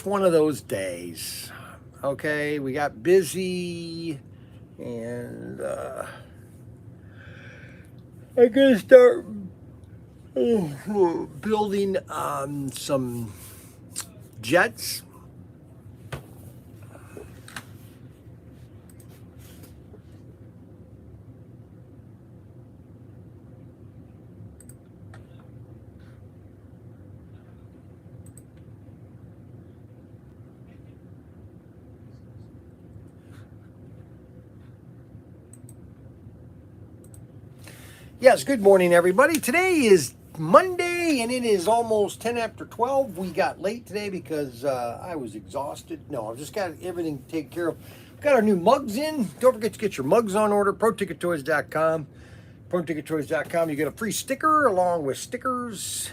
One of those days. Okay, we got busy and I'm gonna start building some jets. Yes, good morning, everybody. Today is Monday, and it is almost 10 after 12. We got late today because I was exhausted. No, I've just got everything taken care of. Got our new mugs in. Don't forget to get your mugs on order. ProTinkerToys.com. ProTinkerToys.com. You get a free sticker along with stickers.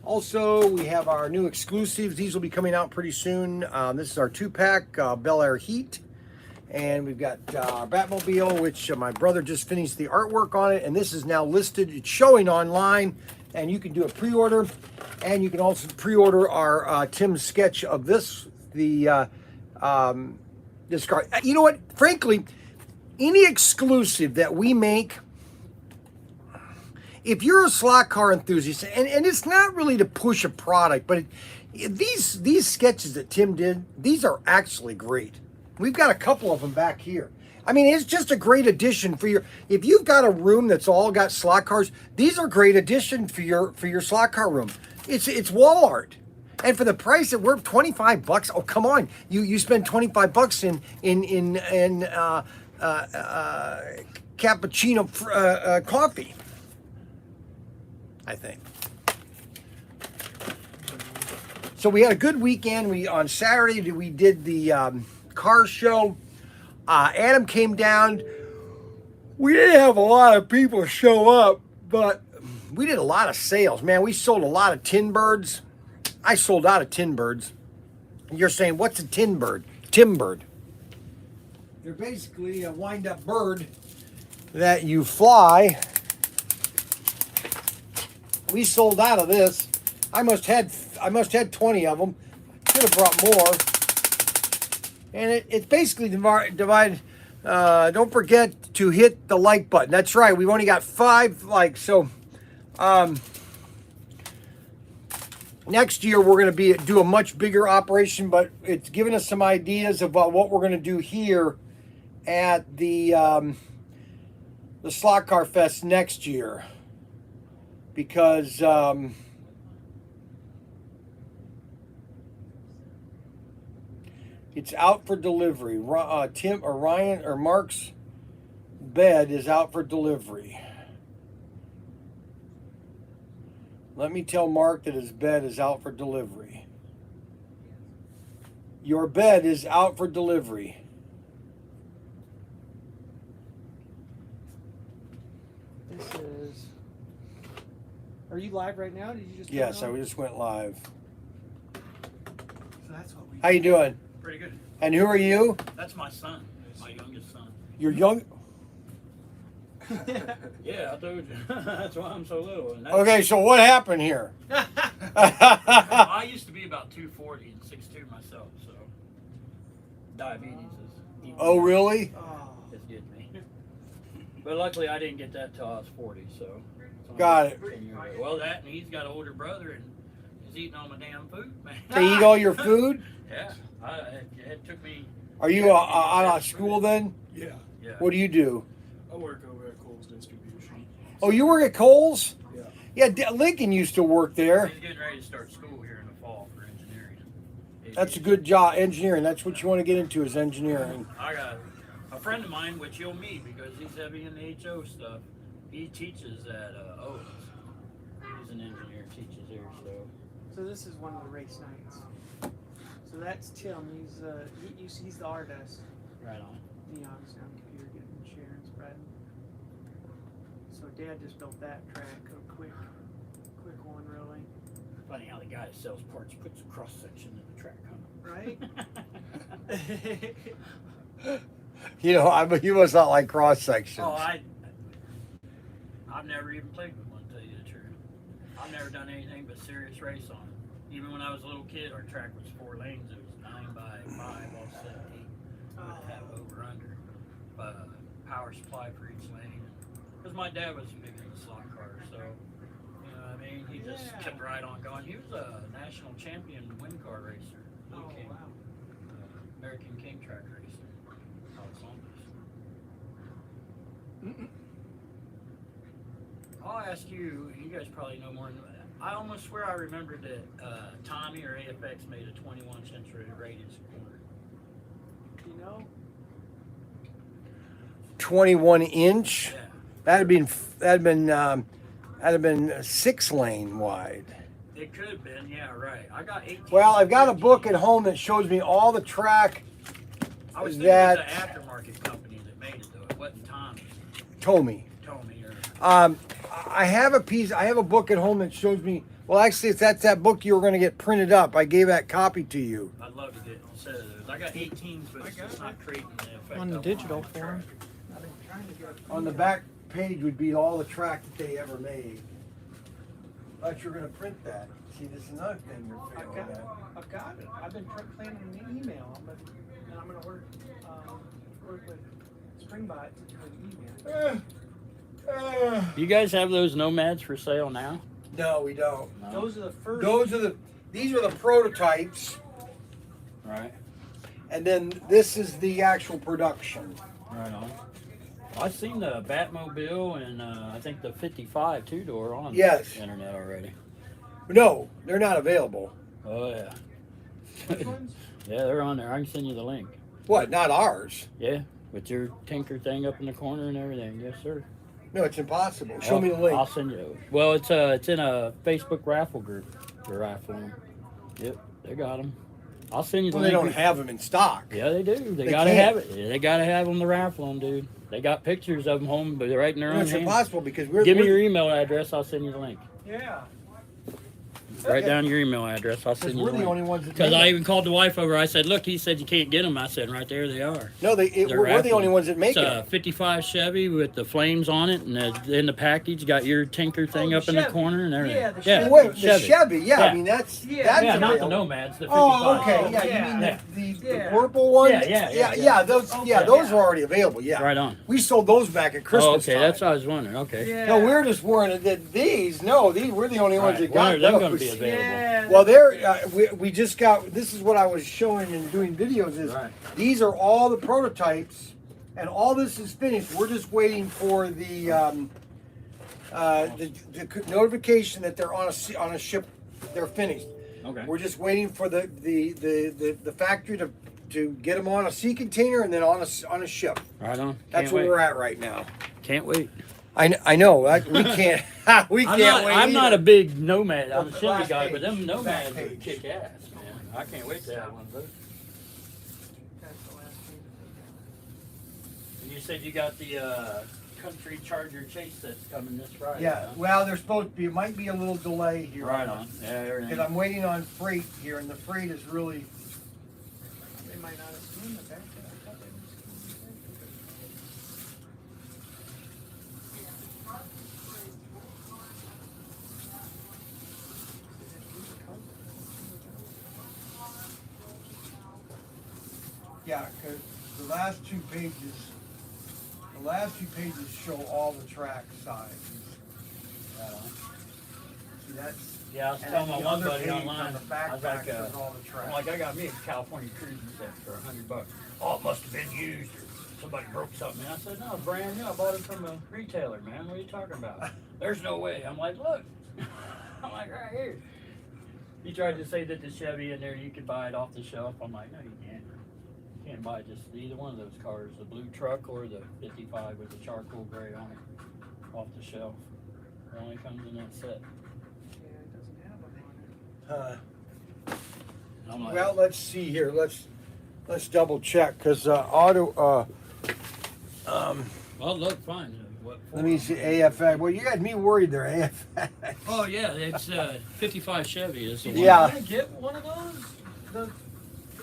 Also, we have our new exclusives. These will be coming out pretty soon. This is our 2-pack Bel Air Heat. And we've got our Batmobile, which my brother just finished the artwork on it. And this is now listed. It's showing online. And you can do a pre-order. And you can also pre-order our Tim's sketch of this. This car. You know what? Frankly, any exclusive that we make, if you're a slot car enthusiast, and it's not really to push a product, but these sketches that Tim did, these are actually great. We've got a couple of them back here. I mean, it's just a great addition for your, if you've got a room that's all got slot cars, these are a great addition for your slot car room. It's wall art. And for the price that we're $25, oh come on. You spend $25 in cappuccino coffee, I think. So we had a good weekend. On Saturday we did the car show. Adam came down. We didn't have a lot of people show up, but we did a lot of sales. Man, we sold a lot of tin birds. I sold out of tin birds. You're saying, what's a tin bird? Tin bird. They're basically a wind-up bird that you fly. We sold out of this. I must had 20 of them. Could have brought more. And it's basically divided. Don't forget to hit the like button. That's right. We've only got 5 likes. So next year we're going to do a much bigger operation, but it's given us some ideas about what we're going to do here at the Slot Car Fest next year, because it's out for delivery. Tim or Ryan or Mark's bed is out for delivery. Let me tell Mark that his bed is out for delivery. Your bed is out for delivery. This is... Are you live right now? Did you just... Yes, I just went live. So that's what we... How you doing? Pretty good. And who are you? That's my son, my youngest son. You're young? Yeah, I told you. That's why I'm so little. And Okay, so what happened here? I used to be about 240 and 6'2" myself, so diabetes is... Oh, really? It's getting me. But luckily I didn't get that till I was 40, so... Got it. Well, that, and he's got an older brother, and he's eating all my damn food, man. They eat all your food? Yeah. It took me... Are you out of school then? Yeah, Yeah. What do you do? I work over at Kohl's Distribution. Oh, you work at Kohl's? Yeah. Yeah, Lincoln used to work there. He's getting ready to start school here in the fall for engineering. That's a good job, engineering. That's what you want to get into, is engineering. I got a friend of mine, which you'll meet because he's heavy in the HO stuff. He teaches at Owens. He's an engineer, teaches here, so. So this is one of the race nights. So that's Tim. He's the artist. Right on. Neon's on computer getting Sharon's spread. So Dad just built that track, a quick one, really. Funny how the guy that sells parts puts a cross section in the track, huh? Right? You know, you must not like cross sections. Oh, I've never even played with one, to tell you the truth. I've never done anything but serious race on it. Even when I was a little kid, our track was 4 lanes. It was 9x5 offset 8. Would have over under power supply for each lane. Because my dad was big into slot cars, so you know what I mean. He just kept right on going. He was a national champion wind car racer. Blue King, American King track racer. I'll ask you. You guys probably know more than that. I almost swear I remembered that Tommy or AFX made a 21 century radius corner. You know? 21 inch. Yeah. That'd have been 6 lane wide. It could have been, yeah, right. I got 18. Well, I've got a book at home that shows me all the track I was thinking that it was the aftermarket company that made it, though. It wasn't Tommy. Tommy. Or I have a book at home that shows me. Well, actually, if that's that book you were going to get printed up, I gave that copy to you. I'd love to get a set of those. I got 18s, but it's just not creating the effect. On the I want digital on the track. form. I've been trying to get On the back page would be all the track that they ever made. Thought you were going to print that. See, this is another thing you're failing at. I've got it. I've been planning an email, and I'm gonna work with Springbot to do an email. You guys have those Nomads for sale now? No, we don't. No. Those are the first. These are the prototypes, Right. and then this is the actual production. Right on. I've seen the Batmobile and I think the 55 two-door on Yes. the internet already. No, they're not available. Oh, yeah. Which ones? Yeah, they're on there. I can send you the link. What? Not ours. Yeah, with your Tinker thing up in the corner and everything. Yes, sir. No, it's impossible. Show me the link. I'll send you. Well, it's in a Facebook raffle group. They're raffling. Yep, they got them. I'll send you the Well, they link. don't have them in stock. Yeah, they do. They They gotta can't. have it. They gotta have them to raffle them, dude. They got pictures of them home, but they're right in their No, own it's hand. impossible because we're. Give me your email address. I'll send you the link. Yeah. Write down your email address. I'll Because send you we're the the link. only ones that. Because make I it. even called the wife over. I said, "Look," he said, "you can't get them." I said, "Right there, they are." No, They're we're the raffling. only ones that make It's it. a 55 Chevy with the flames on it, and in the package got your Tinker thing the up in the Chevy. corner and everything. Yeah, the yeah, Chevy. Wait, the Chevy, yeah, Yeah. I mean that's Yeah. that's Yeah, not the available. Nomads, the 55. Oh, okay, Oh, yeah, yeah. you mean Yeah. the Yeah. purple one? Yeah, those Okay. those are already available. Yeah, Right on. we sold those back at Oh, Christmas okay, time. that's what I was wondering. Okay. Yeah. No, we're just worrying that these. No, these we're the only ones that got They're those. going to be available. Yeah. Well, they're we just got. This is what I was showing and doing videos. Is Right. these are all the prototypes, and all this is finished. We're just waiting for the notification that they're on a ship. They're finished. Okay. We're just waiting for the factory to get them on a sea container and then on a ship. Right on. That's Can't where wait. we're at right now. Can't wait. I know. We can't. We can't wait. I'm not either. a big Nomad. I'm a Look, Chevy last guy, but page, them Nomads back are page. kick ass, man. I can't wait to have one of those. That's the last thing. And you said you got the Country Charger Chase that's coming this Friday. Yeah. huh? Well, there's supposed to be. It might be a little delay here. Right on. Yeah, everything. Because I'm waiting on freight here, and the freight is really. They might not have seen the back. I thought they were seeing the back. Yeah, because the last two pages show all the track sizes. See, that's. Yeah, I was and telling then my the one other buddy page online. on the I was backpack like, shows all the track. I'm like, I got me a California cruising set for $100. Oh, it must have been used or somebody broke something. And I said, no, brand new. I bought it from a retailer, man. What are you talking about? There's no way. I'm like, look. I'm like, right here. He tried to say that the Chevy in there, you could buy it off the shelf. I'm like, no, you can't. You can't buy just either one of those cars, the blue truck or the 55 with the charcoal gray on it, off the shelf. It only comes in that set. Yeah, it doesn't have them on it. I'm like, Well, let's see here. Let's double check because auto. well, look, fine. What for? Let me see AFX. Well, you had me worried there, AFX. Oh yeah, it's 55 Chevy is the one. Yeah. You get one of those? The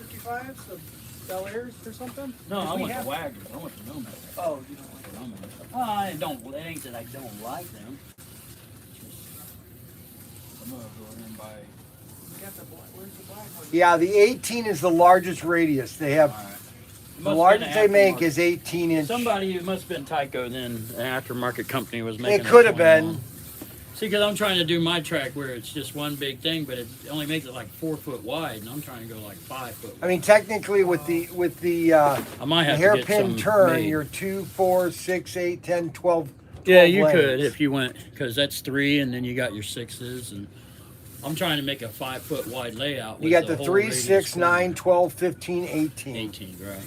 55s, the Bel Airs or something? No, I We want have- the Wagner. I want the Nomad. Oh, you don't like The Nomad. Oh, I don't. It ain't that I don't like them. Just, I'm gonna go in and buy got the black. Where's the black one? Yeah, the 18 is the largest radius. They have, All right. the Must have largest been they make aftermarket. is 18 inch. Somebody, it must have been Tyco then, an aftermarket company was making It could have 21. been. See, because I'm trying to do my track where it's just one big thing, but it only makes it like 4 foot wide, and I'm trying to go like 5 foot wide. I mean, technically with the I might have to get hairpin some turn, made. you're 2, 4, 6, 8, 10, 12. Yeah, 12 you lanes. could if you went, because that's 3, and then you got your 6s, and I'm trying to make a 5 foot wide layout. You with got the whole 3, radius 6, corner. 9, 12, 15, 18. 18, right?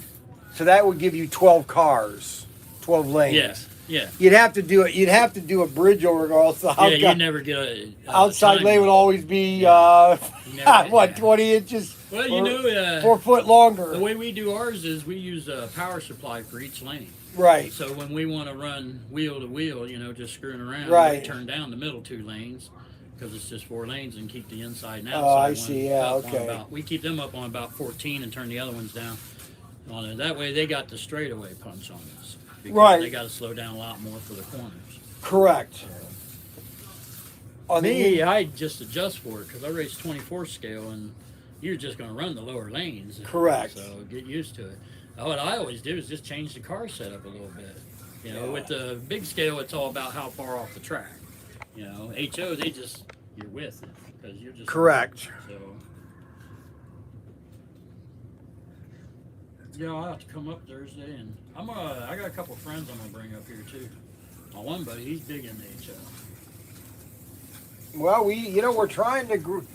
So that would give you 12 cars, 12 lanes. Yes, yeah. You'd have to do it. You'd have to do a bridge over, or else the Yeah, you outside, never get a outside time lane would limit. always be You never get what, that. 20 inches? Well, you or know, 4 foot longer. the way we do ours is we use a power supply for each lane. Right. So when we want to run wheel to wheel, you know, just screwing around, Right. we turn down the middle 2 lanes because it's just 4 lanes and keep the inside and Oh, outside I ones see. Yeah, up on okay. about, we keep them up on about 14 and turn the other ones down on it. That way they got the straightaway punch on us. Because Right. they got to slow down a lot more for the corners. Correct. On Me, I just adjust for it because I race 24 scale and you're just going to run the lower lanes. Correct. So get used to it. What I always do is just change the car setup a little bit. You know, with the big scale, it's all about how far off the track. You know, HO, they just, you're with it because you're just. Correct. So, you know, I'll have to come up Thursday and I got a couple friends I'm going to bring up here too. My one buddy, he's big into HO. Well, we're trying to.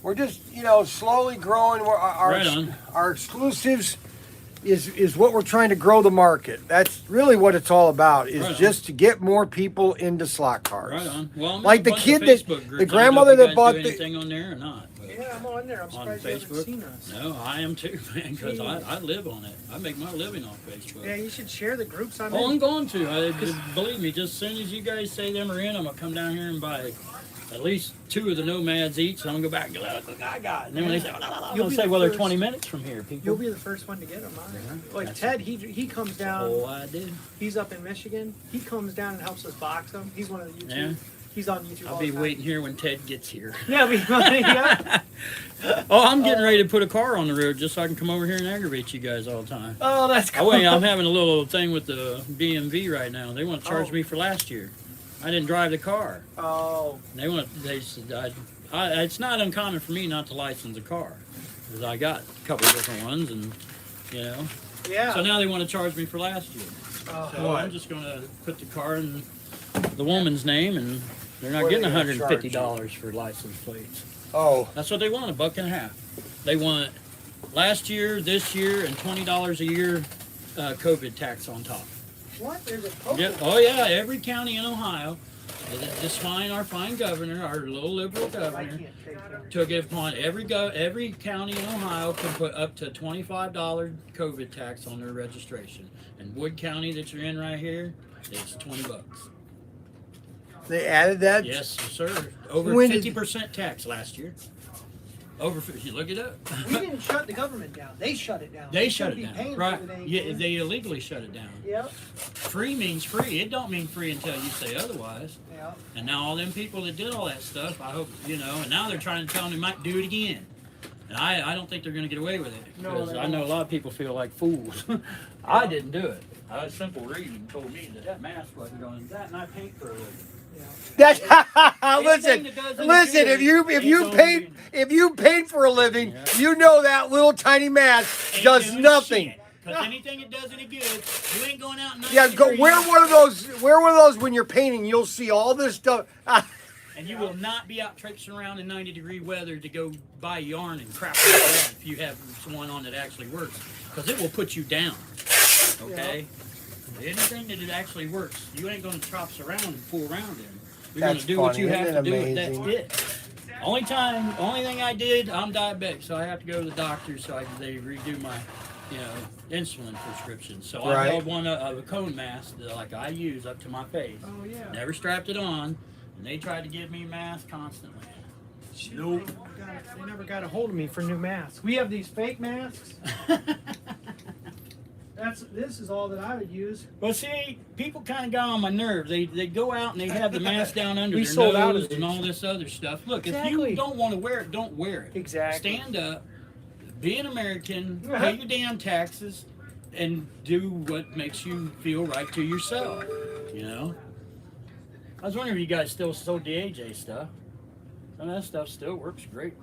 We're just, slowly growing. Right on. Our exclusives is what we're trying to grow the market. That's really what it's all about. Is Right on. just to get more people into slot cars. Right on. Well, I'm in Like a the bunch kid of that- Facebook the groups. I don't know grandmother if you that guys bought do the- anything on there or not. But Yeah, I'm on there. I'm surprised you haven't Facebook? seen us. No, I am too, man, because I live on it. I make my living off Facebook. Yeah, you should share the groups I'm Oh, I'm in. going to. Believe me, just as soon as you guys say them are in, I'm going to come down here and buy at least 2 of the Nomads each. And I'm going to go back and go, look what I got. And then when they say, oh, no, no, no, I'm You'll going be to say, the well, they're first. 20 minutes from here, people. You'll be the first one to get them. Like That's Ted, he comes down. Oh, I did. He's up in Michigan. He comes down and helps us box them. He's one of the YouTube. Yeah. He's on YouTube. I'll all be the time. waiting here when Ted gets here. Yeah, yeah. Oh, I'm getting ready to put a car on the road just so I can come over here and aggravate you guys all the time. Oh, that's Oh, cool. wait, I'm having a little thing with the BMV right now. They want to charge Oh. me for last year. I didn't drive the car. Oh, They said, it's not uncommon for me not to license a car. Because I got a couple of different ones and, yeah. So now they want to charge me for last year. Oh, So I'm just going to put the car in the woman's name and they're not What are getting they gonna charge $150 for license plates. Oh, That's what they want, $1.50. They want last year, this year, and $20 a year COVID tax on top. what? There's a post. Yep. Oh yeah, every county in Ohio, just fine our fine governor, our little liberal I governor, can't take them. took it upon every county in Ohio can put up to $25 COVID tax on their registration. And Wood County that you're in right here, it's $20. they added that. Yes, sir. Over When did- 50% tax last year. Over 50. Look it up. We didn't shut the government down. They shut it down. They shouldn't shut it be down. paying Right. for everything. Yeah, they illegally shut it down. Yep. Free means free. It don't mean free until you say otherwise. Yep. And now all them people that did all that stuff, I hope, and now they're trying to tell them they might do it again. And I don't think they're going to get away with it. No, Because they I know a won't. lot of people feel like fools. I didn't do it. A simple reading told me that mask wasn't going to that, and I paint for a living. That, Anything listen, that does any listen. good If you ain't paint gonna if you paint for a living, Yeah. you know that little tiny mask Ain't does doing nothing. Because anything that does any good, you ain't going out in 90 Yeah, go degrees, wear one of those. Wear one of those when you're painting. You'll see all this stuff. and you will not be out traipsing around in 90-degree weather to go buy yarn and crap like that if you have someone on that actually works. Because it will put you down. Okay? Anything that it actually works, you ain't going to trops around and fool around in. You're going That's to do what you funny. have Isn't to it do, and that's amazing? it. Only thing I did, I'm diabetic, so I have to go to the doctor so they redo my, insulin prescription. So I Right. held one of a cone mask that like I use up to my face. Oh yeah. Never strapped it on, and they tried to give me masks constantly. Nope. They never got a hold of me for new masks. We have these fake masks. This is all that I would use. Well, see, people kind of got on my nerves. They go out and they have the mask down under We their sold out of nose these. and all this other stuff. Look, if Exactly. you don't want to wear it, don't wear it. Exactly. Stand up, be an American, pay your damn taxes, and do what makes you feel right to yourself. You know? I was wondering if you guys still sold the AJ stuff. Some of that stuff still works great.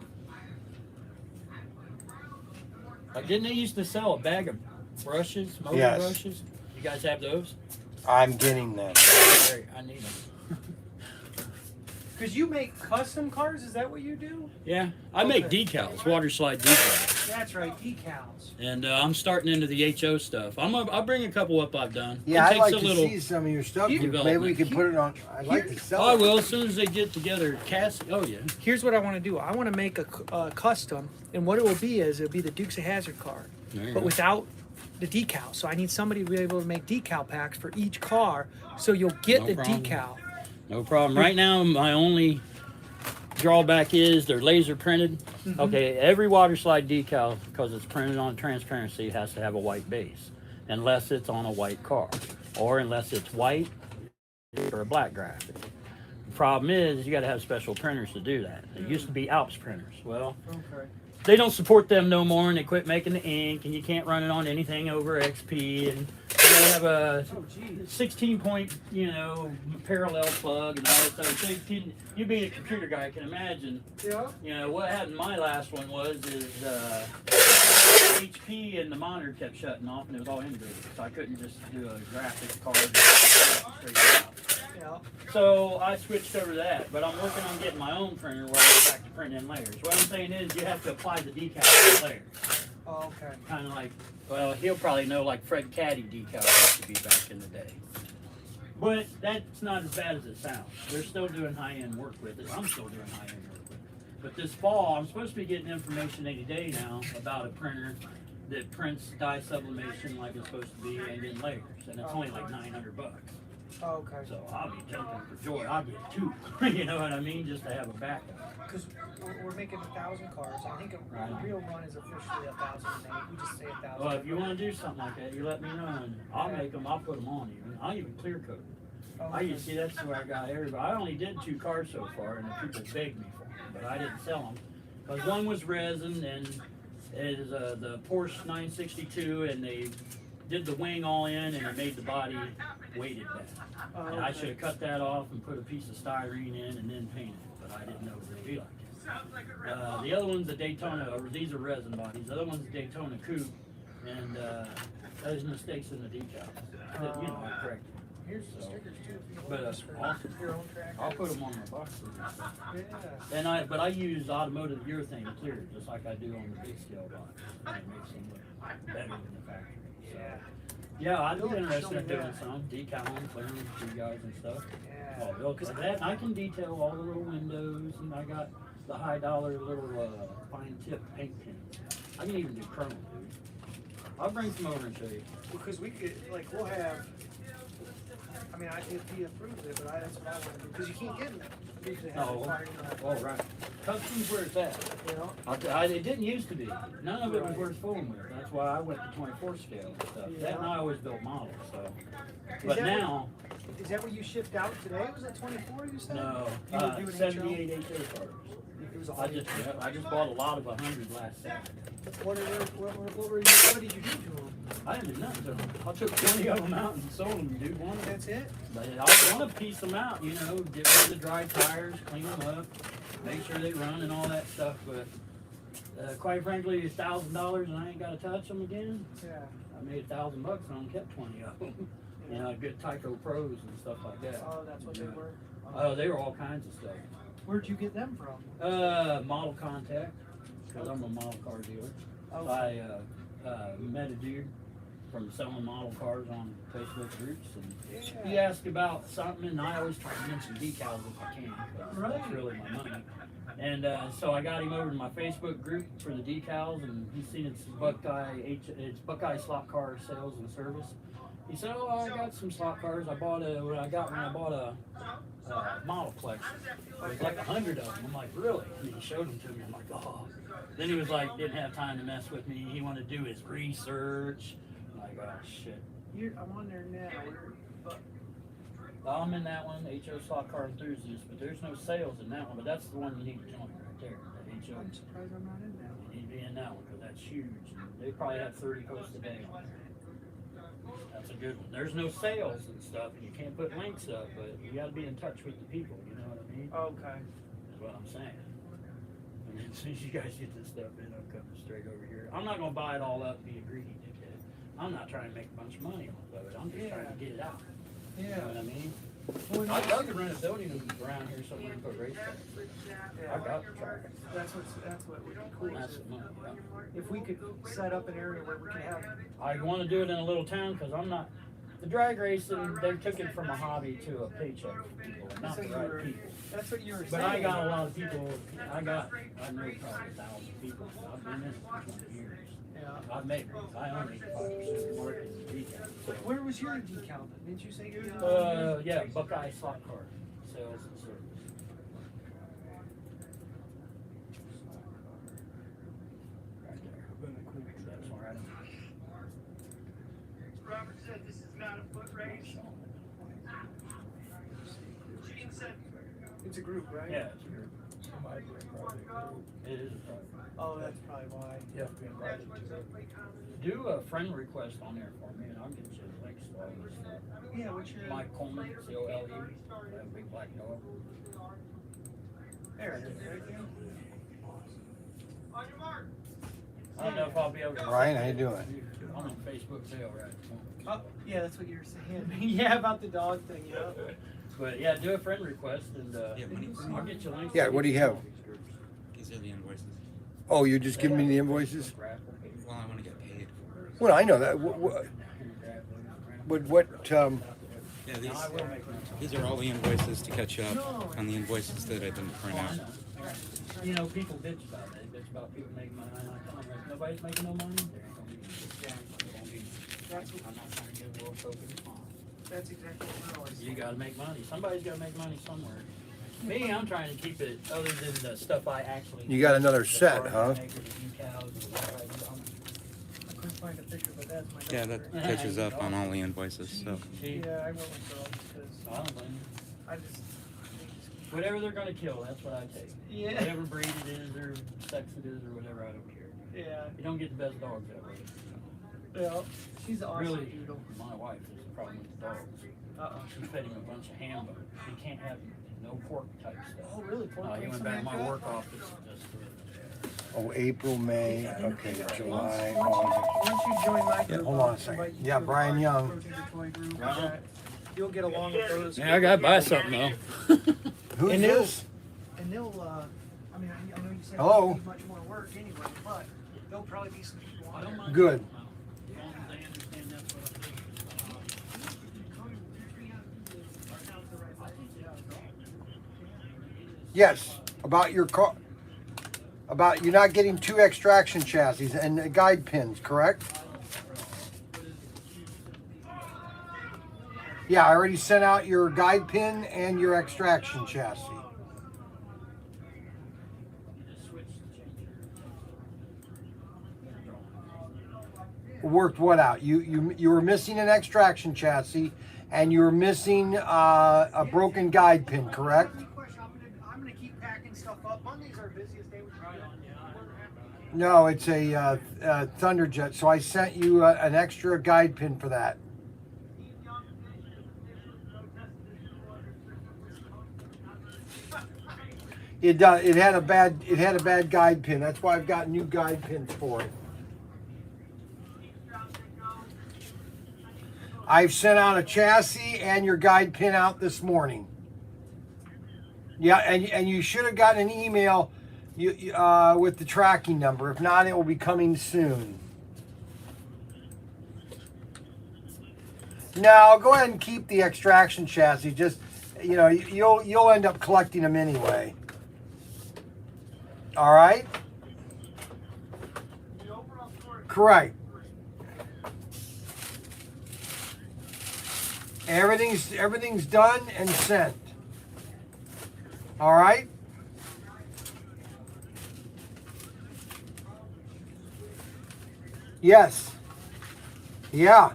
Like, didn't they used to sell a bag of brushes, motor Yes. brushes? You guys have those? I'm getting them. Great, I need them. Because you make custom cars, is that what you do? Yeah, I make Okay. decals, water slide decals, That's right, decals. and I'm starting into the HO stuff. I'll bring a couple up I've done. Yeah, It I'd takes like a to little. see some of your stuff. You- Maybe we can put it on. I'd like to sell I it. will as soon as they get together. Cassie, oh yeah. Here's what I want to do. I want to make a custom, and what it will be is it'll be the Dukes of Hazzard car, There you but go. without the decal. So I need somebody to be able to make decal packs for each car, so you'll get No the problem. decal. No problem. Right now, my only drawback is they're laser printed. Mm-hmm. Okay, every water slide decal, because it's printed on transparency, has to have a white base, unless it's on a white car, or unless it's white or a black graphic. The problem is you got to have special printers to do that. It used to be Alps printers. Well, Okay. they don't support them no more, and they quit making the ink, and you can't run it on anything over XP, and you have a Oh, geez. 16-point, parallel plug and all that stuff. So you being a computer guy can imagine, Yeah. what happened. My last one was HP and the monitor kept shutting off, and it was all integrated, so I couldn't just do a graphics card straight out. Yeah. So I switched over to that, but I'm working on getting my own printer where I go back to printing in layers. What I'm saying is you have to apply the decal to the layers. Oh, okay. Kind of like, well, he'll probably know like Fred Caddy decal used to be back in the day. But that's not as bad as it sounds. They're still doing high-end work with it. I'm still doing high-end work with it. But this fall, I'm supposed to be getting information any day now about a printer that prints dye sublimation like it's supposed to be and in layers. And it's only like $900. Oh, okay. So I'll be jumping for joy. I'll get two. You know what I mean? Just to have a backup. Because we're making 1,000 cars. I think a Right. real run is officially 1,008. We just say 1,000. Well, if you want to do something like that, you let me know, and I'll make them. I'll put them on even. I'll even clear coat them. Oh, I used to see that's where I got everybody. I only did 2 cars so far, and the people begged me for them, but I didn't sell them because one was resin and it is the Porsche 962, and they did the wing all in and they made the body weighted down. Oh, And I okay. should have cut that off and put a piece of styrene in and then painted it, but I didn't know it would be like that. The other one's a Daytona, or these are resin bodies. The other one's a Daytona coupe, and there's mistakes in the decal that, I corrected. Here's the stickers too. If you But, want this for awesome. your own track. I'll put them on my boxes and stuff. Yeah. But I use automotive urethane clear, just like I do on the big scale box. And it makes them look better than the factory. So, Yeah. yeah, I'd be Show me interested in doing that. some decaling, clearing for you guys and stuff. Yeah. All built like that. And I can detail all the little windows, and I got the high dollar little fine tip paint pins. I can even do chrome, dude. I'll bring some over and show you. Because we could, we'll have. I mean, if he approves it, but that's what I want to do. Because you can't get them. Usually have Oh, required, oh, right. Customs where it's at. you know. It didn't used to be. None of it was worth fooling with. That's why I went to 24 scale and stuff. That and I always built models, so. But that now, Is that what you shipped out today? Was it 24 you said? no, You were doing 78 HO cars. It was all I just bought a lot of 100 last Saturday. what did you do to them? I didn't do nothing to them. I took 20 of them out and sold them, dude. One of them. That's it? But I want to piece them out, get rid of the dry tires, clean them up, make sure they run and all that stuff. But quite frankly, $1,000 and I ain't got to touch them again. Yeah. I made $1,000 on them, kept 20 of them. Good Tyco Pros and stuff like that. Oh, that's what they were. Oh, they were all kinds of stuff. Where'd you get them from? Model Contact, because I'm a model car dealer. Oh, I met a dude from selling model cars on Facebook groups, and he yeah. asked about something, and I always try to mention decals if I can, because that's really my money. And so I got him over to my Facebook group for the decals, and he's seen it's Buckeye Slot Car Sales and Service. He said, "Oh, I got some slot cars. I bought a model collection. It was like 100 of them." I'm like, "Really?" And he showed them to me. I'm like, "Oh." Then he was like, didn't have time to mess with me. He wanted to do his research. like, oh shit. I'm on there now. I'm in that one, HO Slot Car Enthusiast, but there's no sales in that one. But that's the one you need to join right there. The HO. I'm surprised I'm not in that one. You need to be in that one because that's huge. They probably have 30 posts a day on there. That's a good one. There's no sales and stuff, and you can't put links up, but you got to be in touch with the people. You know what I mean? Okay. That's what I'm saying. I mean, as soon as you guys get this stuff in, I'm coming straight over here. I'm not gonna buy it all up and be a greedy dickhead. I'm not trying to make a bunch of money off of it. I'm just trying to get it out. You know what I mean? I'd love to rent a building around here somewhere and put race tracks. I got the track. That's what would be cool. That's the money. Yeah. If we could set up an area where we could have. I want to do it in a little town because I'm not. The drag racing, they took it from a hobby to a paycheck for people, and not the right people. That's what you were saying. But I got a lot of people. I know probably 1,000 people. I've been in it for 20 years. Yeah. I've made rings. I own 85% market in retail. Where was your decal? Didn't you say you were? Yeah, Buckeye Slot Car Sales and Service. Right there. That's where I am. Robert said this is not a foot race. Gene said It's a group, right? Yeah, it's a group. It is a private. Oh, that's probably why. You have to be invited to it. Do a friend request on there for me, and I'll get you links to all this stuff. Yeah, what's your... Mike Coleman, Cole, that big black Noah. There it is, right there. on your mark. I don't know if I'll be able to. Ryan, how you doing? I'm on Facebook sale right now. Oh, yeah, that's what you were saying. Yeah, about the dog thing, you know? But yeah, do a friend request, and I'll get you links. Yeah, what do you have? These are the invoices. Oh, you're just giving me the invoices? Well, I want to get paid. Well, I know that. What Yeah, these are all the invoices to catch up on the invoices that I didn't print out. You know, people bitch about it. They bitch about people making money. I'm like, come on, if nobody's making no money. I'm not trying to get a world token. That's exactly what I always You gotta make money. Somebody's gotta make money somewhere. Me, I'm trying to keep it other than the stuff I actually. You got another the set, party huh? maker, the decals, and stuff like that. I couldn't find a picture, but that's my Yeah, daughter. that catches up on all the invoices. So See, Yeah, I went with girls because I don't blame you. I just... Whatever they're gonna kill, that's what I take. Yeah. Whatever breed it is, or sex it is, or whatever, I don't care. Yeah. You don't get the best dogs that way. Yeah. She's an awesome Really, doodle. my wife is the problem with the dogs. Uh-oh. She fed him a bunch of ham bone. He can't have no pork type stuff. Oh, really? Pork He takes went some back to my of that? work office just for. Oh, April, May, okay, July, Once August. you join my group, hold on a I'll second. invite you Yeah, to Brian our Young. ProTinkerToy group. Right. You'll get along with those. Yeah, I gotta buy something though. Who's And this? And they'll, I mean, I know you said Hello? you need much more work anyway, but there'll probably be some people on there. Good. As long as they understand that's what I'm doing. Yes, about your car. About you not getting 2 extraction chassis and guide pins, correct? Yeah, I already sent out your guide pin and your extraction chassis. Worked what out? You were missing an extraction chassis, and you were missing a broken guide pin, correct? I'm gonna keep packing stuff up. Mondays are our busiest day. No, it's a Thunderjet. So I sent you an extra guide pin for that. It does. It had a bad guide pin. That's why I've got new guide pins for it. I've sent out a chassis and your guide pin out this morning. Yeah, and you should have gotten an email with the tracking number. If not, it will be coming soon. No, go ahead and keep the extraction chassis. Just, you'll end up collecting them anyway. All right? Correct. Everything's done and sent. All right? Yes. Yeah.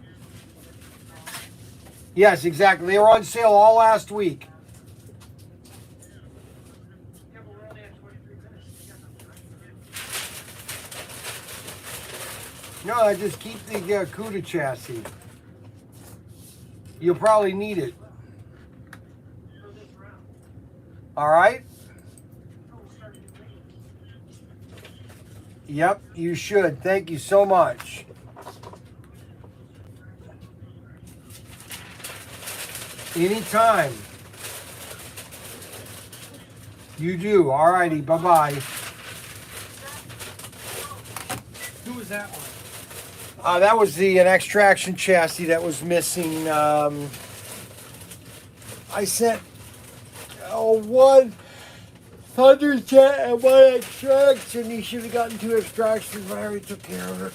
Yes, exactly. They were on sale all last week. Yeah, but we're only at 23 minutes. You got nothing, right? No, I just keep the CUDA chassis. You'll probably need it. For this round. All right? Oh, we started it late. Yep, you should. Thank you so much. Anytime. You do. All righty. Bye-bye. Who was that one? That was an extraction chassis that was missing. I sent one Thunderjet and one extraction. He should have gotten 2 extractions, but I already took care of it.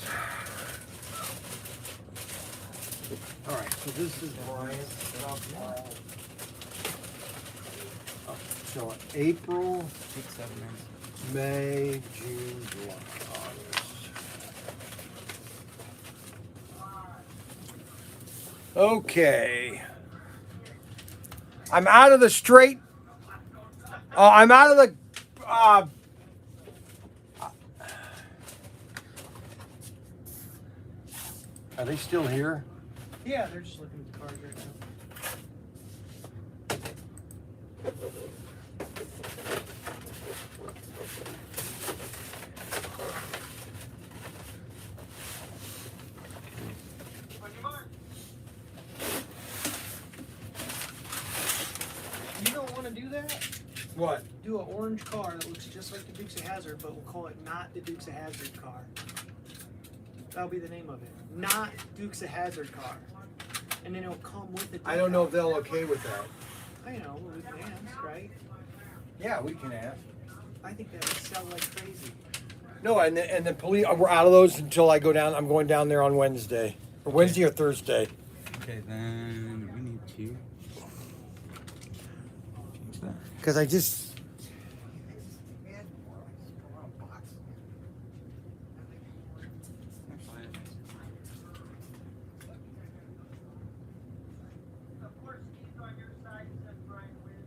All right, so this is Brian. So April, 6-7 minutes. May, June, July, August. Okay. I'm out of the straight. I'm out of the. Are they still here? Yeah, they're just looking at the cars right now. You don't want to do that? What? Do an orange car that looks just like the Dukes of Hazzard, but we'll call it not the Dukes of Hazzard car. That'll be the name of it. Not Dukes of Hazzard car. And then it'll come with it. I don't know if they'll okay with that. I know, well, we can ask, right? Yeah, we can ask. I think that would sell like crazy. No, and the police. We're out of those until I go down. I'm going down there on Wednesday, or Wednesday or Thursday. Okay, then we need to change that. Because I just. Of course, he's on your side, says Brian Wynn.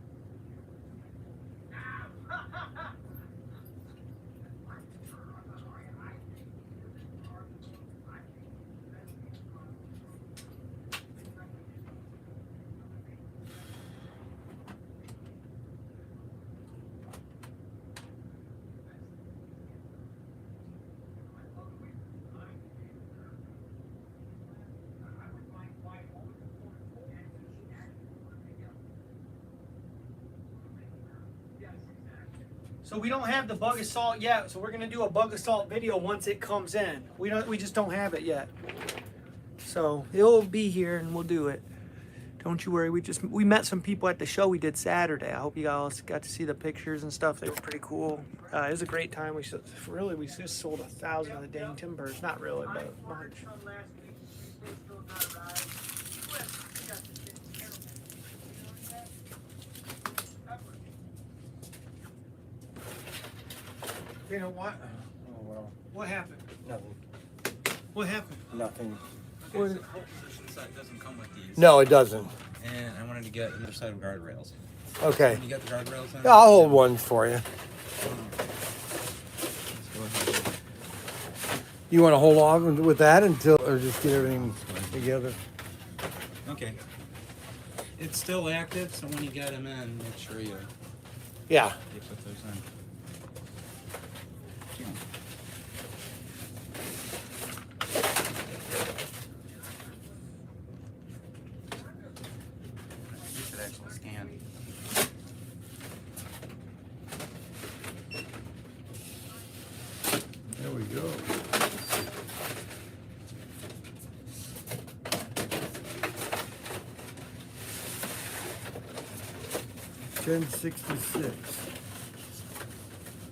So we don't have the bug assault yet, so we're gonna do a bug assault video once it comes in. We just don't have it yet. So it'll be here and we'll do it. Don't you worry. We met some people at the show we did Saturday. I hope you guys got to see the pictures and stuff. They were pretty cool. It was a great time. We just sold 1,000 of the dang timbers. Not really, but a bunch. From last week, they still not arrived. You got the shit terrible. You know what? Oh well. What happened? Nothing. What happened? Nothing. Okay, so the whole position set doesn't come with these. No, it doesn't. And I wanted to get another set of guardrails. Okay. You got the guardrails in? Yeah, I'll hold one for you. Let's go ahead. You want to hold on with that until, or just get everything together? Okay. It's still active, so when you get them in, make sure you Yeah. put those in. You should actually scan. There we go. $10.66.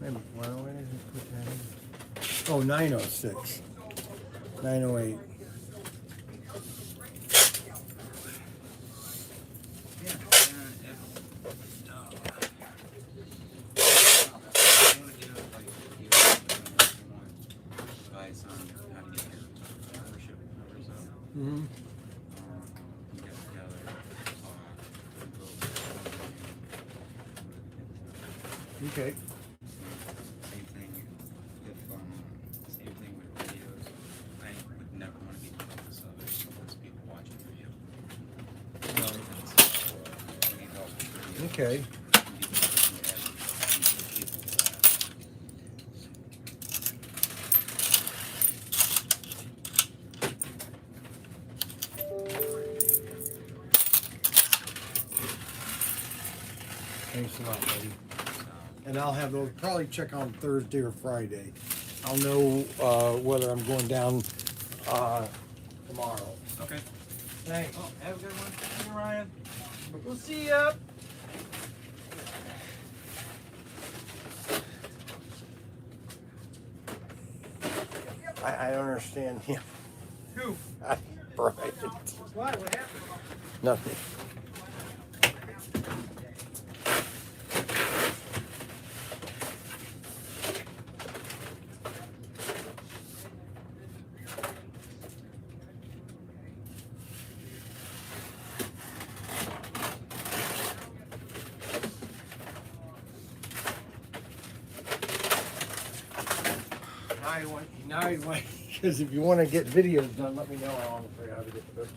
Maybe, why did I put that in? Oh, 906. 908. Yeah. Mm-hmm. Get together, talk, build something. Okay. Same thing if same thing with videos. I would never want to be the focus of it because people watching for you. No. We need help with videos. Okay. You can be the person that has people that Thanks a lot, buddy. so, And I'll have those probably check on Thursday or Friday. I'll know whether I'm going down tomorrow. okay. Thanks. Oh, have a good one. See you, Ryan. We'll see ya. I don't understand him. Who? Right. Why? What happened? Nothing. Now you want, because if you want to get videos done, let me know. I'll figure out how to get the best.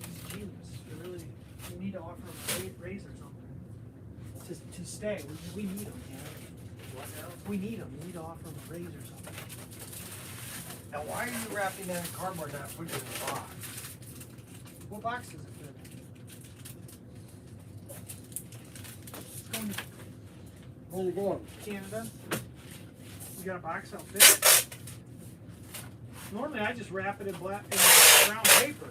He's genius. You really, you need to offer him a raise or something. To stay. We need him. What now? We need him. We need to offer him a raise or something. Now, why are you wrapping that in cardboard, not putting it in a box? What box does it fit in? It's going to Where are you going? Canada. You got a box that'll fit. Normally I just wrap it in black in brown paper.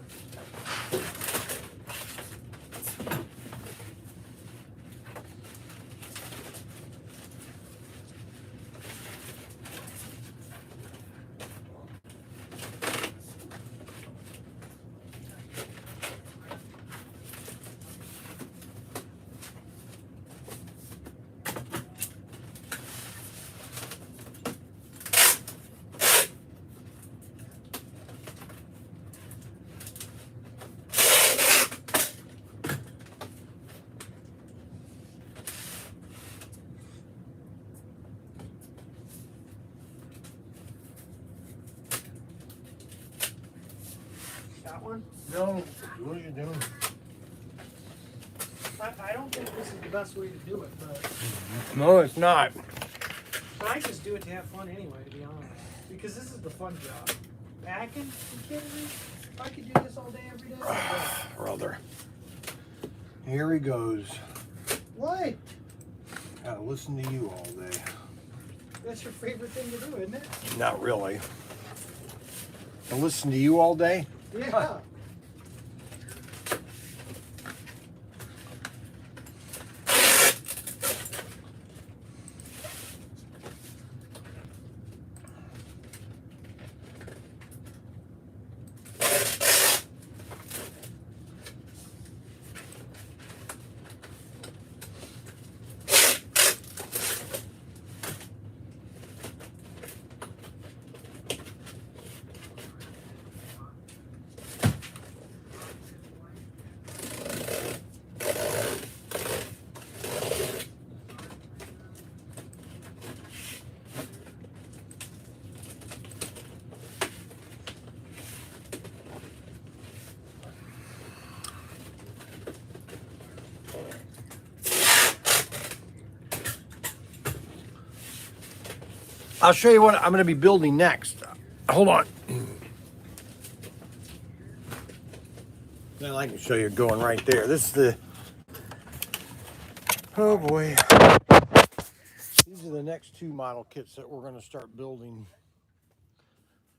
Got one? No, what are you doing? I don't think this is the best way to do it, but No, it's not. I just do it to have fun anyway, to be honest. Because this is the fun job. Packing? You kidding me? If I could do this all day, every day, I'd Brother. Here he goes. do it. What? Gotta listen to you all day. That's your favorite thing to do, isn't it? Not really. To listen to you all day? Yeah. I'll show you what I'm going to be building next. Hold on. Now I can show you going right there. This is the... Oh boy. These are the next two model kits that we're going to start building.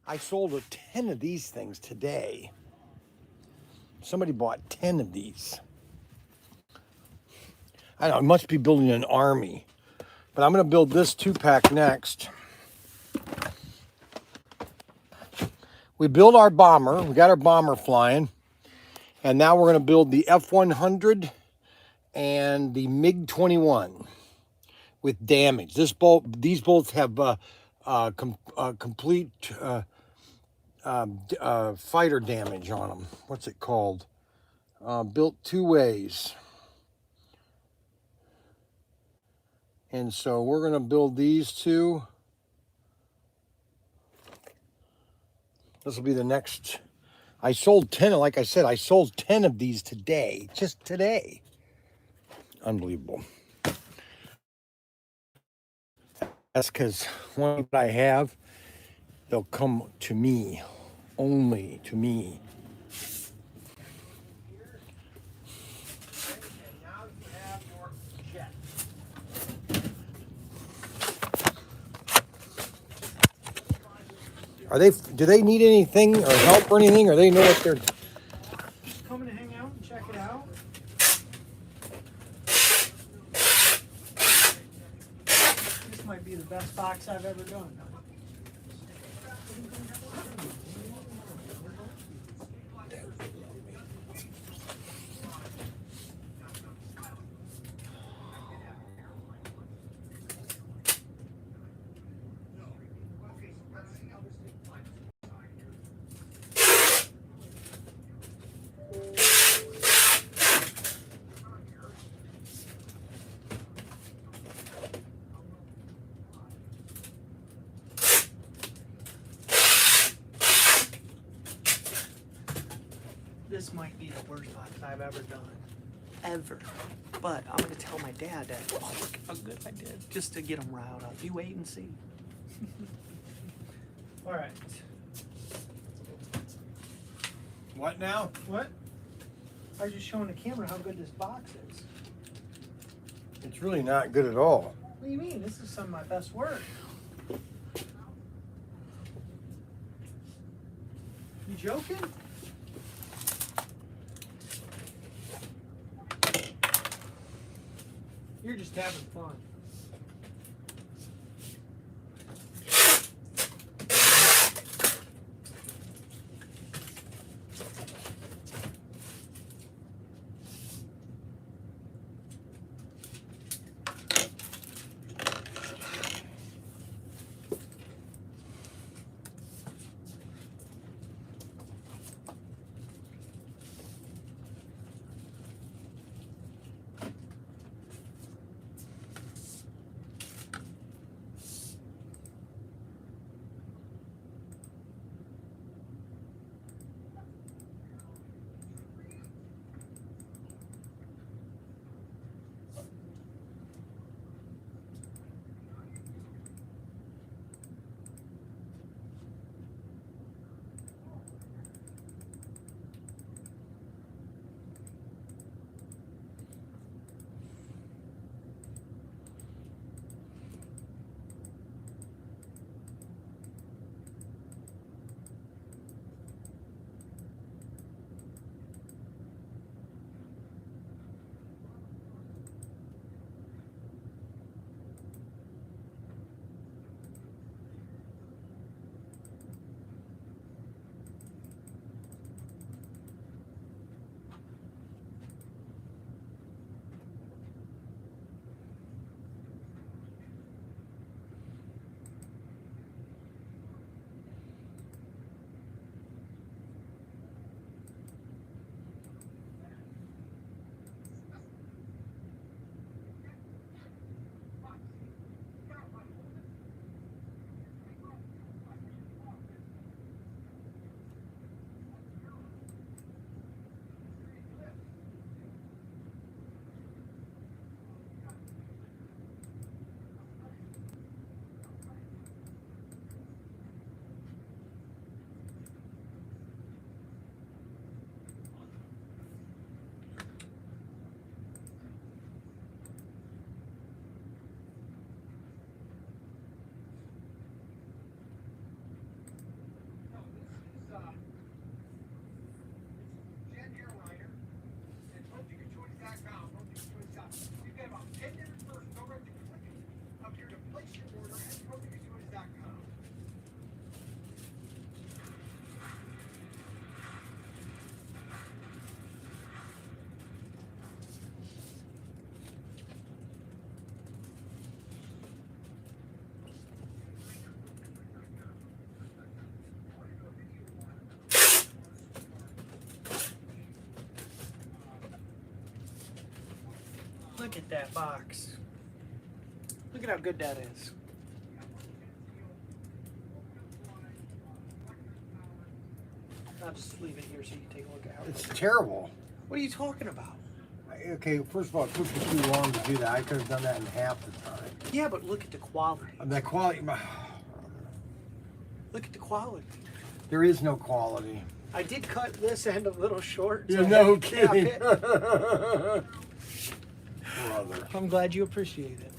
I sold 10 of these things today. Somebody bought 10 of these. I know, I must be building an army. But I'm going to build this 2-pack next. We built our bomber. We got our bomber flying. And now we're going to build the F-100 and the MiG-21. with damage. These bolts have complete fighter damage on them. What's it called? Built two ways. And so we're going to build these two. This will be the next. I sold 10, like I said, I sold 10 of these today, just today. Unbelievable. That's because one that I have, they'll come to me, only to me. Now you have your jet. Do they need anything or help or anything, or they know what they're... Just coming to hang out and check it out. This might be the best box I've ever done. This might be the worst box I've ever done. Ever. But I'm going to tell my dad that, oh, look how good I did. Just to get him riled up. You wait and see. All right. What now? What? I was just showing the camera how good this box is. It's really not good at all. What do you mean? This is some of my best work. You joking? You're just having fun. Look at that box. Look at how good that is. I'll just leave it here so you can take a look at how It's terrible. What are you talking about? Okay, first of all, it took me too long to do that. I could have done that in half the time. Yeah, but look at the quality. That quality, Look at the quality. there is no quality. I did cut this end a little short. You're I no had to cap kidding. it. Brother. I'm glad you appreciate it.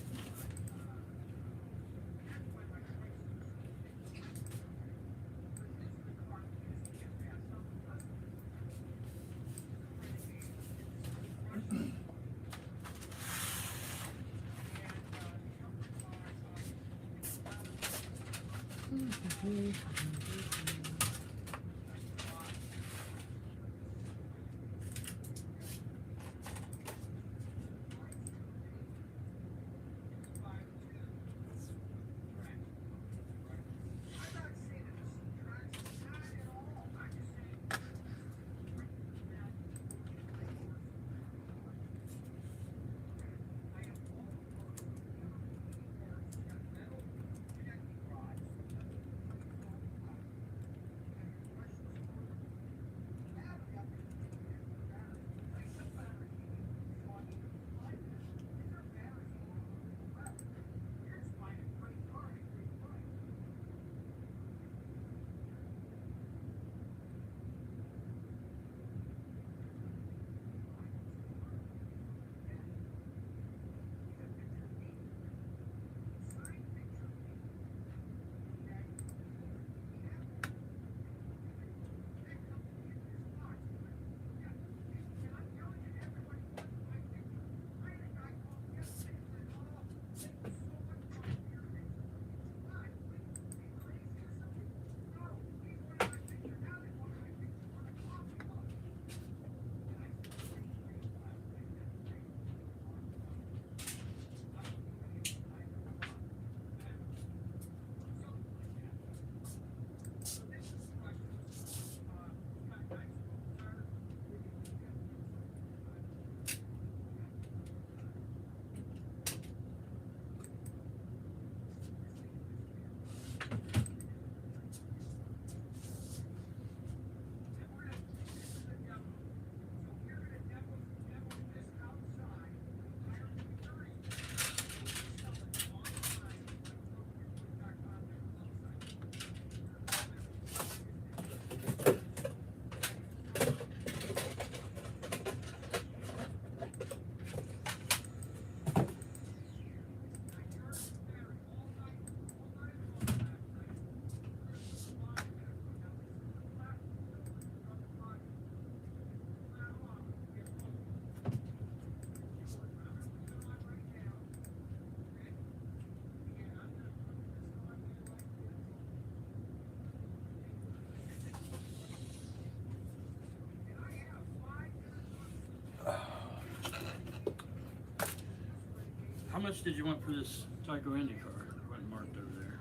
How much did you want for this Tyco Indy car? It wasn't marked over there.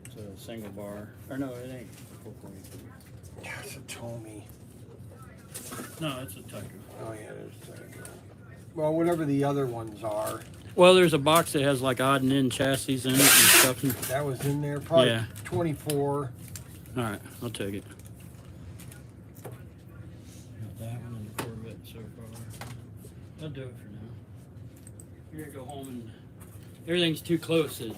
It's a single bar. Or no, it ain't. 442. Yeah, it's a Tommy. No, it's a Tyco. Oh yeah, there's Tyco. Well, whatever the other ones are, Well, there's a box that has like odd and end chassis in it and stuff. that was in there. Probably Yeah. 24. All right, I'll take it. Got that one and the Corvette so far. I'll do it for now. I gotta go home and everything's too close. And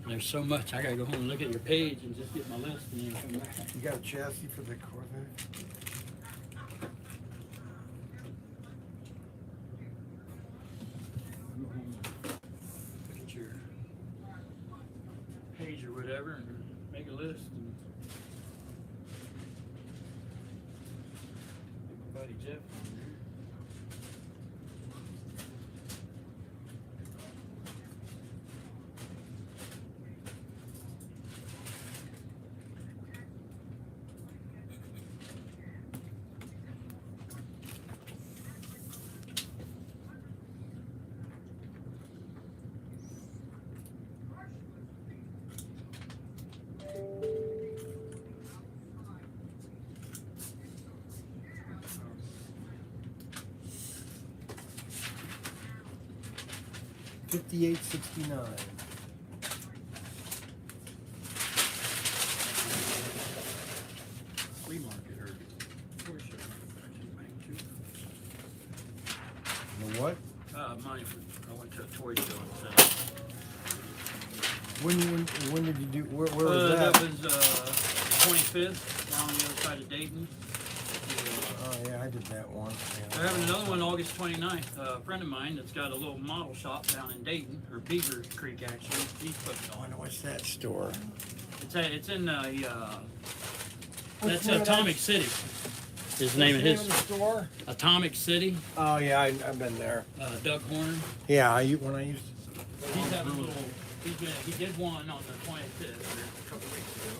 there's so much. I gotta go home and look at your page and just get my list and then come back. You got a chassis for the Corvette? Go home and look at your page or whatever and make a list. And get my buddy Jeff on there. 58.69. Flea market or toy show. Actually, bank too. The what? Money for, I went to a toy show and said, When did you do? Where was that? that was 25th on the other side of Dayton. Oh yeah, I did that one. They're having another one August 29th. A friend of mine that's got a little model shop down in Dayton, or Beaver Creek actually. He's putting it I on. wonder what's that store? It's in What's that's the name of Atomic that? City. His What's name the is of the store? Atomic City. Oh yeah, I've been there. Doug Horner. Yeah, when I used. He's having a little. He did one on the 25th a couple weeks ago.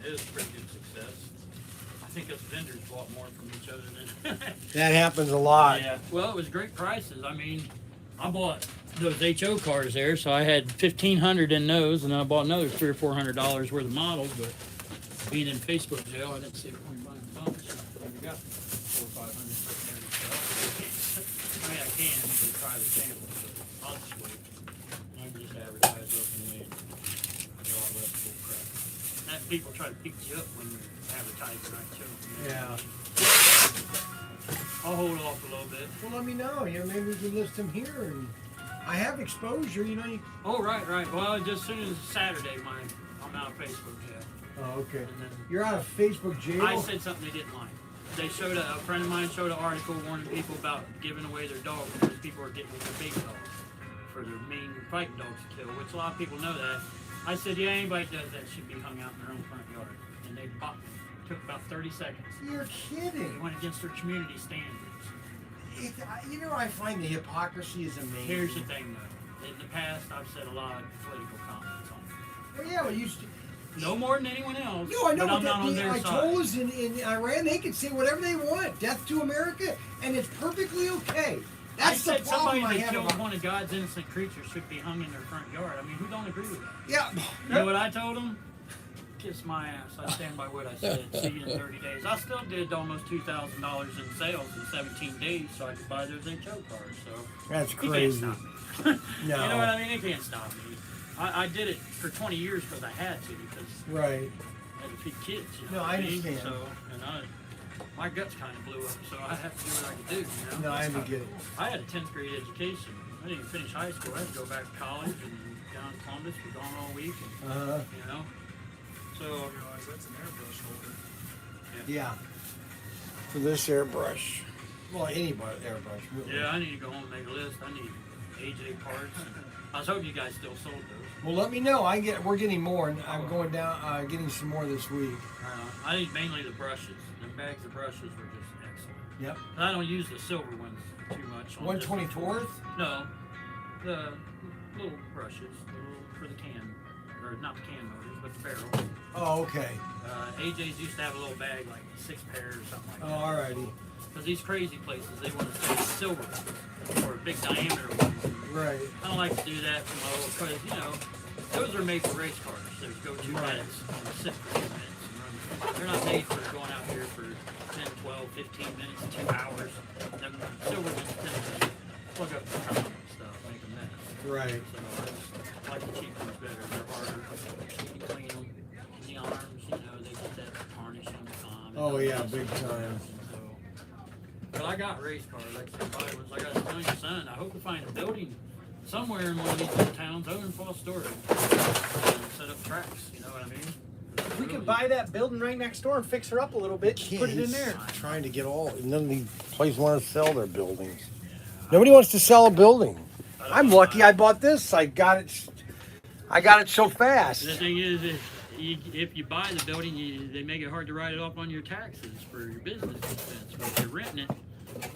It was a pretty good success. I think us vendors bought more from each other than. That happens a lot. Yeah. Well, it was great prices. I mean, I bought those HO cars there, so I had $1,500 in those, and I bought another $300 or $400 worth of models. But being in Facebook jail, I didn't see the point in buying a bunch. I got $400 or $500 sitting there to sell. I mean, I can to try the samples, but I'll just wait. I can just advertise openly and do all that bull crap. That people try to pick you up when you're advertising, right? Too. Yeah. I'll hold off a little bit. Well, let me know. Yeah, maybe we can list them here. And I have exposure. You know. Oh, right. Well, just as soon as Saturday, I'm out of Facebook jail. Oh, okay. And then You're out of Facebook jail. I said something they didn't like. They showed a friend of mine showed an article warning people about giving away their dogs because people are getting their big dogs for their mean fighting dogs to kill, which a lot of people know that. I said, yeah, anybody does that should be hung out in their own front yard. And they popped me. Took about 30 seconds. You're kidding. It went against their community standards. I find the hypocrisy is amazing. Here's the thing, though. In the past, I've said a lot of political comments on it. Well, yeah, well, No more than anyone else. No, I know, but I'm but not on the their side. Ayatollahs in Iran, they can say whatever they want. Death to America, and it's perfectly okay. That's I the said problem somebody I that have killed about. one of God's innocent creatures should be hung in their front yard. I mean, who don't agree with that? Yeah. You know what I told them? Kiss my ass. I stand by what I said. See you in 30 days. I still did almost $2,000 in sales in 17 days so I could buy those HO cars. So That's you can't crazy. stop me. No. You know what I mean? It can't stop me. I did it for 20 years because I had to, because Right. I had to feed kids. You know No, what I mean? understand. So, and my guts kind of blew up, so I had to do what I could do. You know? No, I get it. I had a 10th grade education. I didn't even finish high school. I had to go back to college and down in Columbus. We're gone all week. And, you know? So, I realize that's an airbrush holder. Yeah. For this airbrush. Well, any airbrush, really. yeah, I need to go home and make a list. I need AJ parts. I was hoping you guys still sold those. Well, let me know. We're getting more, and I'm going down, getting some more this week. I need mainly the brushes. The bags of brushes were just excellent. Yep. I don't use the silver ones too much. on this. 1/24th? No, the little brushes, for the can, or not the can motors, but the barrel. Oh, okay. AJ's used to have a little bag, like 6 pairs or something like Oh, that. alrighty. Because these crazy places, they want to say silver or big diameter ones. Right. I don't like to do that for my old cars, you know. Those are made for race cars. There's go-to Right. minutes and sit for 2 minutes. And run. They're not made for going out here for 10, 12, 15 minutes, 2 hours. Them silver just tend to plug up the top and stuff, make a mess. Right. So I just like the cheap ones better. They're harder. You can clean them. The arms, you know, they get that tarnish on the palm. Oh, yeah, big time. But I got race cars. Like somebody was like, I was telling your son, I hope to find a building somewhere in one of these little towns, other than Falls Storage, and set up tracks. You know what I mean? We could buy that building right next door and fix her up a little bit. Put it in there. Trying to get none of these places want to sell their buildings. Nobody wants to sell a building. I'm lucky I bought this. I got it so fast. The thing is, if you buy the building, they make it hard to write it off on your taxes for your business expense. But if you're renting it,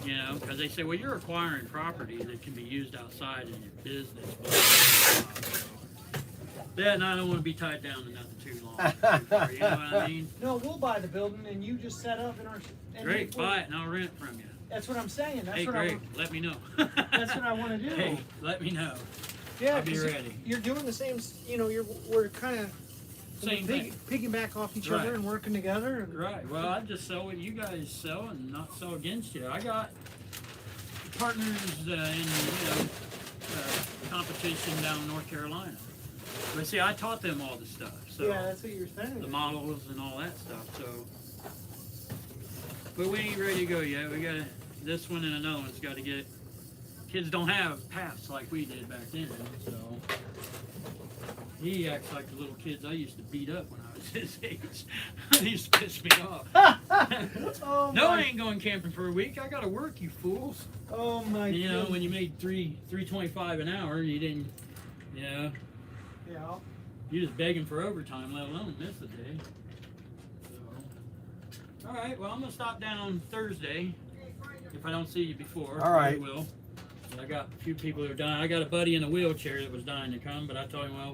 you know, because they say, well, you're acquiring property that can be used outside in your business. Yeah, and I don't want to be tied down to nothing too long. You know what I mean? No, we'll buy the building and you just set up in our. Great, buy it and I'll rent from you. That's what I'm saying. That's Hey, what Greg, let me know. That's what I want to do. Hey, let me know. Yeah, I'll be 'cause ready. You're doing the same. You know, we're kind of Same thing. piggyback off each Right. other and working together. And, Right. Well, I just sell what you guys sell and not sell against you. I got partners in, you know, competition down in North Carolina. But see, I taught them all the stuff. So Yeah, that's what you were saying. the models and all that stuff. So, but we ain't ready to go yet. We got this one and another one's got to get. Kids don't have paths like we did back then. So he acts like the little kids I used to beat up when I was his age. He used to piss me off. Oh No, I my, ain't going camping for a week. I gotta work, you fools. oh my You know, goodness. when you made $3.25 an hour, you didn't. You know, Yeah. you're just begging for overtime, let alone miss a day. So, all right. Well, I'm gonna stop down Thursday if I don't see you before. All right. I will. But I got a few people that are dying. I got a buddy in a wheelchair that was dying to come, but I told him, well, I'm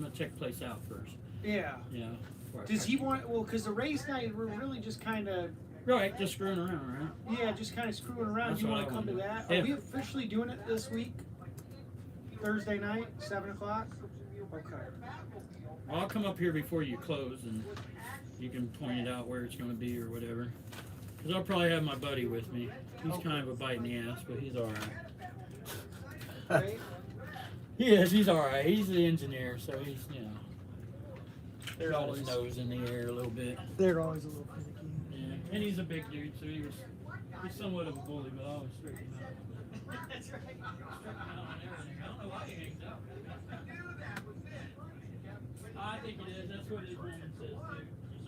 gonna check the place out first. Yeah. You know. before I Does pack. he want? Well, because the race night we're really just kind of. Right, just screwing around, right? Yeah, just kind of screwing around. That's You what want I to come to wanna that? do. Are Yeah. we officially doing it this week? Thursday night, 7 o'clock. Okay. Well, I'll come up here before you close, and you can point it out where it's going to be or whatever. Because I'll probably have my buddy with me. He's kind of a bite in the ass, but he's all right. Right? Yes, he's all right. He's the engineer, so he's, you know, They're got always his nose in the air a little bit. they're always a little finicky. Yeah, and he's a big dude, so he's somewhat of a bully, but I always straighten him out. That's right. Straighten him out and everything. I don't know why he hangs out. I think it is. That's what his woman says too. She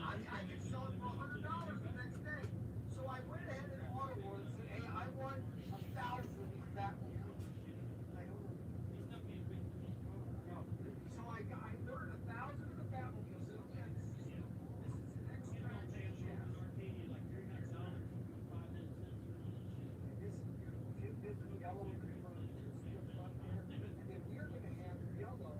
said, So I went ahead and ordered one and said, hey, I want 1,000 of that one. So I ordered 1,000 of the Batmobile. So again, this is an extra this is yellow and then we're gonna have yellow.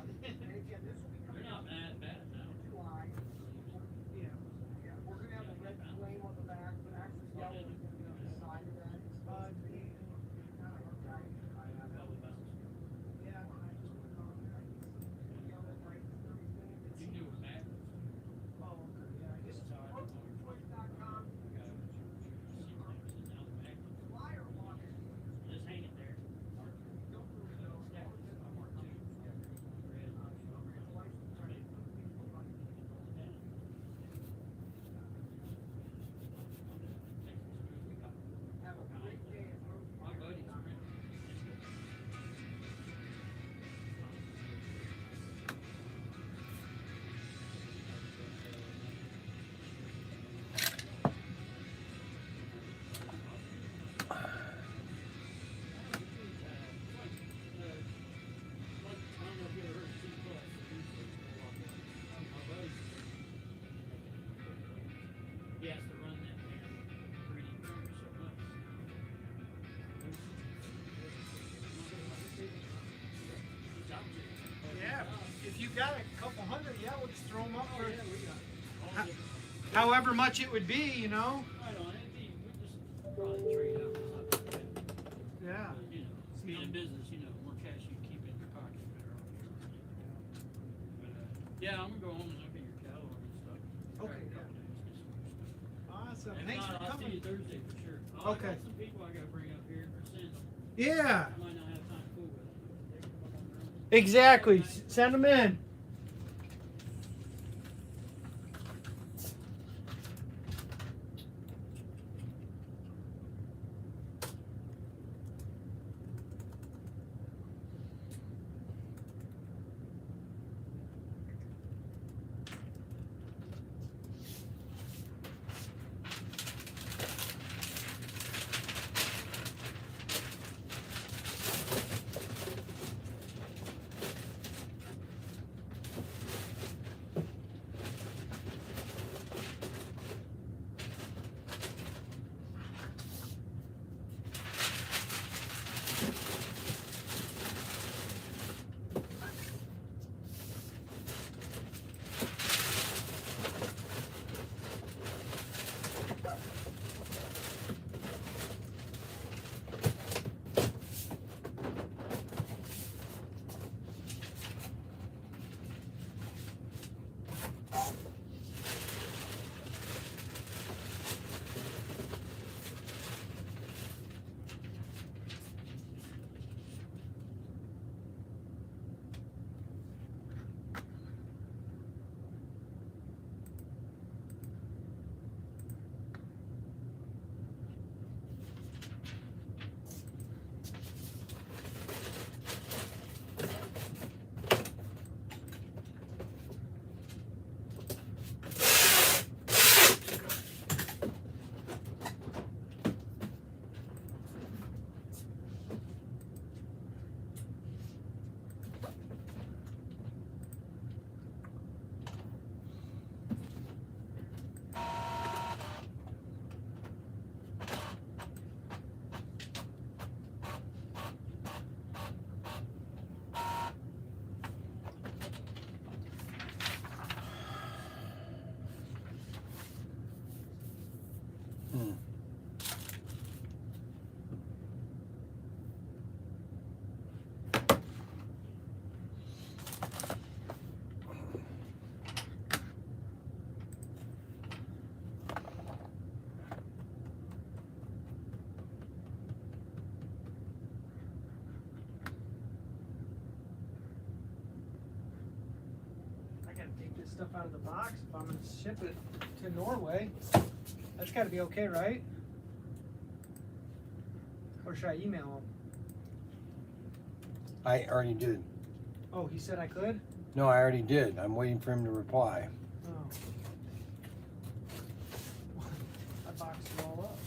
they're not bad now. Yeah, we're gonna have a red flame on the back, but actually yellow is gonna be on the side of that. You can do it with magnets. Just hang it there. My buddy's He has to run that damn 3D printer so much. Yeah. If you got a couple hundred, yeah, we'll just throw them up for We got all different however much it would be, you know. right on it. We just probably trade out stuff like that. Yeah. But, you know, being in business, you know, the more cash you keep in your pocket, the better off. But, yeah, I'm gonna go home and look at your catalog and stuff. Okay, Try a yeah. couple days, get some more stuff. Awesome. If Thanks not, for I'll see you coming. Thursday for sure. Okay. I got some people I gotta bring up here or send. Yeah. I might not have time to fool with them. Exactly. Send them in. Hmm. I gotta take this stuff out of the box if I'm gonna ship it to Norway. That's gotta be okay, right? Or should I email him? I already did. Oh, he said I could? No, I already did. I'm waiting for him to reply. Oh. I boxed it all up.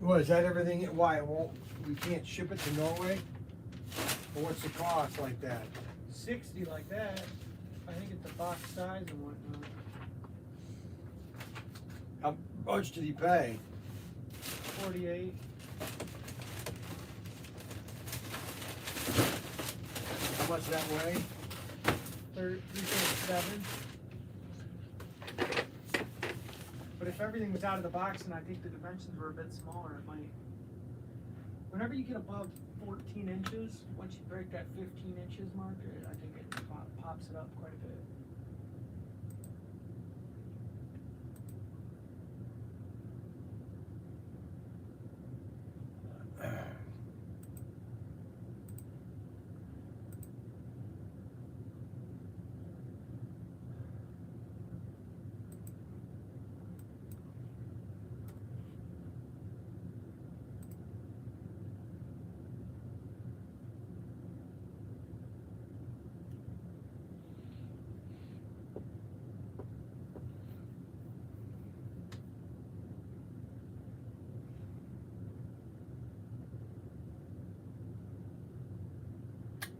Well, is that everything? Why it won't? We can't ship it to Norway? Or what's the cost like that? 60 like that. I think it's the box size and whatnot. How much did he pay? 48. how much that weigh. 3.7. But if everything was out of the box and I think the dimensions were a bit smaller, it might. Whenever you get above 14 inches, once you break that 15 inches marker, I think it pops it up quite a bit.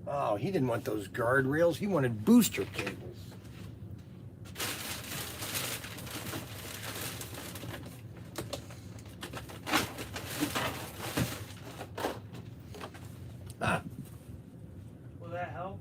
Oh, he didn't want those guardrails. He wanted booster cables. Ah, Will that help?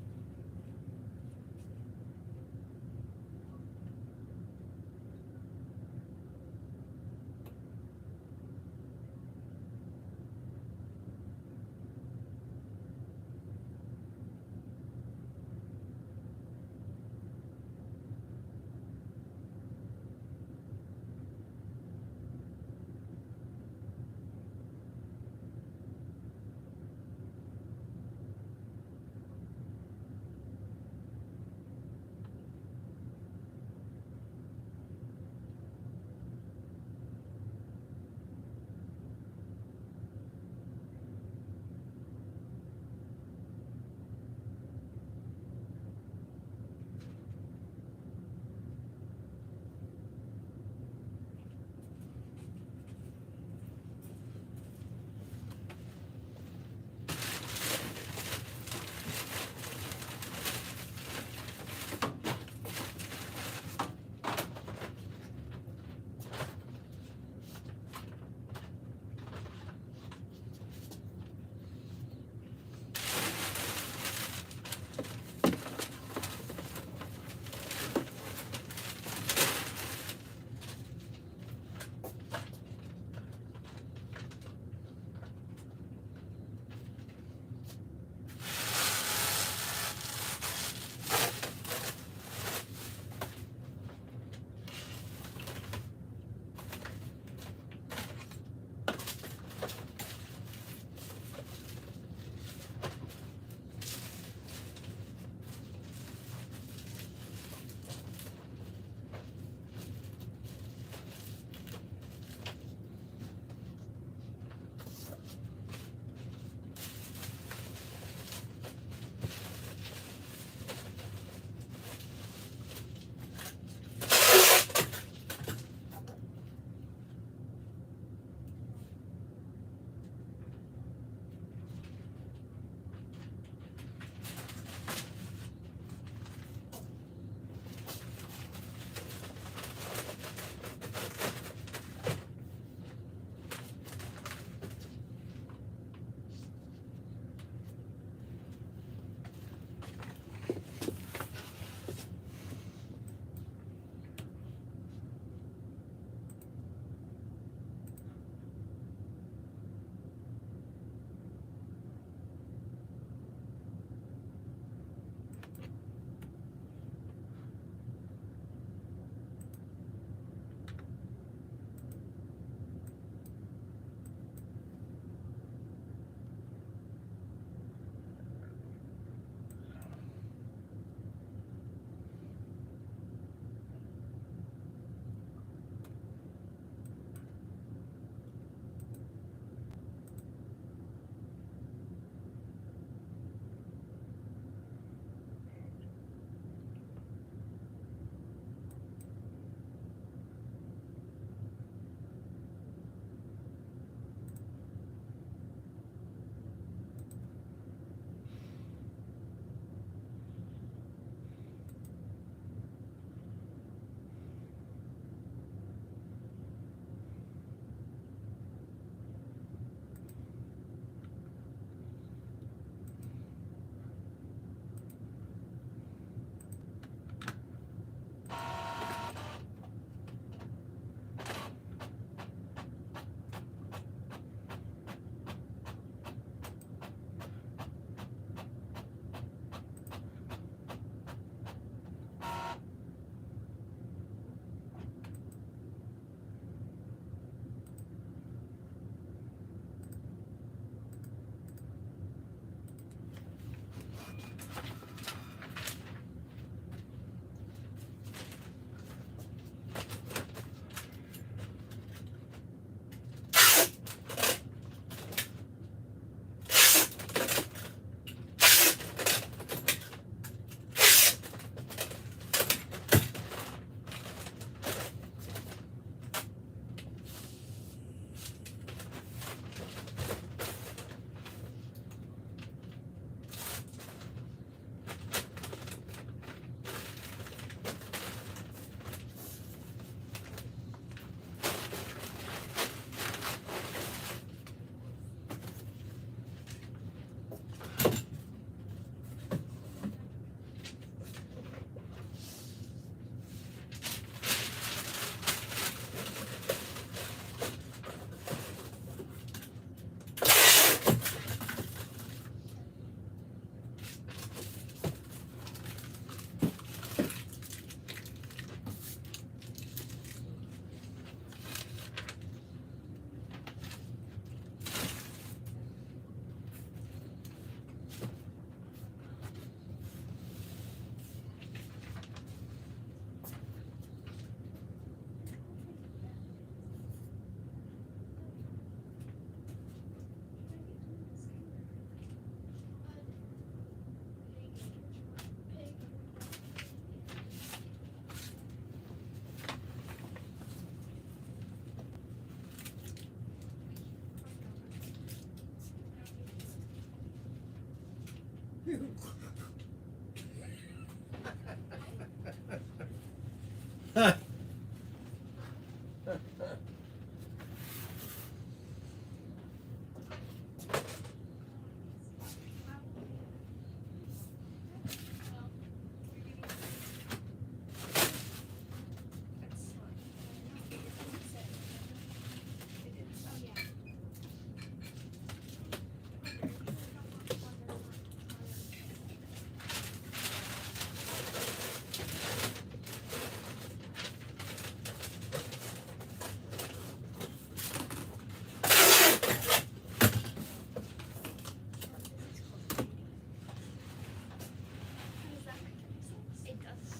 It does.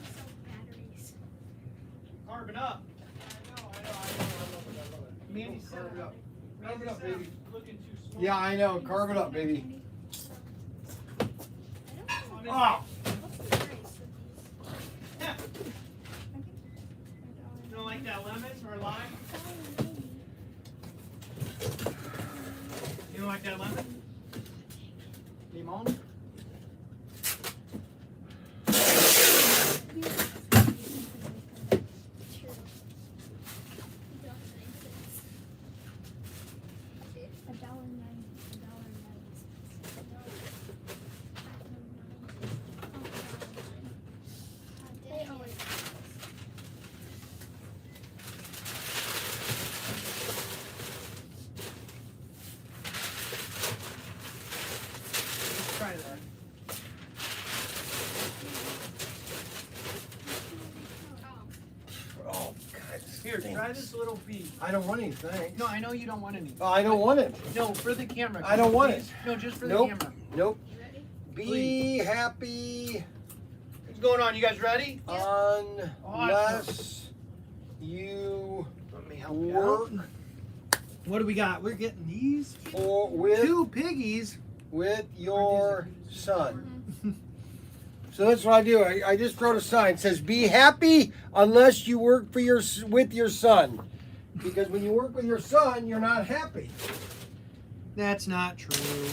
So batteries. Carve it up. I know. Mandy said Carve it up. Carve it Mandy up, said I'm baby. looking too small. Yeah, I know. Carve it up, baby. Oh, What's the price of these? yeah. I think You don't like that lemon or lime? You don't like that lemon? Limon? Let's try that. Oh, God. Here, try this little bee. I don't want any, thanks. No, I know you don't want any. Oh, I don't want it. No, for the camera. I don't want please. No, just for the Nope. camera. Nope. You ready? Be Please. happy What's going on? You guys ready? unless you Let me help you work out. What do we got? We're getting these or with two piggies. your son. So that's what I do. I just wrote a sign. It says, "Be happy unless you work for with your son," because when you work with your son, you're not happy That's not true.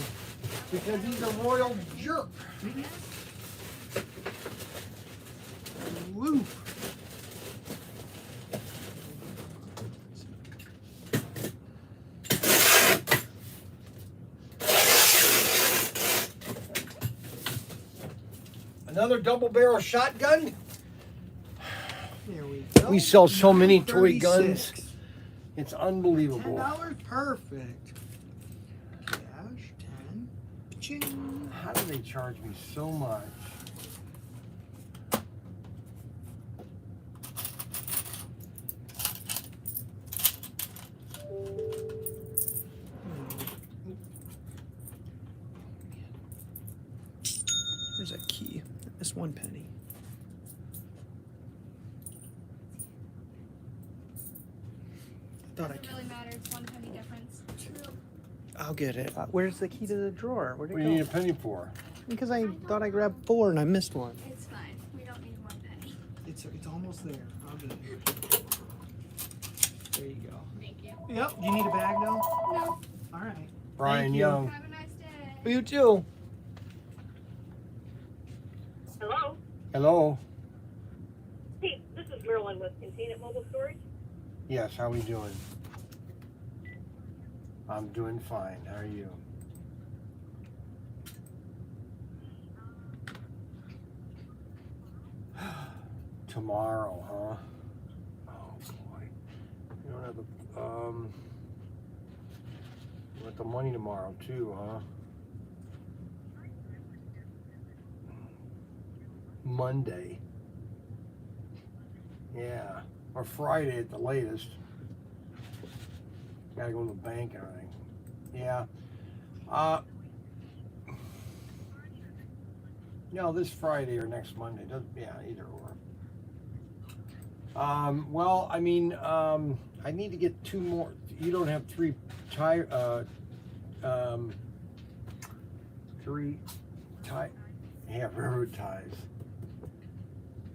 because he's a royal jerk. Woo. Another double barrel shotgun. There we go. We sell so many toy guns. $9.36. It's unbelievable. $10, perfect. Cash, 10. Ching. How do they charge me so much? There's a key. It's 1 penny. Thought I Doesn't really matter. It's 1 penny difference. True. I'll get it. Where's the key to the drawer? Where'd it What do you need go? a penny for? Because I thought I grabbed 4 and I missed one. It's fine. We don't need 1 penny. It's almost there. I'll get it. There you go. Thank you. Yep. Do you need a bag though? No. All right. Brian Thank you. Young. Have a nice day. You too. Hello. Hello. Hey, this is Marilyn with Containment Mobile Storage. Yes, how we doing? I'm doing fine. How are you? Tomorrow, huh? Oh boy. You don't have the you want the money tomorrow too, huh? Monday. Yeah. Or Friday at the latest. Gotta go to the bank and everything. Yeah. No, this Friday or next Monday. Doesn't, yeah, either or. Well, I mean, I need to get 2 more. You don't have 3 tire, 3 tie, yeah, railroad ties.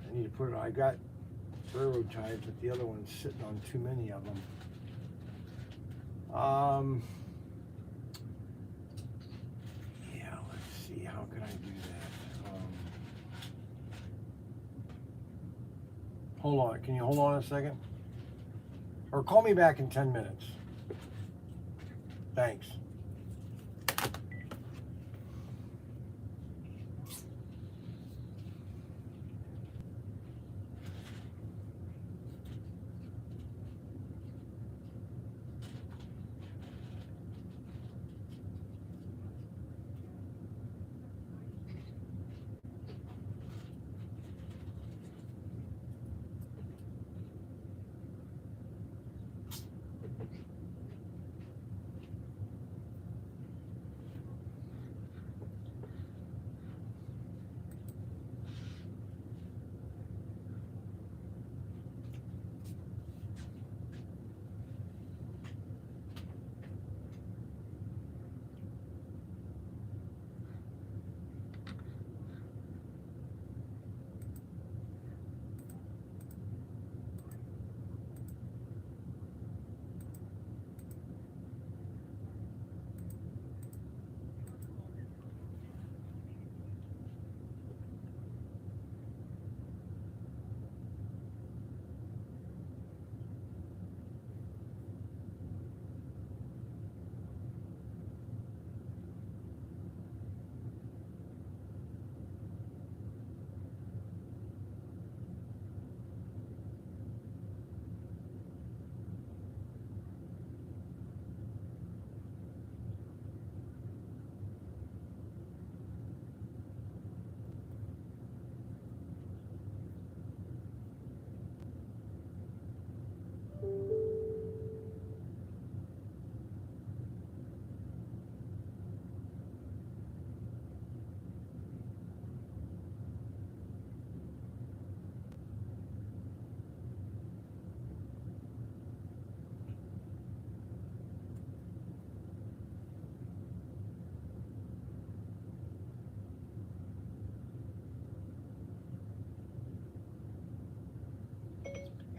I need to put it, I got railroad ties, but the other one's sitting on too many of them. Yeah, let's see, how can I do that? Hold on. Can you hold on a second? Or call me back in 10 minutes. Thanks.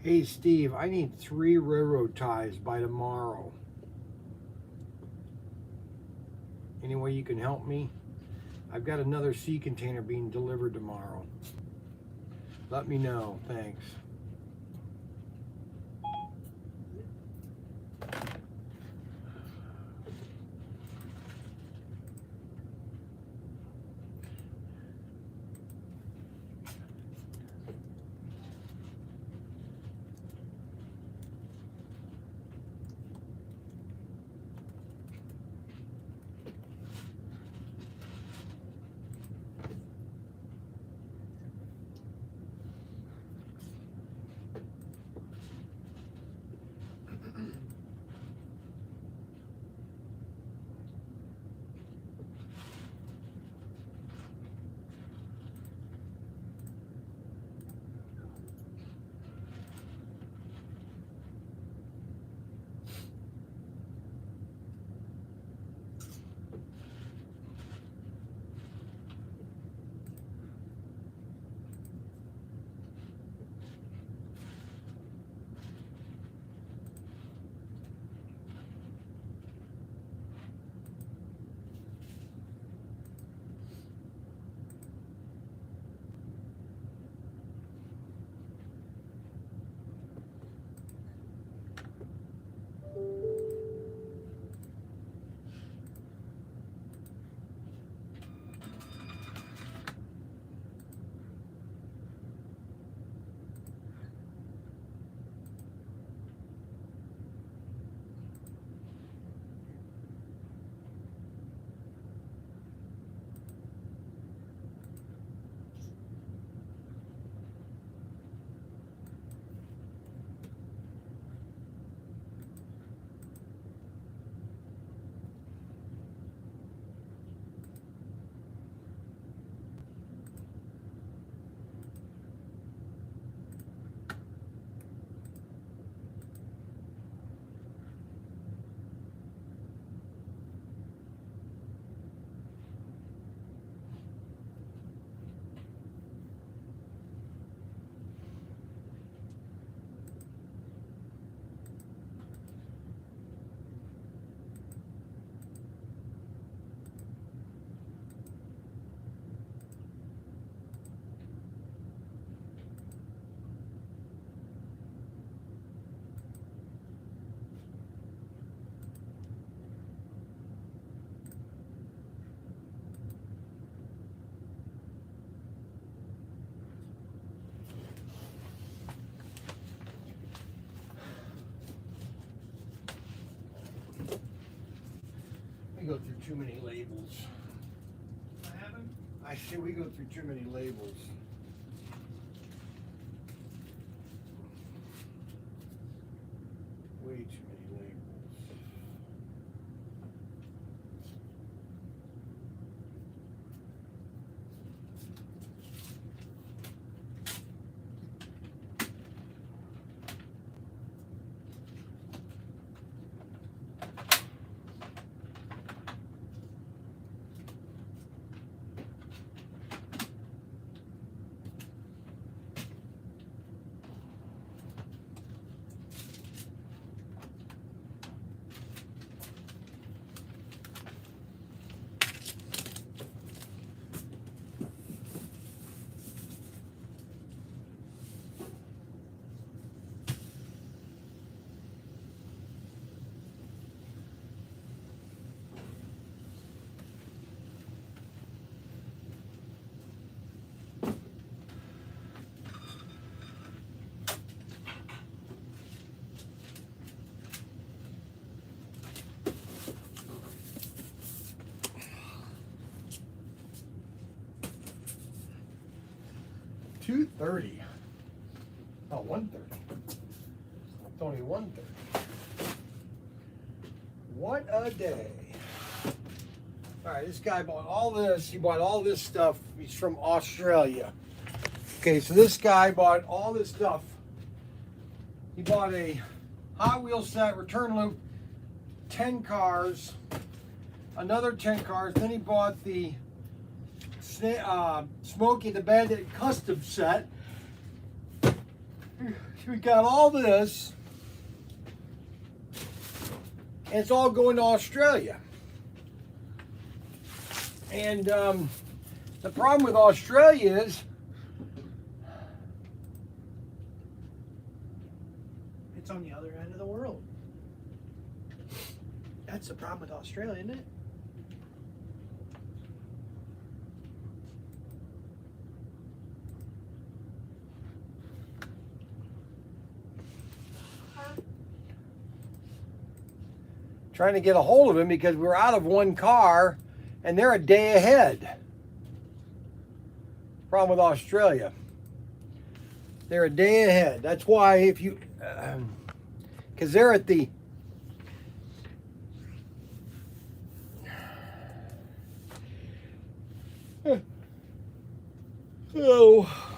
Hey Steve, I need 3 railroad ties by tomorrow. Any way you can help me? I've got another sea container being delivered tomorrow. Let me know, thanks. go through too many labels. What happened? I say we go through too many labels. Way too many labels. $2.30. Oh, $1.30. It's only $1.30. What a day. All right, this guy bought all this. He bought all this stuff. He's from Australia. Okay, so this guy bought all this stuff. He bought a Hot Wheels set, return loop, 10 cars, another 10 cars. Then he bought the Smokey the Bandit custom set. We got all this, and it's all going to Australia. And the problem with Australia is It's on the other end of the world. That's the problem with Australia, isn't it? trying to get a hold of him because we're out of one car and they're a day ahead. Problem with Australia. They're a day ahead. That's why if you, because they're at the, oh,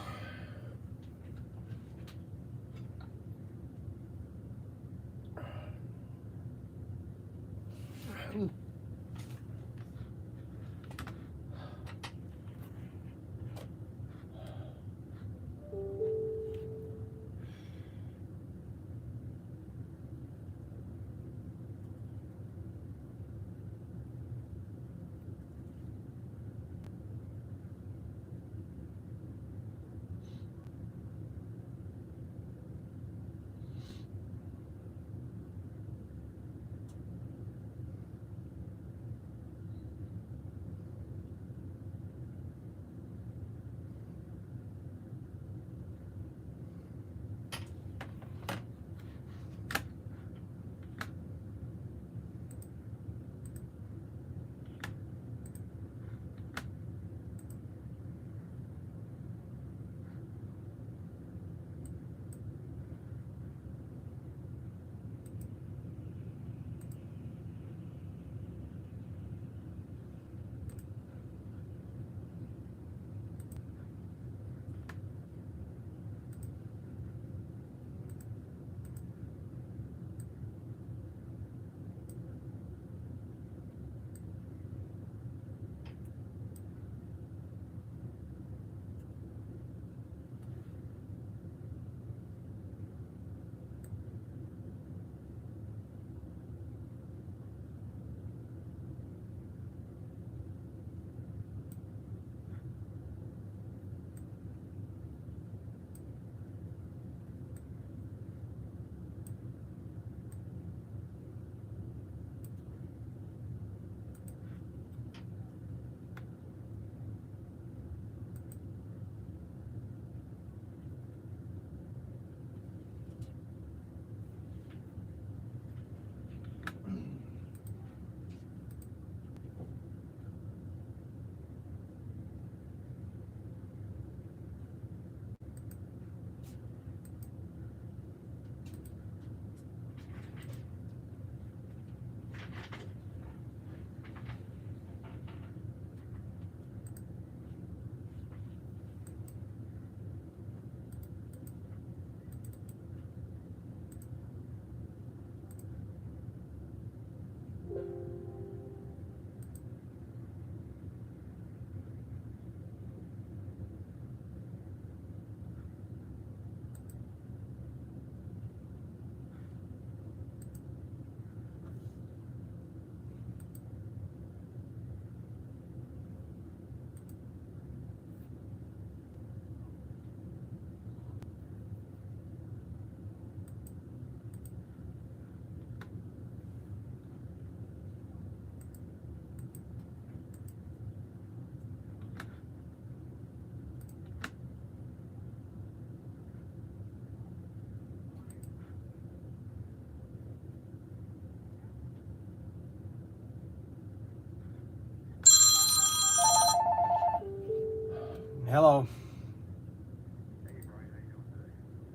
Hello.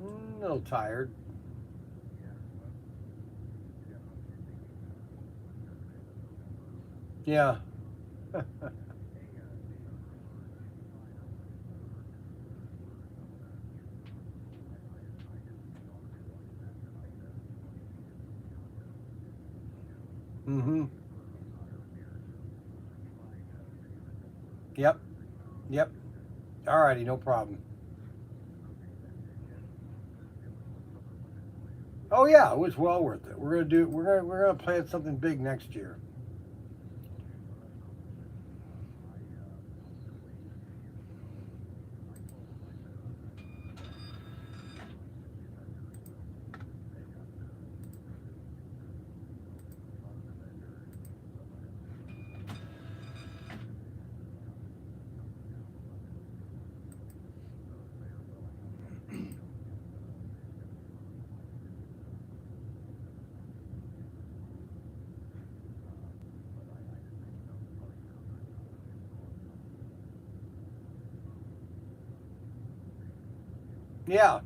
A little tired. Yeah. Mm-hmm. Yep. Yep. Alrighty, no problem. Oh yeah, it was well worth it. We're gonna plan something big next year. Yeah.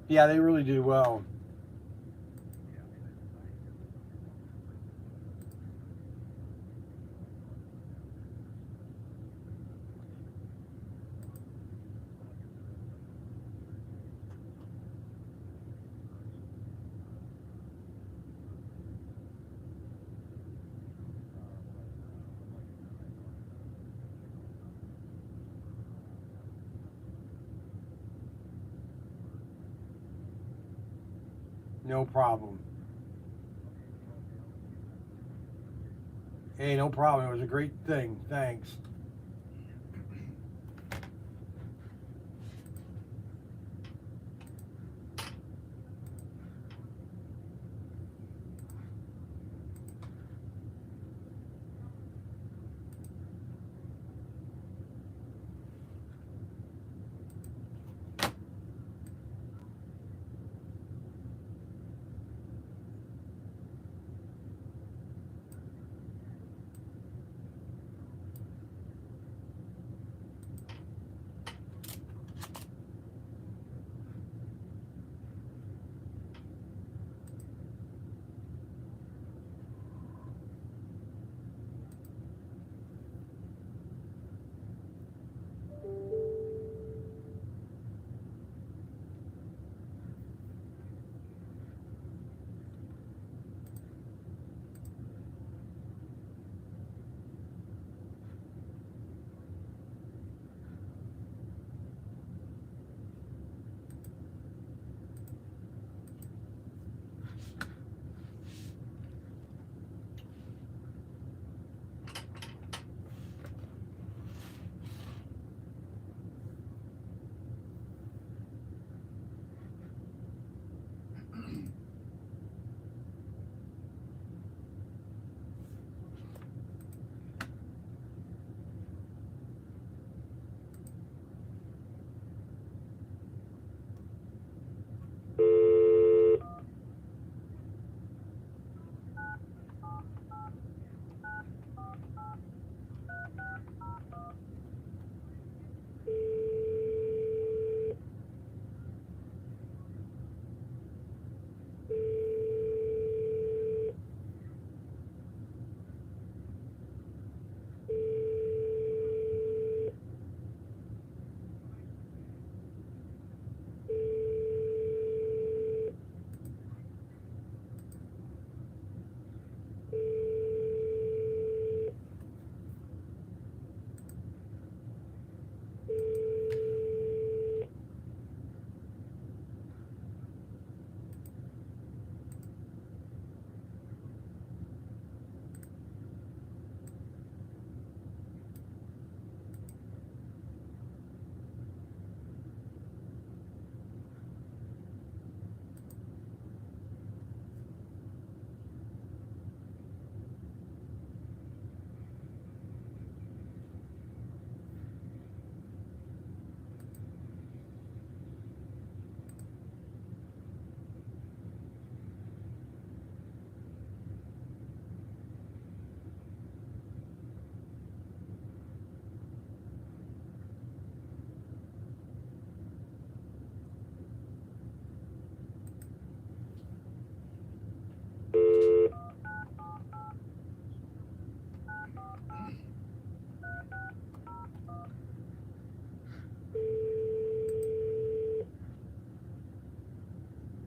Yeah, they really do well. No problem. Hey, no problem. It was a great thing. Thanks.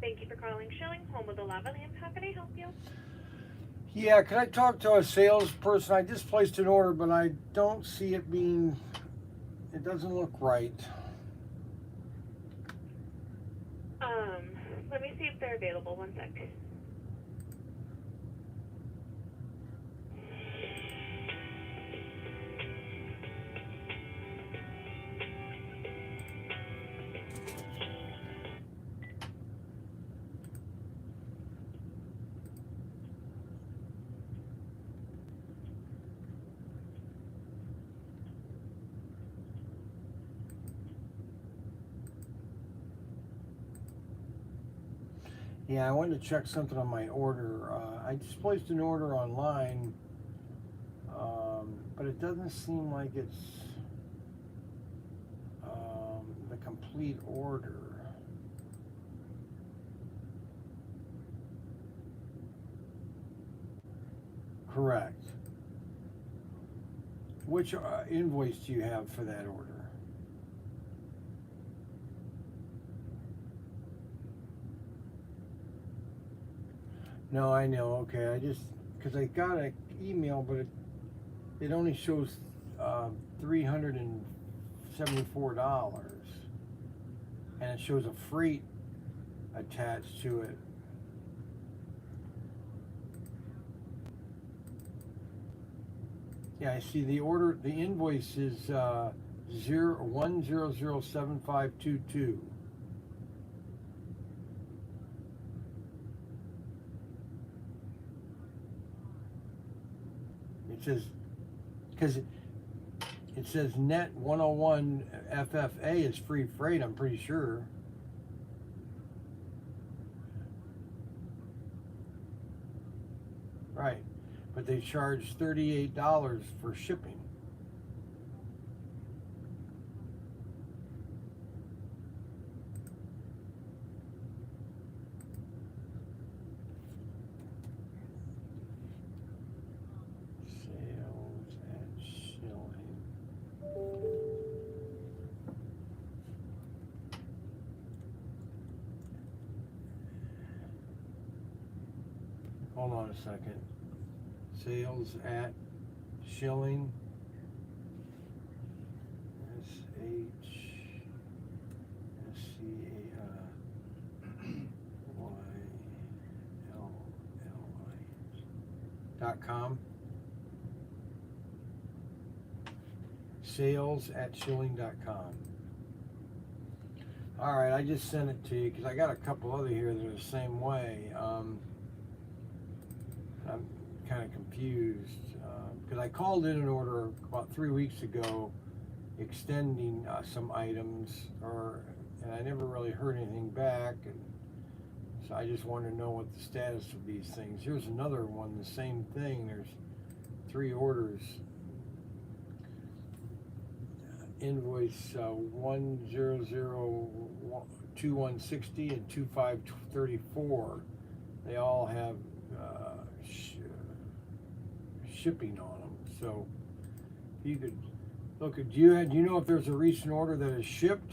Thank you for calling Schilling, home of the lava lamp. How can I help you? Yeah, can I talk to a salesperson? I just placed an order, but I don't see it being, it doesn't look right. Let me see if they're available. One sec. Yeah, I wanted to check something on my order. I just placed an order online, but it doesn't seem like it's the complete order. Correct. Which invoice do you have for that order? No, I know. Okay, I just because I got an email, but it only shows $374, and it shows a freight attached to it. Yeah, I see the order. The invoice is 1007522. It says, because it says net 101 FFA is free freight, I'm pretty sure. Right, but they charge $38 for shipping. Sales at Schilling. Hold on a second. Sales at Schilling. SHCAYLLI.com. Sales at Schilling.com. All right, I just sent it to you because I got a couple other here that are the same way. I'm kind of confused because I called in an order about 3 weeks ago extending some items, and I never really heard anything back, and so I just want to know what the status of these things. Here's another one, the same thing. There's 3 orders. Invoice 1002160 and 2534. They all have shipping on them. So if you could look at, do you know if there's a recent order that is shipped?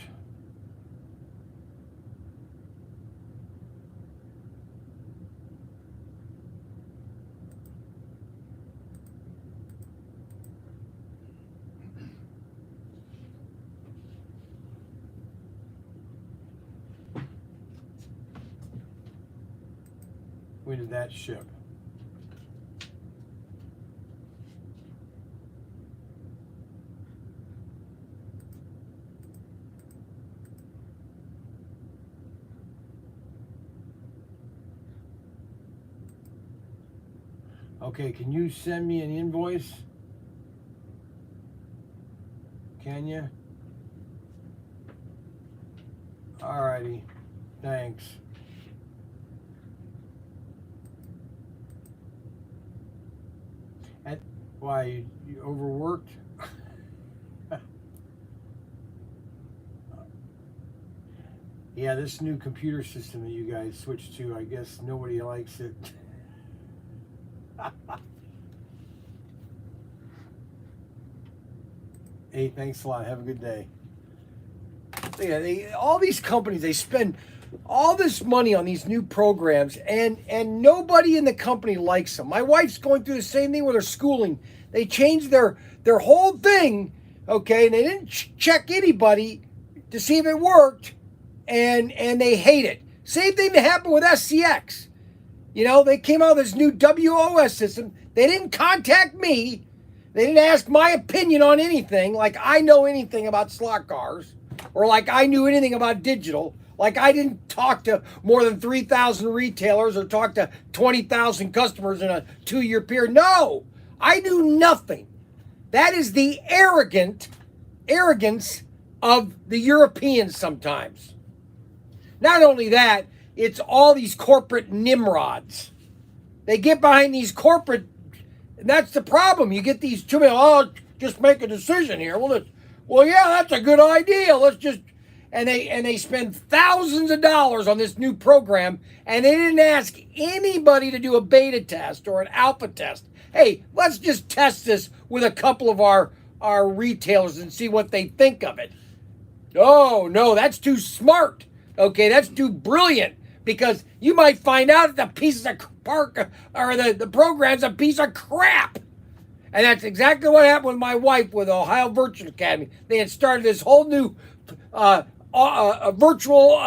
When did that ship? Okay, can you send me an invoice? Can you? Alrighty, thanks. And why, you overworked? Yeah, this new computer system that you guys switched to, I guess nobody likes it. Hey, thanks a lot. Have a good day. Yeah, all these companies, they spend all this money on these new programs, and nobody in the company likes them. My wife's going through the same thing with her schooling. They changed their whole thing, okay, and they didn't check anybody to see if it worked, and they hate it. Same thing that happened with SCX. You know, they came out with this new WOS system. They didn't contact me. They didn't ask my opinion on anything, like I know anything about slot cars, or like I knew anything about digital, like I didn't talk to more than 3,000 retailers or talk to 20,000 customers in a 2-year period. No, I knew nothing. That is the arrogance of the Europeans sometimes. Not only that, it's all these corporate nimrods. They get behind these corporate, and that's the problem. You get these too many, oh, just make a decision here. Well, yeah, that's a good idea. Let's just, and they spend thousands of dollars on this new program, and they didn't ask anybody to do a beta test or an alpha test. Hey, let's just test this with a couple of our retailers and see what they think of it. Oh, no, that's too smart. Okay, that's too brilliant, because you might find out that the pieces of the program's a piece of crap. And that's exactly what happened with my wife with Ohio Virtual Academy. They had started this whole new virtual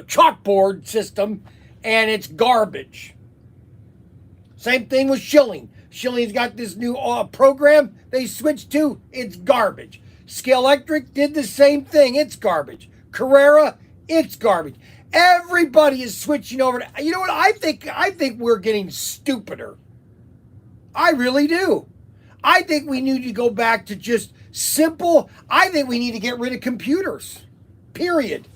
chalkboard system, and it's garbage. Same thing with Schilling. Schilling's got this new program they switched to. It's garbage. Scale Electric did the same thing. It's garbage. Carrera, it's garbage. Everybody is switching over to, you know what, I think we're getting stupider. I really do. I think we need to go back to just simple. I think we need to get rid of computers. Period.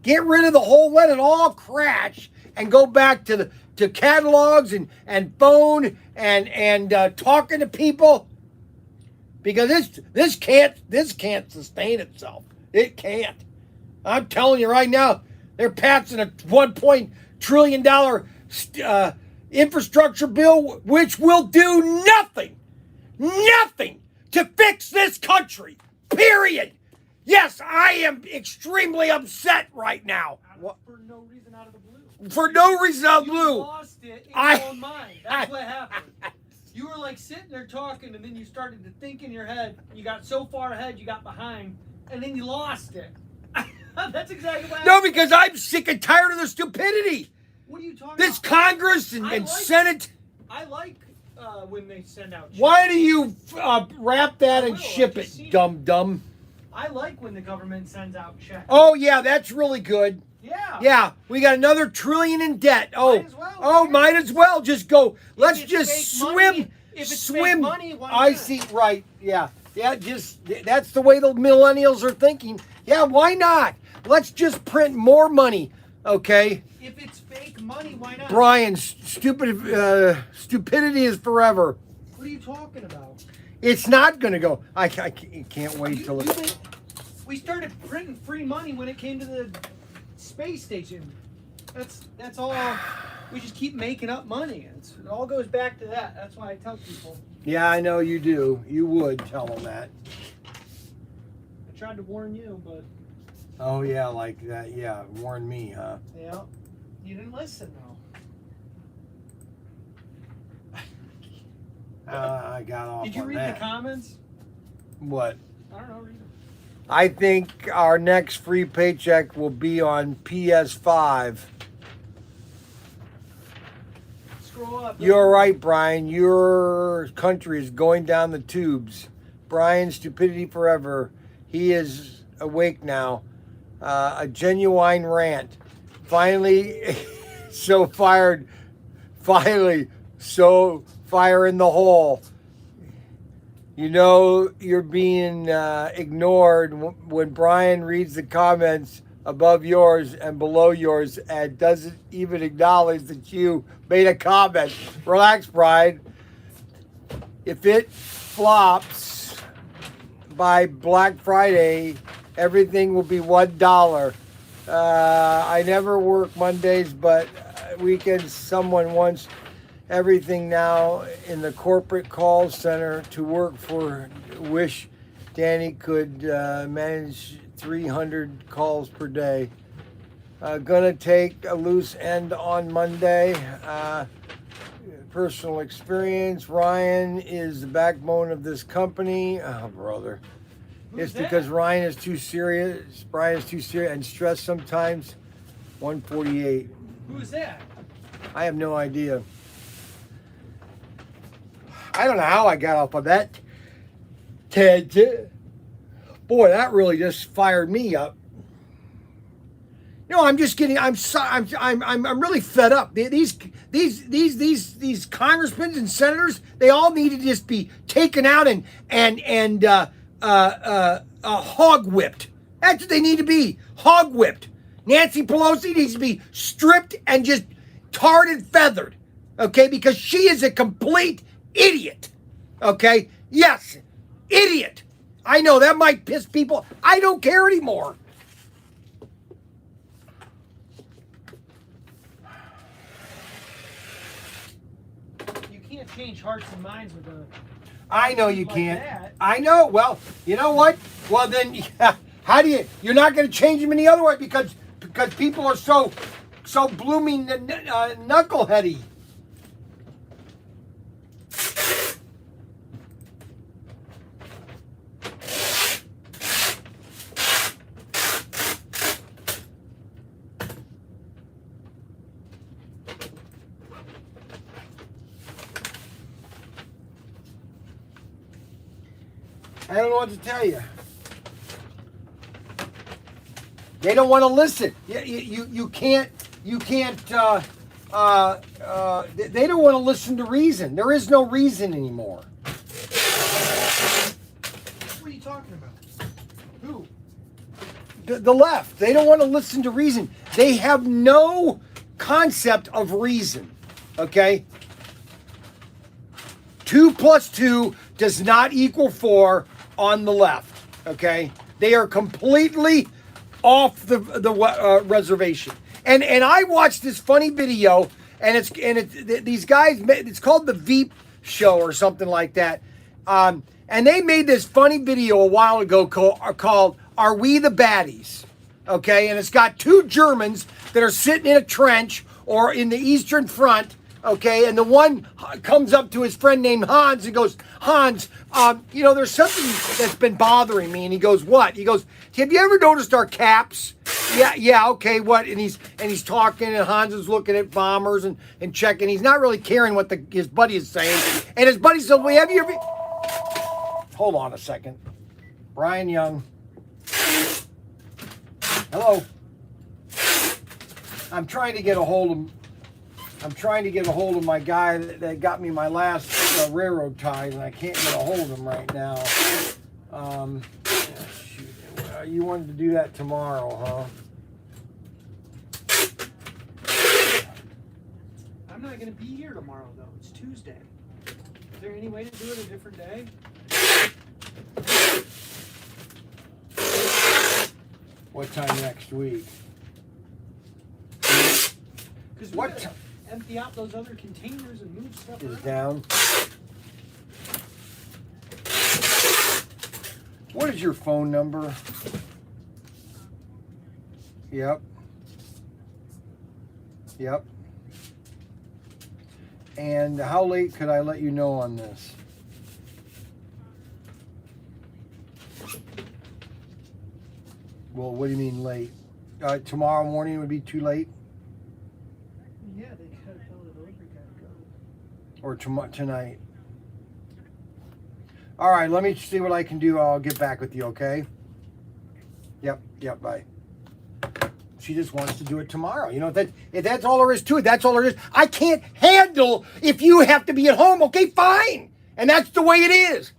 Get rid of the whole, let it all crash, and go back to catalogs and phone and talking to people. Because this can't sustain itself. It can't. I'm telling you right now, they're passing a $1 trillion infrastructure bill, which will do nothing to fix this country. Period. Yes, I am extremely upset right now. For no reason out of the blue. For no reason out of the You blue. lost it in your own mind. That's what happened. You were like sitting there talking, and then you started to think in your head. You got so far ahead, you got behind, and then you lost it. That's exactly what happened. No, because I'm sick and tired of the stupidity. What are you talking This about? Congress and Senate. I like when they send out checks. Why do you wrap that I and will, ship I it, just seen dum-dum? I like when the government sends out checks. Oh, yeah, that's really good. Yeah. Yeah, we got another $1 trillion in debt. Oh, Might as well. oh, might as well. Just go. Let's it's just fake swim. money- if it's fake swim. money, why I not? see. Right. Yeah. Yeah. Just that's the way the millennials are thinking. Yeah. Why not? Let's just print more money. Okay. If it's fake money, why not? Brian, stupidity is forever. What are you talking about? It's not going to go. I can't wait till it. We started printing free money when it came to the space station. That's all. We just keep making up money. It all goes back to that. That's why I tell people. Yeah, I know you do. You would tell them that. I tried to warn you, but Oh yeah, like that. Yeah, warn me, huh? yeah, you didn't listen though. I got off Did you on read that. the comments? What? I don't know. Read them. I think our next free paycheck will be on PS5. Scroll up. You're right, Brian. Your country is going down the tubes. Brian, stupidity forever. He is awake now. A genuine rant. Finally, so fired. Finally, so fire in the hole. You know you're being ignored when Brian reads the comments above yours and below yours and doesn't even acknowledge that you made a comment. Relax, Brian. If it flops by Black Friday, everything will be $1. I never work Mondays, but weekends. Someone wants everything now in the corporate call center to work for. Wish Danny could manage 300 calls per day. Gonna take a loose end on Monday. Personal experience. Ryan is the backbone of this company. Oh, brother. It's because Ryan is too serious. Brian is too serious and stressed sometimes. 148. Who's that? I have no idea. I don't know how I got off of that. Ted. Boy, that really just fired me up. No, I'm just kidding. I'm really fed up. These congressmen and senators, they all need to just be taken out and hog whipped. That's what they need to be. Hog whipped. Nancy Pelosi needs to be stripped and just tarred and feathered. Okay, because she is a complete idiot. Okay? Yes, idiot. I know that might piss people. I don't care anymore. You can't change hearts and minds with a. I know you like can't. that. I know. Well, you know what? Well, then, yeah, how do you? You're not going to change them any other way because people are so blooming knuckleheady. I don't know what to tell you. They don't want to listen. You can't. They don't want to listen to reason. There is no reason anymore. What are you talking about? Who? The left. They don't want to listen to reason. They have no concept of reason. Okay? 2 plus 2 does not equal 4 on the left. Okay? They are completely off the reservation. And I watched this funny video, and it's these guys. It's called the Veep Show or something like that. And they made this funny video a while ago called "Are We the Baddies?" Okay, and it's got 2 Germans that are sitting in a trench or in the Eastern Front. Okay, and the one comes up to his friend named Hans and goes, Hans, there's something that's been bothering me. And he goes, what? He goes, have you ever noticed our caps? Yeah, okay, what? And he's talking, and Hans is looking at bombers and checking. He's not really caring what his buddy is saying. And his buddy said, well, have you ever... Hold on a second. Brian Young. Hello. I'm trying to get a hold of my guy that got me my last railroad ties, and I can't get a hold of him right now. Shoot. You wanted to do that tomorrow, huh? I'm not going to be here tomorrow, though. It's Tuesday. Is there any way to do it a different day? What time next week? Because What? Empty out those other containers and move stuff Is around. down. What is your phone number? Yep. And how late could I let you know on this? Well, what do you mean late? Tomorrow morning would be too late? Yeah, they gotta tell the delivery guy to go. Or tonight? All right, let me see what I can do. I'll get back with you, okay? Yep, bye. She just wants to do it tomorrow. You know, if that's all there is to it, that's all there is. I can't handle if you have to be at home. Okay, fine. And that's the way it is.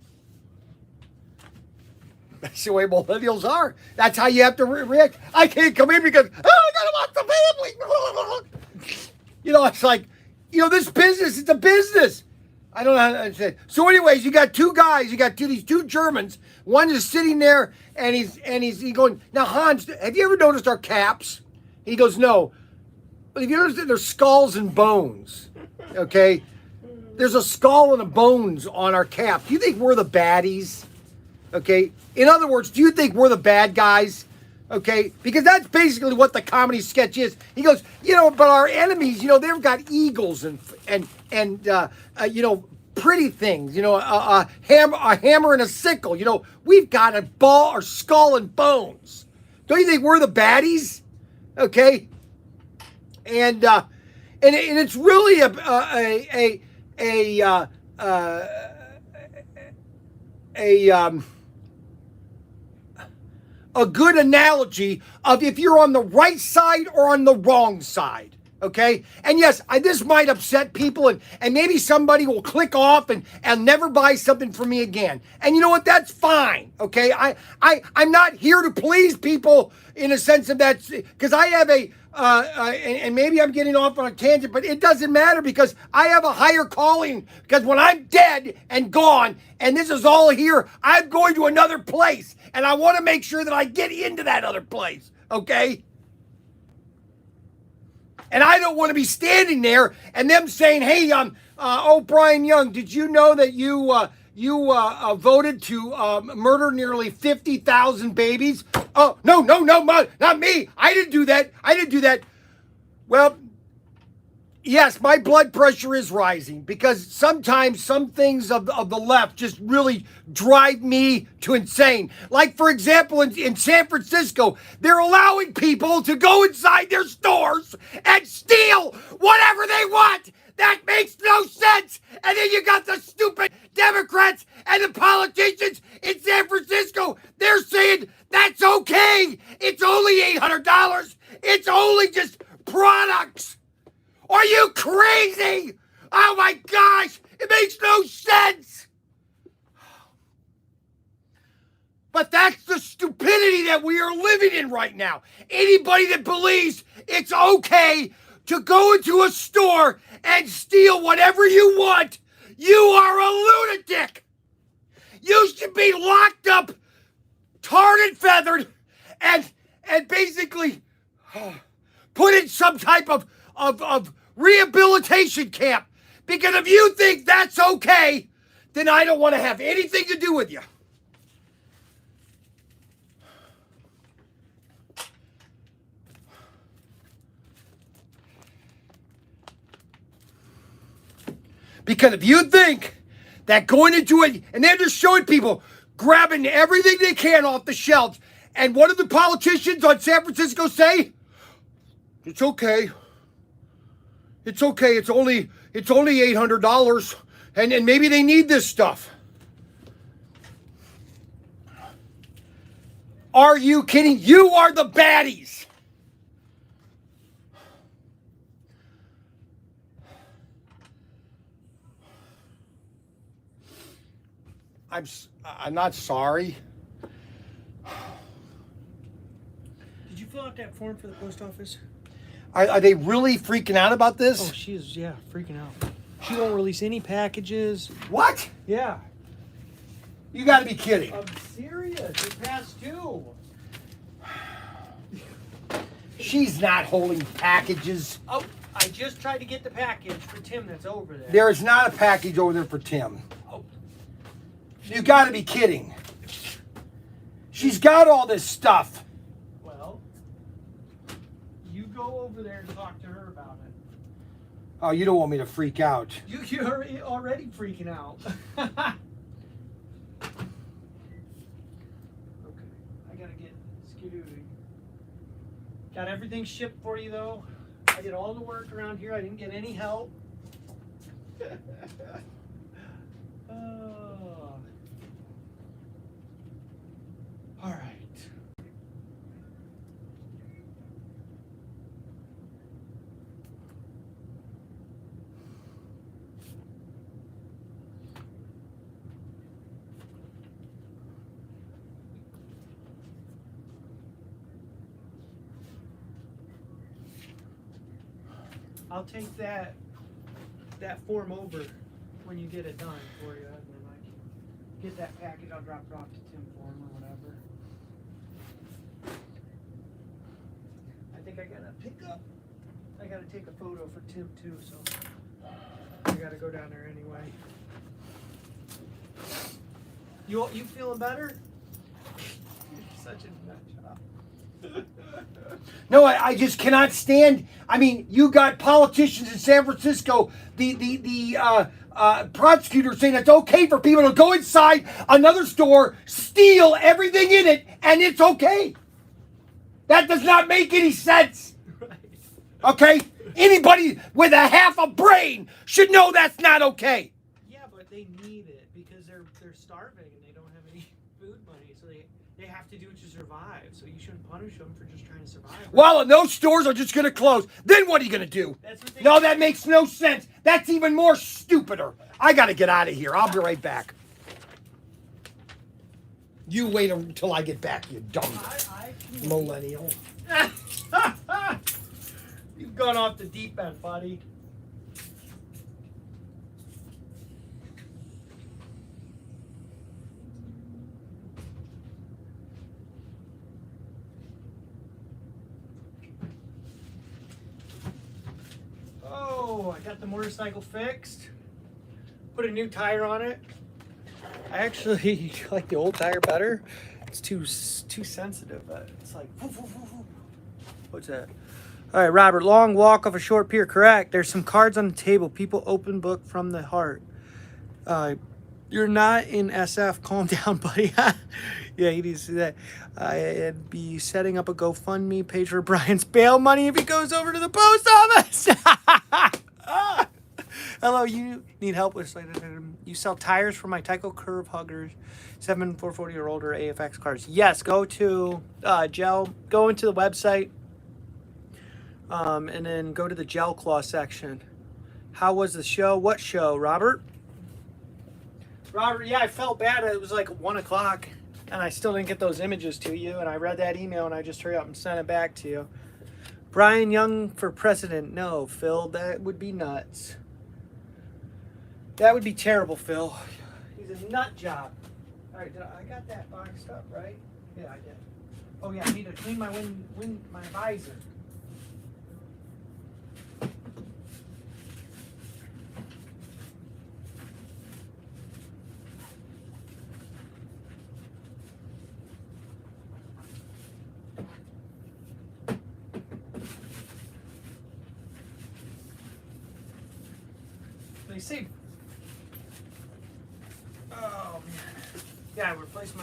That's the way millennials are. That's how you have to react. I can't come in because, I gotta watch the family. You know, it's like, this business, it's a business. I don't know how to say. So anyways, you got 2 guys, these 2 Germans. One is sitting there and he's going, now Hans, have you ever noticed our caps? He goes, no. But have you noticed that there's skulls and bones? Okay? There's a skull and a bones on our cap. Do you think we're the baddies? Okay? In other words, do you think we're the bad guys? Okay, because that's basically what the comedy sketch is. He goes, you know, but our enemies, you know, they've got eagles and you know, pretty things, you know, a hammer and a sickle. You know, we've got a ball or skull and bones. Don't you think we're the baddies? Okay, and it's really a good analogy of if you're on the right side or on the wrong side. Okay? And yes, this might upset people, and maybe somebody will click off and never buy something from me again. And you know what? That's fine. Okay? I'm not here to please people in a sense of that, because I have and maybe I'm getting off on a tangent, but it doesn't matter because I have a higher calling, because when I'm dead and gone and this is all here, I'm going to another place, and I want to make sure that I get into that other place. Okay? And I don't want to be standing there and them saying, "Hey, Brian Young, did you know that you voted to murder nearly 50,000 babies?" "Oh, no, not me. I didn't do that. Well, yes, my blood pressure is rising because sometimes some things of the left just really drive me to insane. Like, for example, in San Francisco, they're allowing people to go inside their stores and steal whatever they want. That makes no sense. And then you got the stupid Democrats and the politicians in San Francisco. They're saying that's okay. It's only $800. It's only just products. Are you crazy? Oh my gosh, it makes no sense. But that's the stupidity that we are living in right now. Anybody that believes it's okay to go into a store and steal whatever you want, you are a lunatic. You should be locked up, tarred and feathered, and basically put in some type of rehabilitation camp. Because if you think that's okay, then I don't want to have anything to do with you. Because if you think that going into it, and they're just showing people grabbing everything they can off the shelves, and what did the politicians on San Francisco say? It's okay. It's okay. It's only $800, and maybe they need this stuff. Are you kidding? You are the baddies. I'm not sorry. Did you fill out that form for the post office? Are they really freaking out about this? Oh, she is, yeah, freaking out. She won't release any packages. What? Yeah. You got to be kidding. I'm serious. It's past due. She's not holding packages. Oh, I just tried to get the package for Tim that's over there. There is not a package over there for Tim. Oh. You got to be kidding. She's got all this stuff. Well, you go over there and talk to her about it. Oh, you don't want me to freak out. You're already freaking out. Okay, I gotta get skidooing. Got everything shipped for you though. I did all the work around here. I didn't get any help. All right. I'll take that form over when you get it done for you, and then I can get that package. I'll drop it off to Tim for him or whatever. I think I gotta pick up. I gotta take a photo for Tim too, so I gotta go down there anyway. You feeling better? You're such a nut job. No, I just cannot stand. I mean, you got politicians in San Francisco, the prosecutor saying it's okay for people to go inside another store, steal everything in it, and it's okay. That does not make any sense. Okay? Anybody with a half a brain should know that's not okay. Yeah, but they need it because they're starving and they don't have any food money, so they have to do it to survive. So you shouldn't punish them for just trying to survive. Well, and those stores are just going to close. Then what are you going to do? That's what they No, that makes no sense. That's even more stupider. I got to get out of here. I'll be right back. You wait until I get back, you dumb millennial. You've gone off the deep end, buddy. Oh, I got the motorcycle fixed. Put a new tire on it. I actually like the old tire better. It's too sensitive. It's like, what's that? All right, Robert. Long walk off a short pier. Correct. There's some cards on the table. People open book from the heart. You're not in SF. Calm down, buddy. Yeah, he needs to see that. I'd be setting up a GoFundMe page for Brian's bail money if he goes over to the post office. Hello, you need help with you sell tires for my Tyco Curve Huggers, 440 or older AFX cars. Yes, go to go into the website, and then go to the gel claw section. How was the show? What show, Robert? Robert, yeah, I felt bad. It was like 1 o'clock, and I still didn't get those images to you, and I read that email, and I just hurried up and sent it back to you. Brian Young for president. No, Phil, that would be nuts. That would be terrible, Phil. He's a nut job. All right, I got that boxed up, right? Yeah, I did. Oh yeah, I need to clean my my visor. Let me see. Oh man. Yeah, I replaced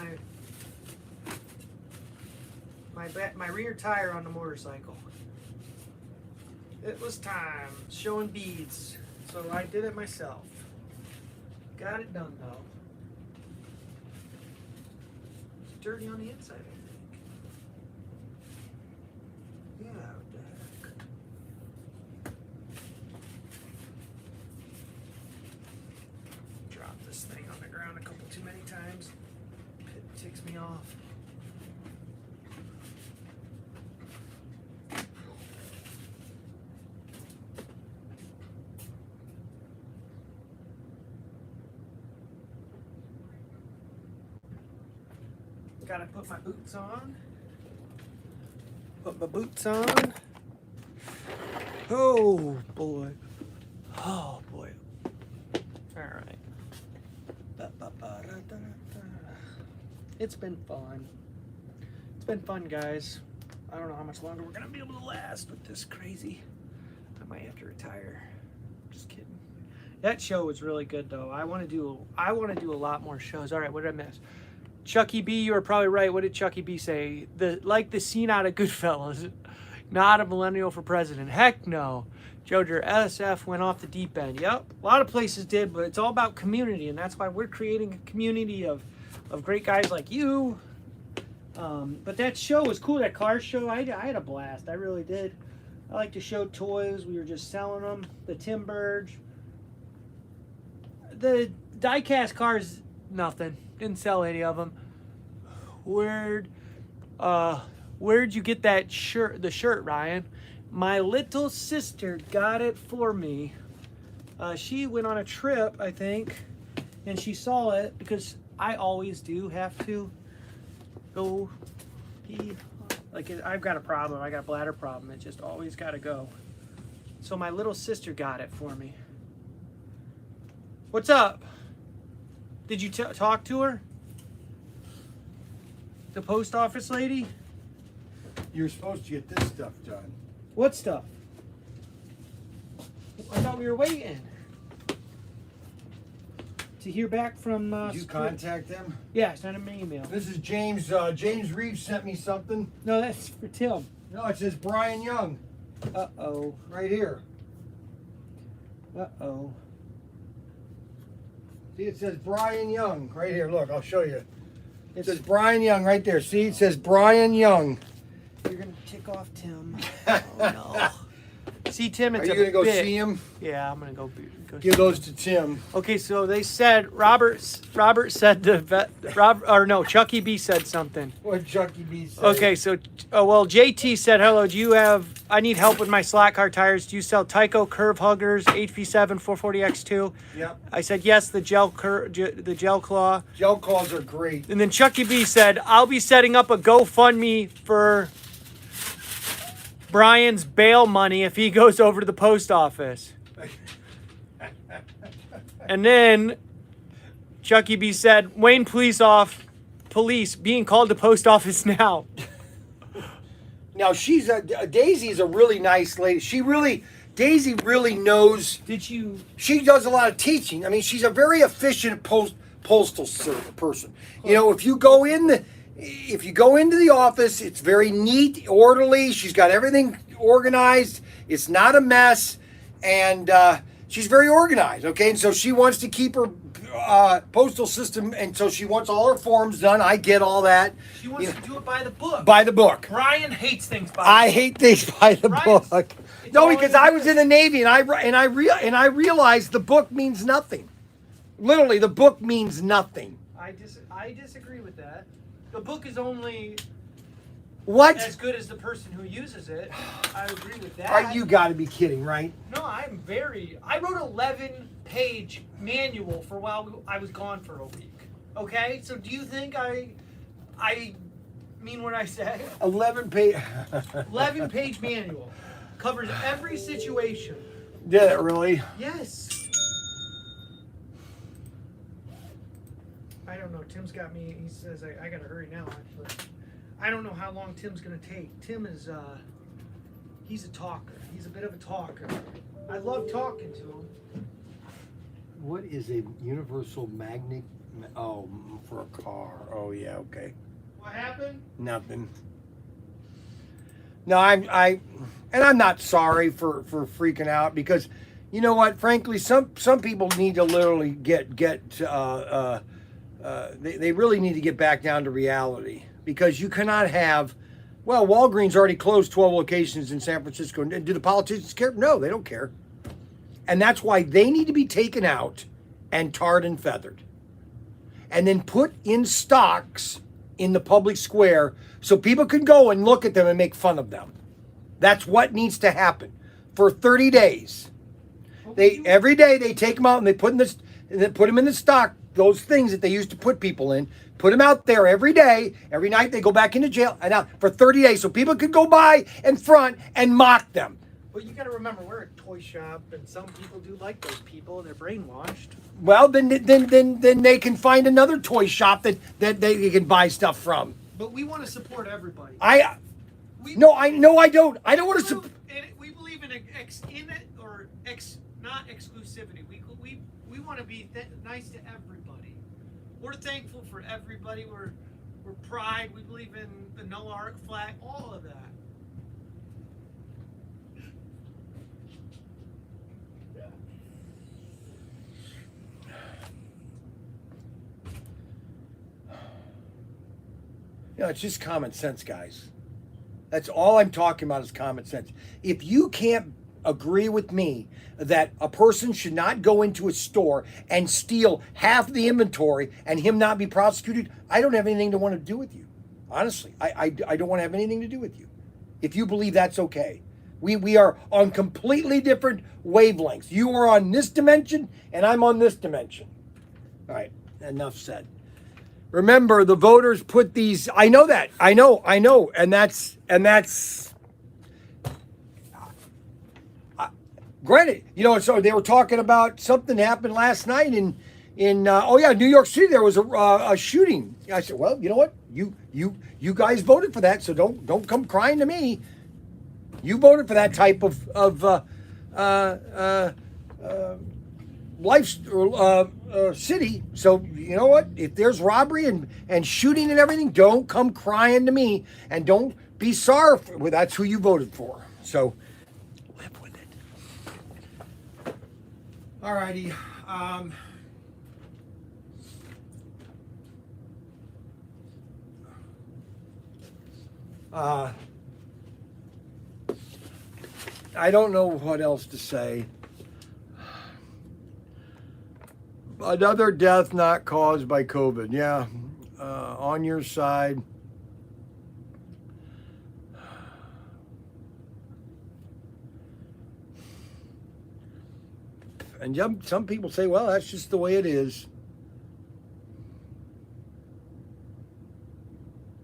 my rear tire on the motorcycle. It was time. Showing beads. So I did it myself. Got it done though. It's dirty on the inside, I think. Yeah, what the heck. Dropped this thing on the ground a couple too many times. It ticks me off. Gotta put my boots on. Put my boots on. Oh boy. Oh boy. Alright. It's been fun. It's been fun, guys. I don't know how much longer we're gonna be able to last with this crazy. I might have to retire. Just kidding. That show was really good though. I wanna do a lot more shows. Alright, what did I miss? Chucky B, you were probably right. What did Chucky B say? Like the scene out of Goodfellas. Not a millennial for president. Heck no. Joder, SF went off the deep end. Yep, a lot of places did, but it's all about community, and that's why we're creating a community of great guys like you. But that show was cool, that car show. I had a blast. I really did. I like to show toys. We were just selling them. The Tim Burge. The die-cast cars, nothing. Didn't sell any of them. Where'd you get that shirt? The shirt, Ryan? My little sister got it for me. She went on a trip, I think, and she saw it because I always do have to go pee. Like I've got a problem. I got a bladder problem. It just always got to go. So my little sister got it for me. What's up? Did you talk to her? The post office lady? You're supposed to get this stuff done. What stuff? I thought we were waiting to hear back from. Did you Sprint. contact them? Yeah, send him an email. This is James. James Reeves sent me something. No, that's for Tim. No, it says Brian Young Uh-oh. right here. Uh-oh. See, it says Brian Young right here. Look, I'll show you. It It's, says Brian Young right there. See, it says Brian Young. you're going to tick off Tim. Oh, no. See, Tim, Are it's you a gonna go bit. see him? Yeah, I'm going to go Give those to Tim. Okay, so they said Robert said the vet, Chucky B said something. What Chucky B said. Okay, so well, JT said hello. I need help with my slot car tires. Do you sell Tyco curve huggers, HV7 440X2? Yep. I said yes, the gel claw. Gel claws are great. And then Chucky B said, I'll be setting up a GoFundMe for Brian's bail money if he goes over to the post office. And then Chucky B said, Wayne police being called to post office now. Now Daisy is a really nice lady. Daisy really knows. Did you? She does a lot of teaching. I mean, she's a very efficient postal person. You know, if you go into the office, it's very neat, orderly. She's got everything organized. It's not a mess, and she's very organized. Okay, and so she wants to keep her postal system, and so she wants all her forms done. I get all that. She wants to do it by the book. By the book. Brian hates things by the I book. hate things by the Brian's- book. it's No, all because in I the was book. in the Navy, and I realized the book means nothing. Literally, the book means nothing. I disagree with that. The book is only What? as good as the person who uses it. I agree with that. Are you got to be kidding, right? No, I wrote 11-page manual for while I was gone for a week. Okay? So do you think I mean what I say? 11 page. 11-page manual. Covers every situation. Did it really? Yes. I don't know. Tim's got me. He says I gotta hurry now. Actually, I don't know how long Tim's gonna take. Tim is he's a talker. He's a bit of a talker. I love talking to him. What is a universal magnet? Oh, for a car. Oh yeah, okay. What happened? Nothing. No, I'm not sorry for freaking out, because you know what? Frankly, some people need to literally they really need to get back down to reality, because you cannot have. Well, Walgreens already closed 12 locations in San Francisco. Do the politicians care? No, they don't care. And that's why they need to be taken out and tarred and feathered, and then put in stocks in the public square so people can go and look at them and make fun of them. That's what needs to happen for 30 days. Every day they take them out and they put them in the stock, those things that they used to put people in, put them out there every day. Every night they go back into jail and out for 30 days so people could go by in front and mock them. Well, you got to remember, we're a toy shop, and some people do like those people. They're brainwashed. Well, then they can find another toy shop that they can buy stuff from. But we want to support everybody. I don't want to support. We believe in not exclusivity. We want to be nice to everybody. We're thankful for everybody. We're pride. We believe in the no arc flag. All of that. You know, it's just common sense, guys. That's all I'm talking about is common sense. If you can't agree with me that a person should not go into a store and steal half the inventory and him not be prosecuted, I don't have anything to want to do with you. Honestly, I don't want to have anything to do with you. If you believe that's okay. We are on completely different wavelengths. You are on this dimension and I'm on this dimension. All right, enough said. Remember, the voters put these. I know that. I know. And that's. Granted, you know. So they were talking about something happened last night in New York City. There was a shooting. I said, well, you know what? You guys voted for that, so don't come crying to me. You voted for that type of life city. So you know what? If there's robbery and shooting and everything, don't come crying to me, and don't be sorry for. Well, that's who you voted for. So live with it. Alrighty. I don't know what else to say. Another death not caused by COVID. Yeah, on your side. And some people say, well, that's just the way it is.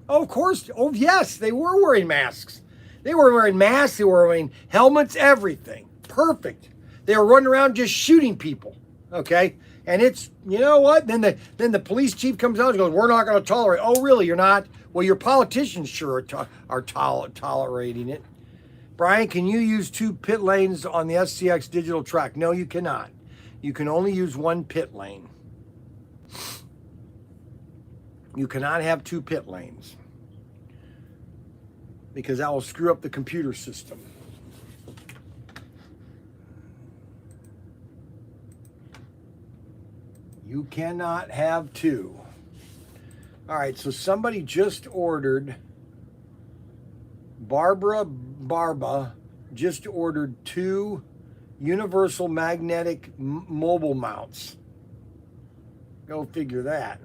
Oh, of course. Oh, yes, they were wearing masks. They were wearing masks. They were wearing helmets, everything. Perfect. They were running around just shooting people. Okay? And it's, you know what? Then the police chief comes out and goes, we're not going to tolerate. Oh, really? You're not? Well, your politicians sure are tolerating it. Brian, can you use 2 pit lanes on the SCX digital track? No, you cannot. You can only use 1 pit lane. You cannot have 2 pit lanes because that will screw up the computer system. You cannot have 2. All right, so somebody just ordered, Barba just ordered 2 universal magnetic mobile mounts. Go figure that.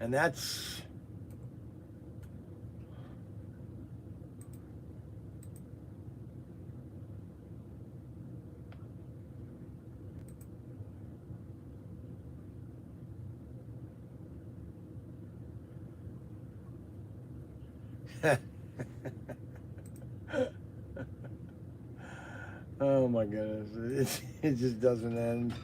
And that's oh my goodness, it just doesn't end.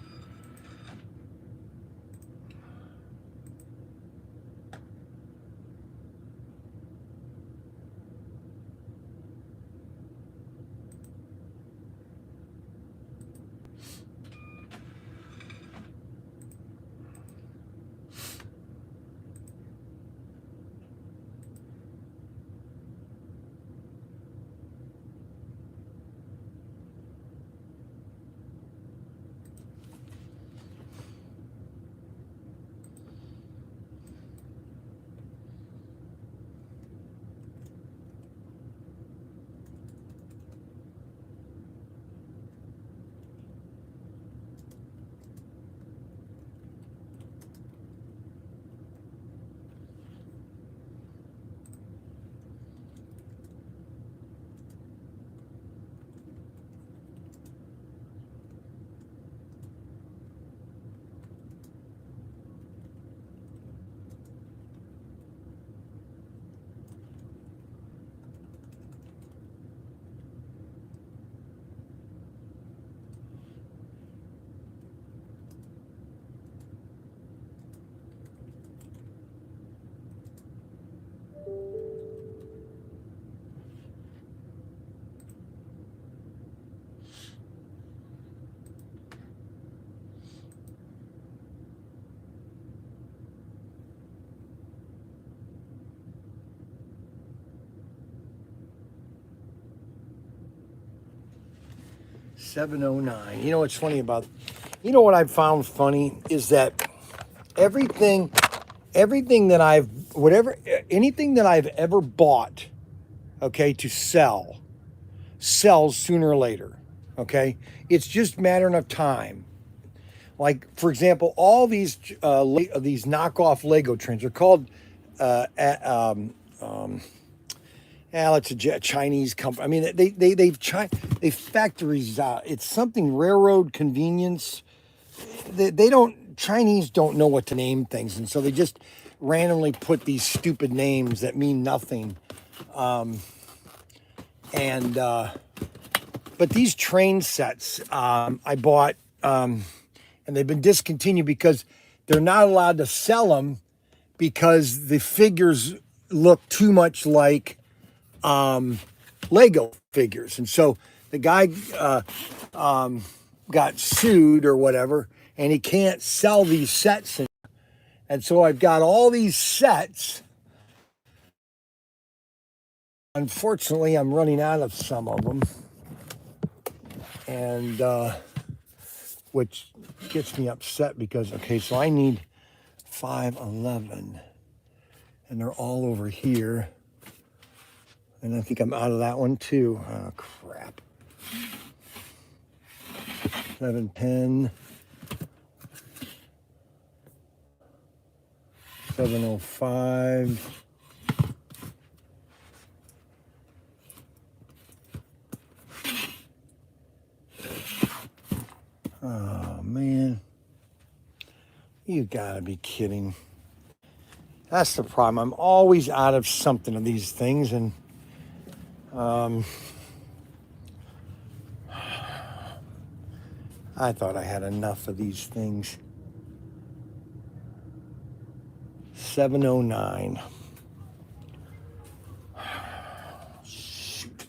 $7.09. You know what's funny about, you know what I've found funny is that everything that anything that I've ever bought, okay, to sell, sells sooner or later, okay? It's just a matter of time. Like, for example, all these knockoff Lego trains are called, it's a Chinese company. I mean, they factories out. It's something railroad convenience. Chinese don't know what to name things, and so they just randomly put these stupid names that mean nothing. But these train sets I bought, and they've been discontinued because they're not allowed to sell them because the figures look too much like Lego figures. And so the guy got sued or whatever, and he can't sell these sets. And so I've got all these sets. Unfortunately, I'm running out of some of them, and which gets me upset because, okay, so I need 511, and they're all over here. And I think I'm out of that one too. Oh, crap. 710. 705. Oh, man. You gotta be kidding. That's the problem. I'm always out of something of these things, and I thought I had enough of these things. 709. Shoot.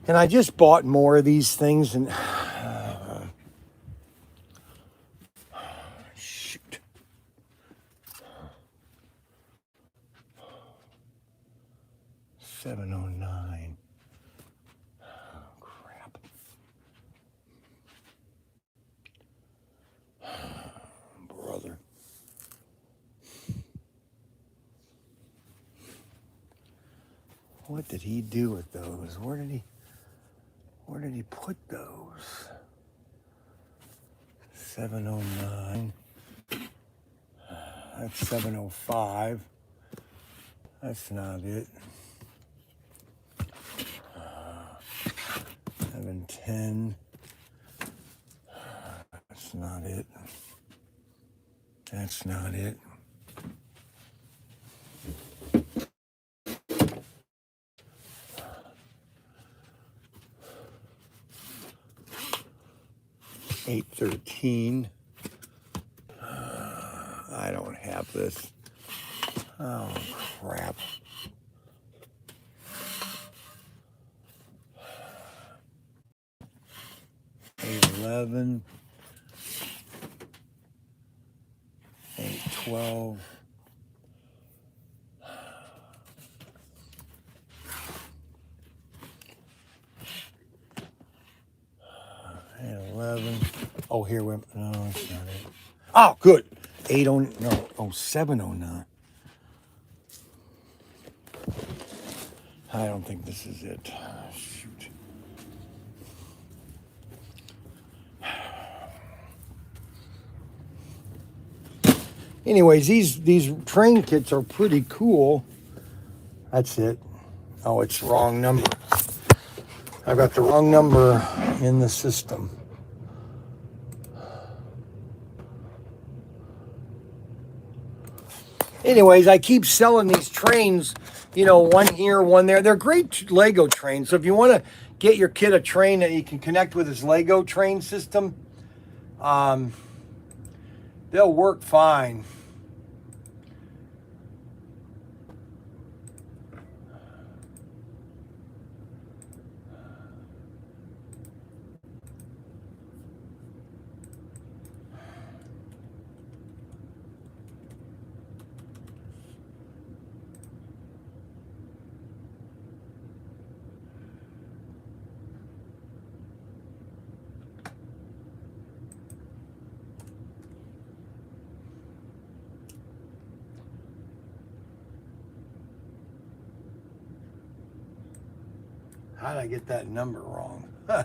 And I just bought more of these things, and shoot. $709. Oh, crap. Brother. What did he do with those? Where did he put those? 709. That's 705. That's not it. 710. That's not it. That's not it. $813. I don't have this. Oh, crap. $811. $812. $811. Oh, here we. No, that's not it. Oh, good. 809. No. Oh, 709. I don't think this is it. Shoot. Anyways, these train kits are pretty cool. That's it. Oh, it's the wrong number. I've got the wrong number in the system. Anyways, I keep selling these trains, you know, one here, one there. They're great Lego trains. So if you want to get your kid a train that you can connect with his Lego train system, they'll work fine. How did I get that number wrong? Huh.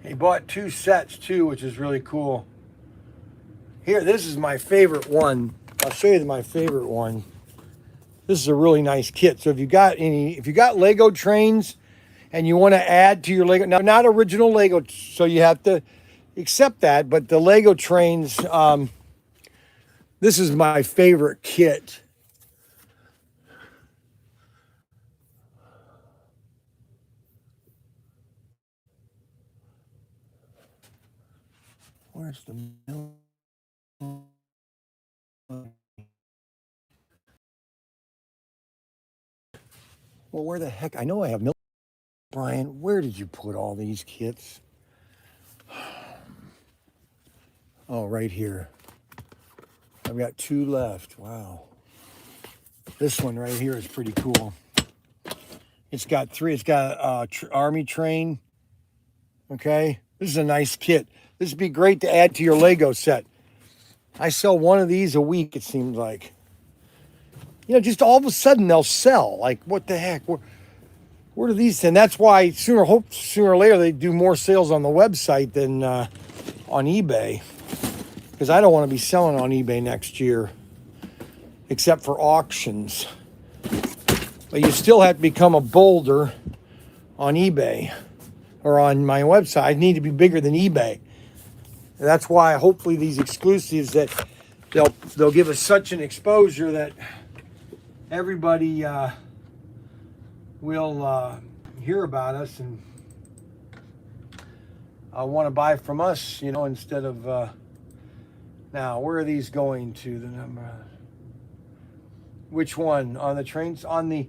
He bought 2 sets too, which is really cool. Here, this is my favorite one. I'll show you my favorite one. This is a really nice kit. So if you got Lego trains and you want to add to your Lego, now not original Lego, so you have to accept that, but the Lego trains, this is my favorite kit. Where's the mill? Well, where the heck? I know I have milk. Brian, where did you put all these kits? Oh, right here. I've got 2 left. Wow. This one right here is pretty cool. It's got 3. It's got army train. Okay. This is a nice kit. This would be great to add to your Lego set. I sell one of these a week, it seems like. You know, just all of a sudden they'll sell. Like, what the heck? Where do these? And that's why sooner or later they do more sales on the website than on eBay. Because I don't want to be selling on eBay next year, except for auctions. But you still have to become a builder on eBay or on my website. I need to be bigger than eBay. And that's why hopefully these exclusives that they'll give us such an exposure that everybody will hear about us and want to buy from us, you know, instead of now where are these going to? The number, which one on the trains? On the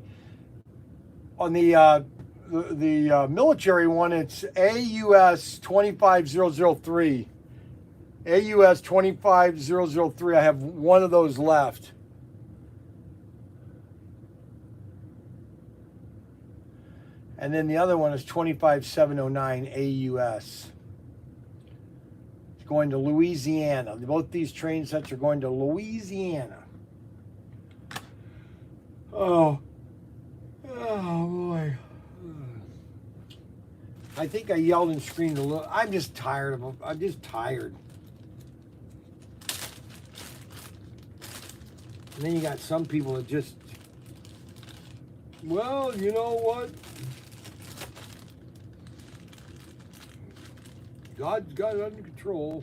military one, it's AUS 25003. AUS 25003. I have one of those left. And then the other one is 25709 AUS. It's going to Louisiana. Both these train sets are going to Louisiana. Oh boy. I think I yelled and screamed a little. I'm just tired of them. I'm just tired. And then you got some people that just, well, you know what? God's got it under control.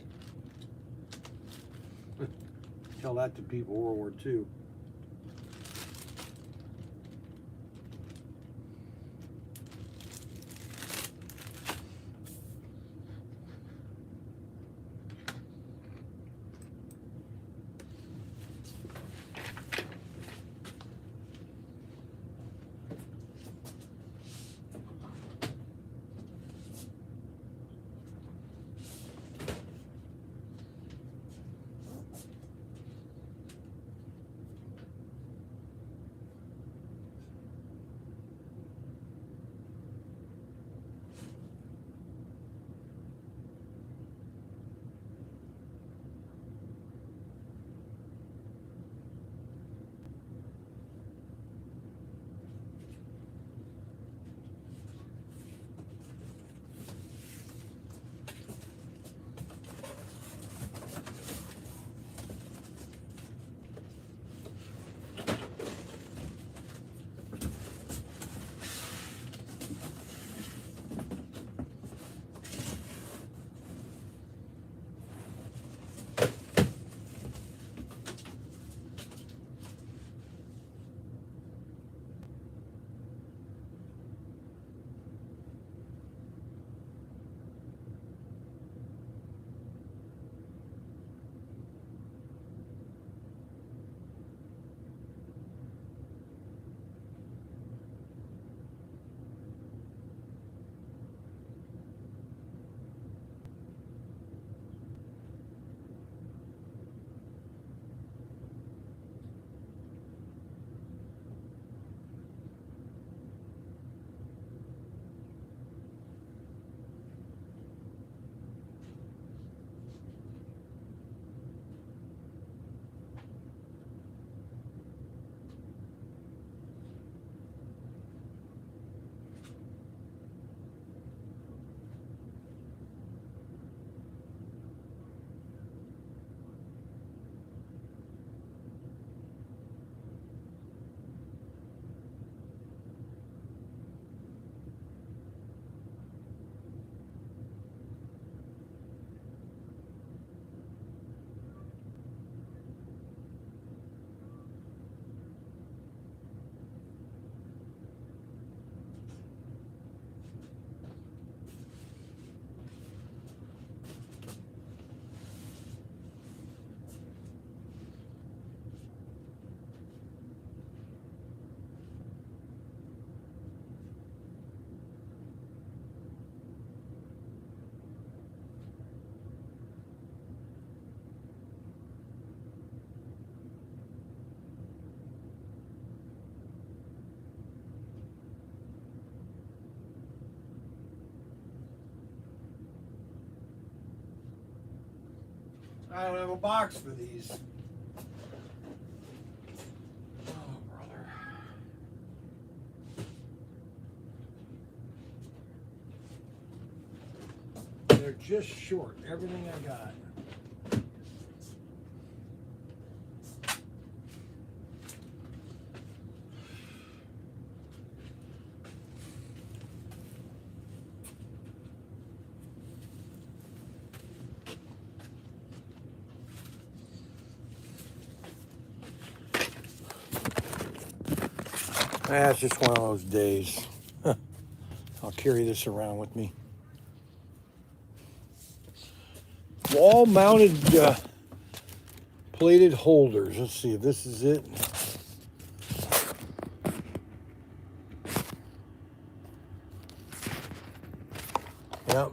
Tell that to people, World War II. I don't have a box for these. Oh, brother. They're just short. Everything I got. It's just one of those days. I'll carry this around with me. Wall-mounted plated holders. Let's see if this is it. Yep.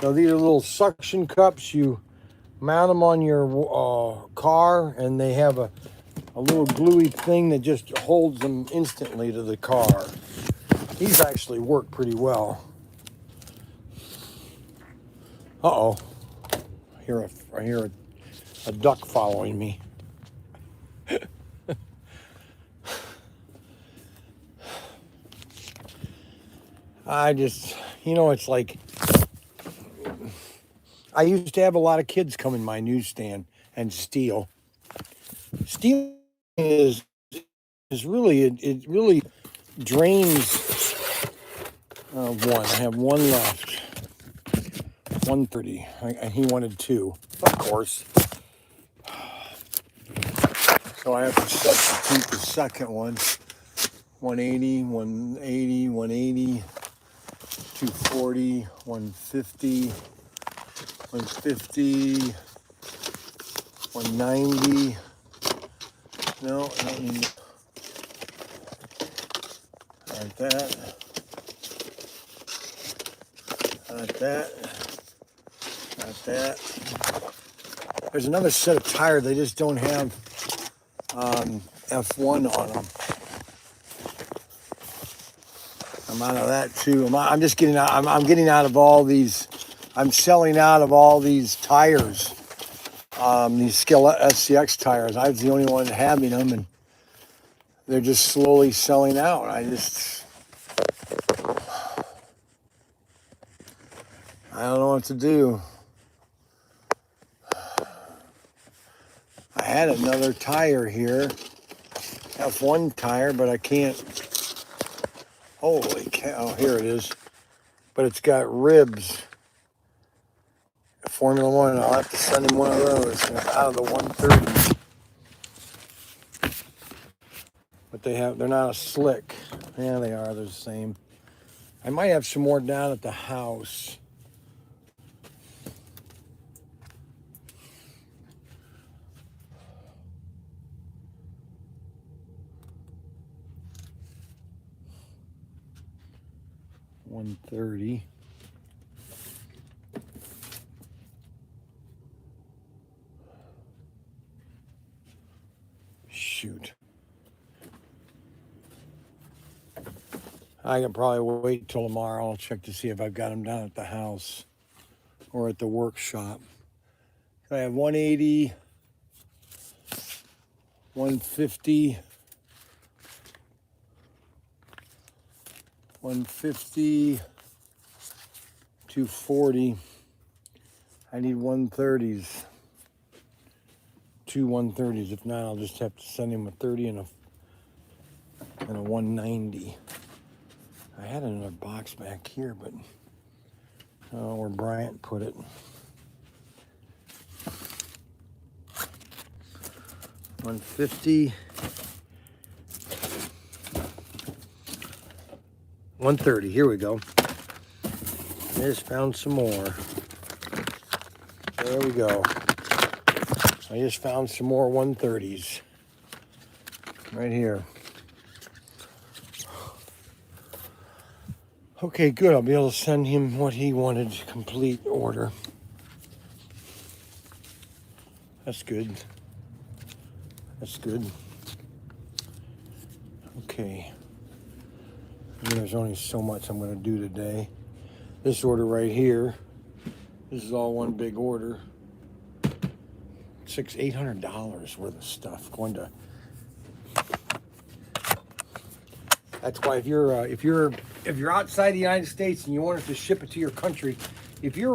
So these are little suction cups. You mount them on your car, and they have a little gluey thing that just holds them instantly to the car. These actually work pretty well. Uh-oh. I hear a duck following me. It's like, I used to have a lot of kids come in my newsstand and steal. Stealing is really, it really drains one. I have one left. 130. And he wanted 2, of course. So I have to substitute the second one. 180, 180, 180, 240, 150, 150, 190. No, I don't need like that. Like that. Like that. There's another set of tires. They just don't have F1 on them. I'm out of that too. I'm just getting out. I'm getting out of all these. I'm selling out of all these tires. These Skillet SCX tires. I was the only one having them, and they're just slowly selling out. I don't know what to do. I had another tire here, F1 tire, but I can't. Holy cow! Here it is, but it's got ribs. Formula One. I'll have to send him one of those out of the 130. But they're not a slick. Yeah, they are. They're the same. I might have some more down at the house. $130. Shoot. I can probably wait till tomorrow. I'll check to see if I've got them down at the house or at the workshop. I have 180, 150, 150, 240. I need 130s. 2 130s. If not, I'll just have to send him a 30 and a 190. I had another box back here, but I don't know where Bryant put it. $150. 130. Here we go. I just found some more. There we go. I just found some more 130s. Right here. Okay, good. I'll be able to send him what he wanted, complete order. That's good. That's good. Okay. There's only so much I'm going to do today. This order right here This is all one big order. $800 worth of stuff going to. That's why if you're outside the United States and you want us to ship it to your country, if you're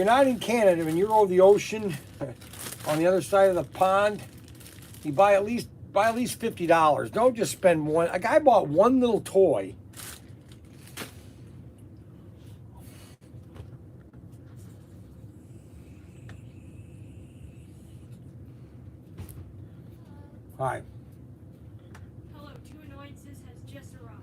not in Canada and you're over the ocean on the other side of the pond, you buy at least $50. Don't just spend one. A guy bought one little toy. Hi. Hello, Two Annoyances has just arrived.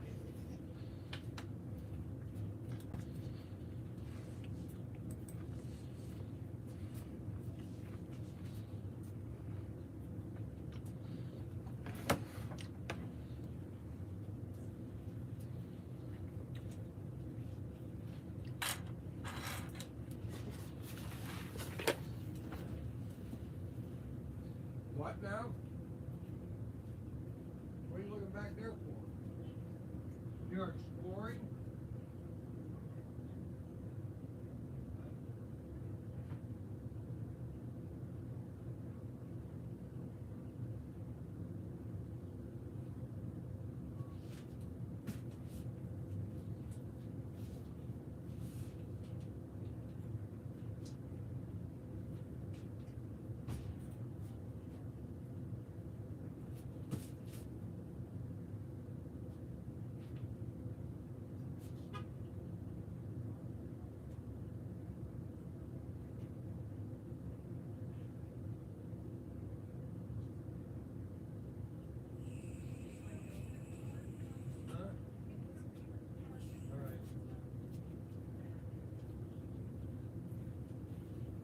What now? What are you looking back there for? You're exploring?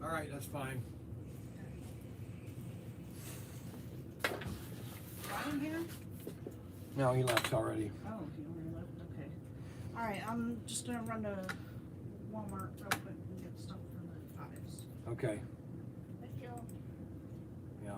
All right, that's fine. Ryan here? No, he left already. Oh, he already left. Okay. All right, I'm just gonna run to Walmart real quick and get stuff for the fives. Okay. Thank you. Yeah.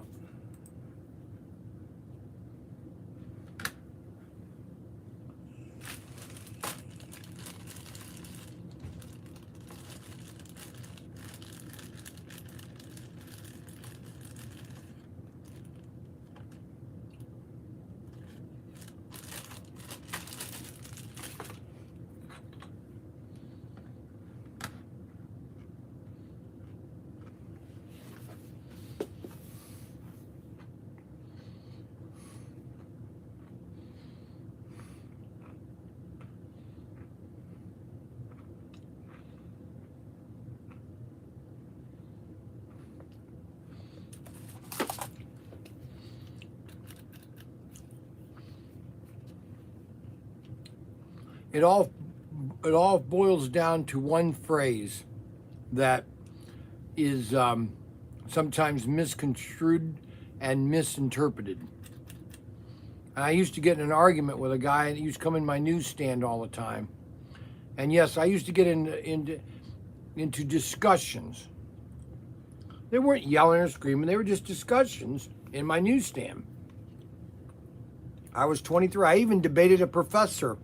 It all boils down to one phrase that is sometimes misconstrued and misinterpreted. And I used to get in an argument with a guy, and he used to come in my newsstand all the time. And yes, I used to get into discussions. They weren't yelling or screaming; they were just discussions in my newsstand. I was 23. I even debated a professor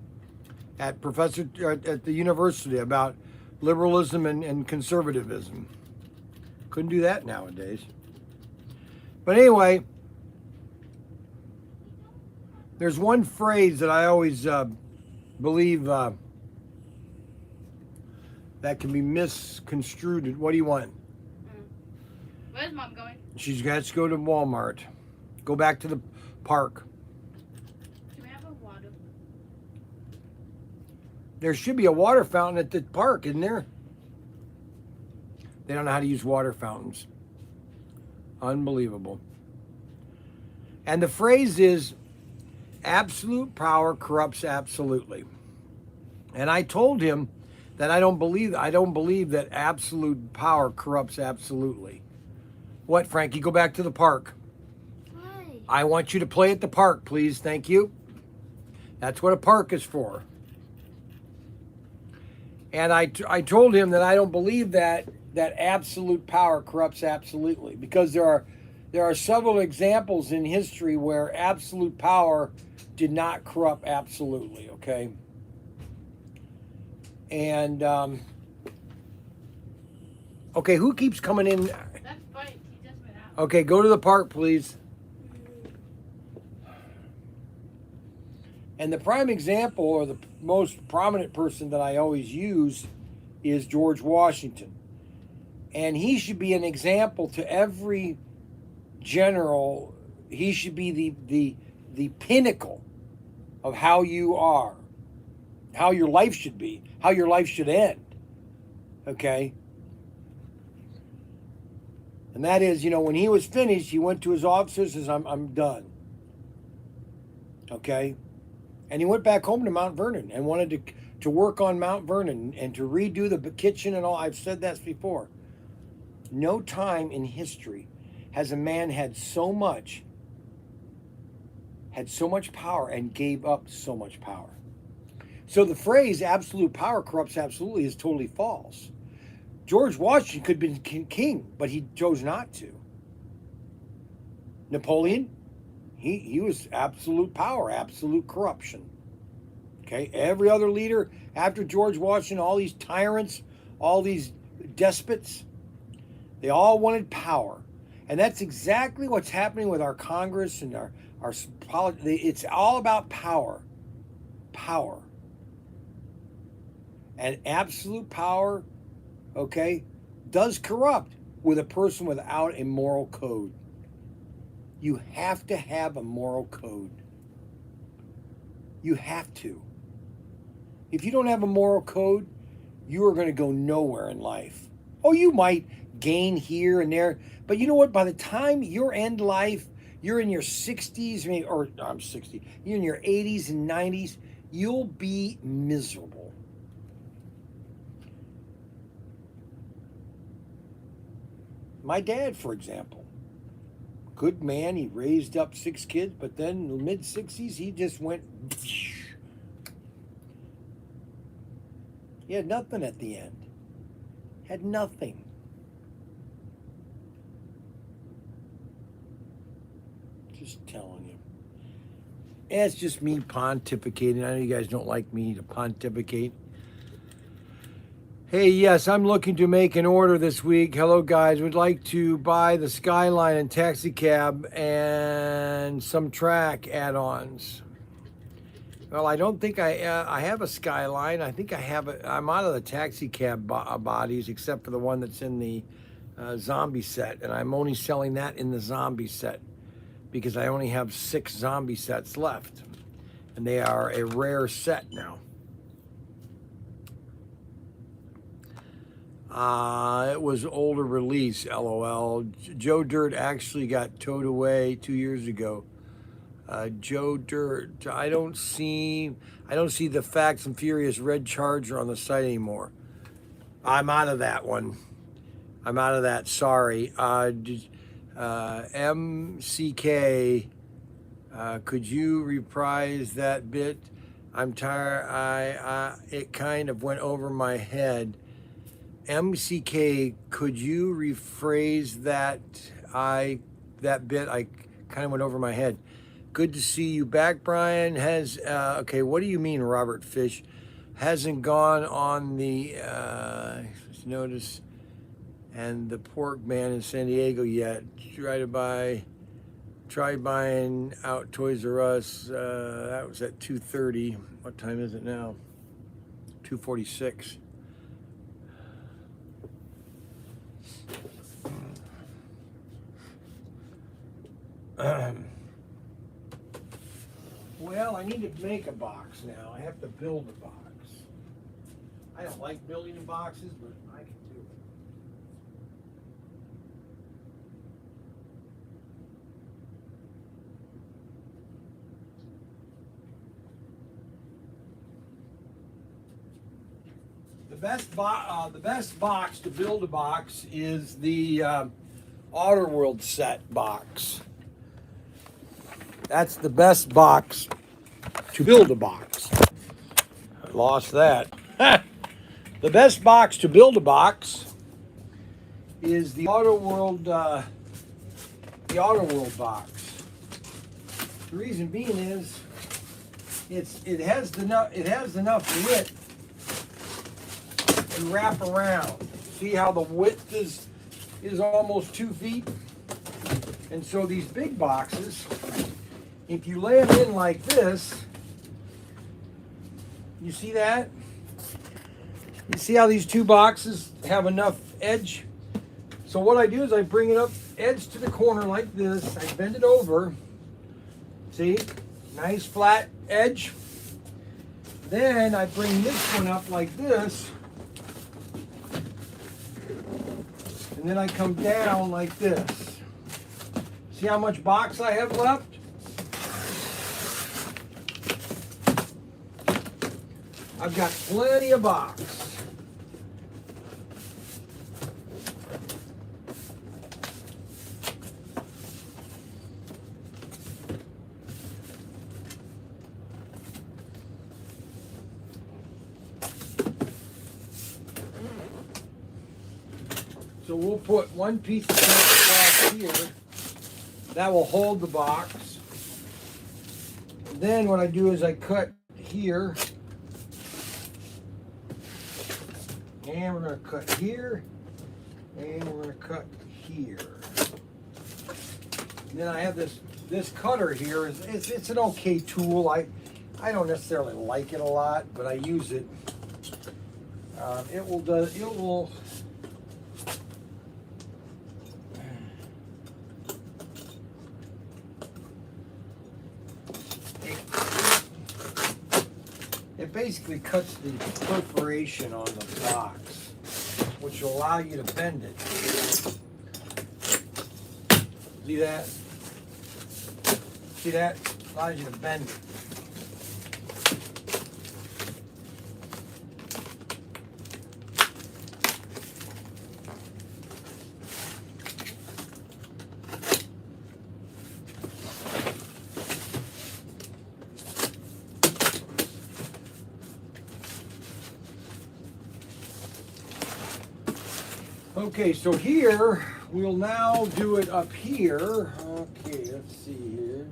at the university about liberalism and conservatism. Couldn't do that nowadays. But anyway, there's one phrase that I always believe that can be misconstrued. What do you want? Where's Mom going? She's got to go to Walmart. Go back to the park. Do we have a water? There should be a water fountain at the park, isn't there? They don't know how to use water fountains. Unbelievable. And the phrase is, absolute power corrupts absolutely. And I told him that I don't believe that absolute power corrupts absolutely. What, Frankie? Go back to the park. Why? I want you to play at the park, please. Thank you. That's what a park is for. And I told him that I don't believe that absolute power corrupts absolutely, because there are several examples in history where absolute power did not corrupt absolutely, okay? And Okay, who keeps coming in? That's Spike. He just went out. Okay, go to the park, please. And the prime example, or the most prominent person that I always use, is George Washington. And he should be an example to every general. He should be the pinnacle of how you are, how your life should be, how your life should end. Okay? And that is, you know, when he was finished, he went to his officers and says, I'm done. Okay? And he went back home to Mount Vernon and wanted to work on Mount Vernon and to redo the kitchen and all. I've said that before. No time in history has a man had so much power and gave up so much power. So the phrase absolute power corrupts absolutely is totally false. George Washington could have been king, but he chose not to. Napoleon, he was absolute power, absolute corruption. Okay, every other leader after George Washington, all these tyrants, all these despots, they all wanted power. And that's exactly what's happening with our Congress and our politics. It's all about power. Power. And absolute power, okay, does corrupt with a person without a moral code. You have to have a moral code. You have to. If you don't have a moral code, you are going to go nowhere in life. Oh, you might gain here and there, but you know what? By the time you end life, you're in your 60s, or I'm 60, you're in your 80s and 90s, you'll be miserable. My dad, for example, good man, he raised up 6 kids, but then in the mid-60s, he just went... He had nothing at the end. Had nothing. Just telling you. It's just me pontificating. I know you guys don't like me to pontificate. Hey, yes, I'm looking to make an order this week. Hello, guys. Would like to buy the Skyline and taxi cab and some track add-ons. Well, I don't think I have a Skyline. I think I have it. I'm out of the taxi cab bodies, except for the one that's in the zombie set, and I'm only selling that in the zombie set because I only have 6 zombie sets left, and they are a rare set now. It was older release, LOL. Joe Dirt actually got towed away 2 years ago. Joe Dirt, I don't see the Facts and Furious red Charger on the site anymore. I'm out of that one. I'm out of that. Sorry. MCK, could you reprise that bit? I'm tired. It kind of went over my head. MCK, could you rephrase that? That bit, I kind of went over my head. Good to see you back, Brian. Okay, what do you mean, Robert Fish? Hasn't gone on the notice and the pork man in San Diego yet. Try buying out Toys R Us. That was at 2:30. What time is it now? 2:46. Well, I need to make a box now. I have to build a box. I don't like building the boxes, but I can do it. The best box to build a box is the Outer World set box. That's the best box to build a box. I lost that. The best box to build a box is the Outer World box. The reason being is it has enough width to wrap around. See how the width is almost 2 feet? And so these big boxes, if you lay them in like this, you see that? You see how these two boxes have enough edge? So what I do is I bring it up edge to the corner like this. I bend it over. See? Nice flat edge. Then I bring this one up like this. And then I come down like this. See how much box I have left? I've got plenty of box. So we'll put one piece of cloth here. That will hold the box. Then what I do is I cut here. And we're going to cut here. And we're going to cut here. And then I have this cutter here. It's an okay tool. I don't necessarily like it a lot, but I use it. It will it basically cuts the perforation on the box, which will allow you to bend it. See that? See that? Allows you to bend it. Okay, so here, we'll now do it up here. Okay, let's see here.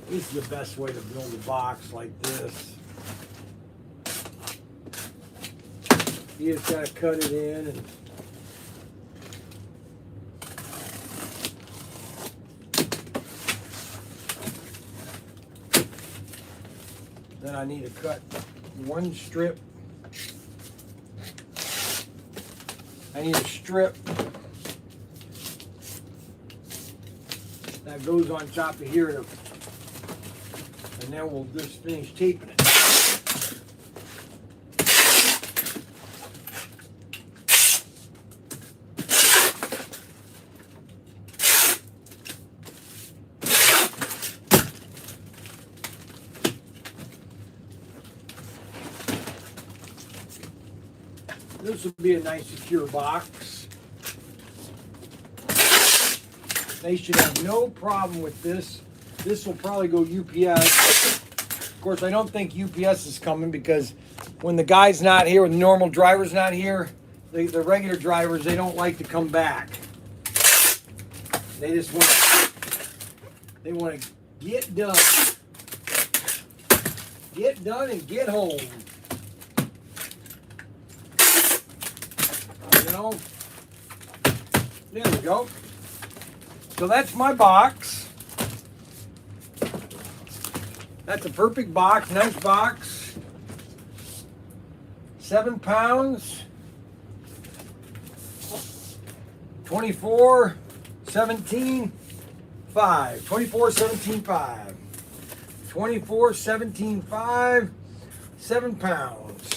This is the best way to build a box like this. You just gotta cut it in and then I need to cut one strip. I need a strip that goes on top of here, and then we'll just finish taping it. This will be a nice secure box. They should have no problem with this. This will probably go UPS. Of course, I don't think UPS is coming because when the guy's not here, when the normal driver's not here, the regular drivers, they don't like to come back. They just want to get done. Get done and get home. You know, there we go. So that's my box. That's a perfect box, nice box. 7 pounds. 24, 17, 5. 24, 17, 5. 24, 17, 5. 7 pounds.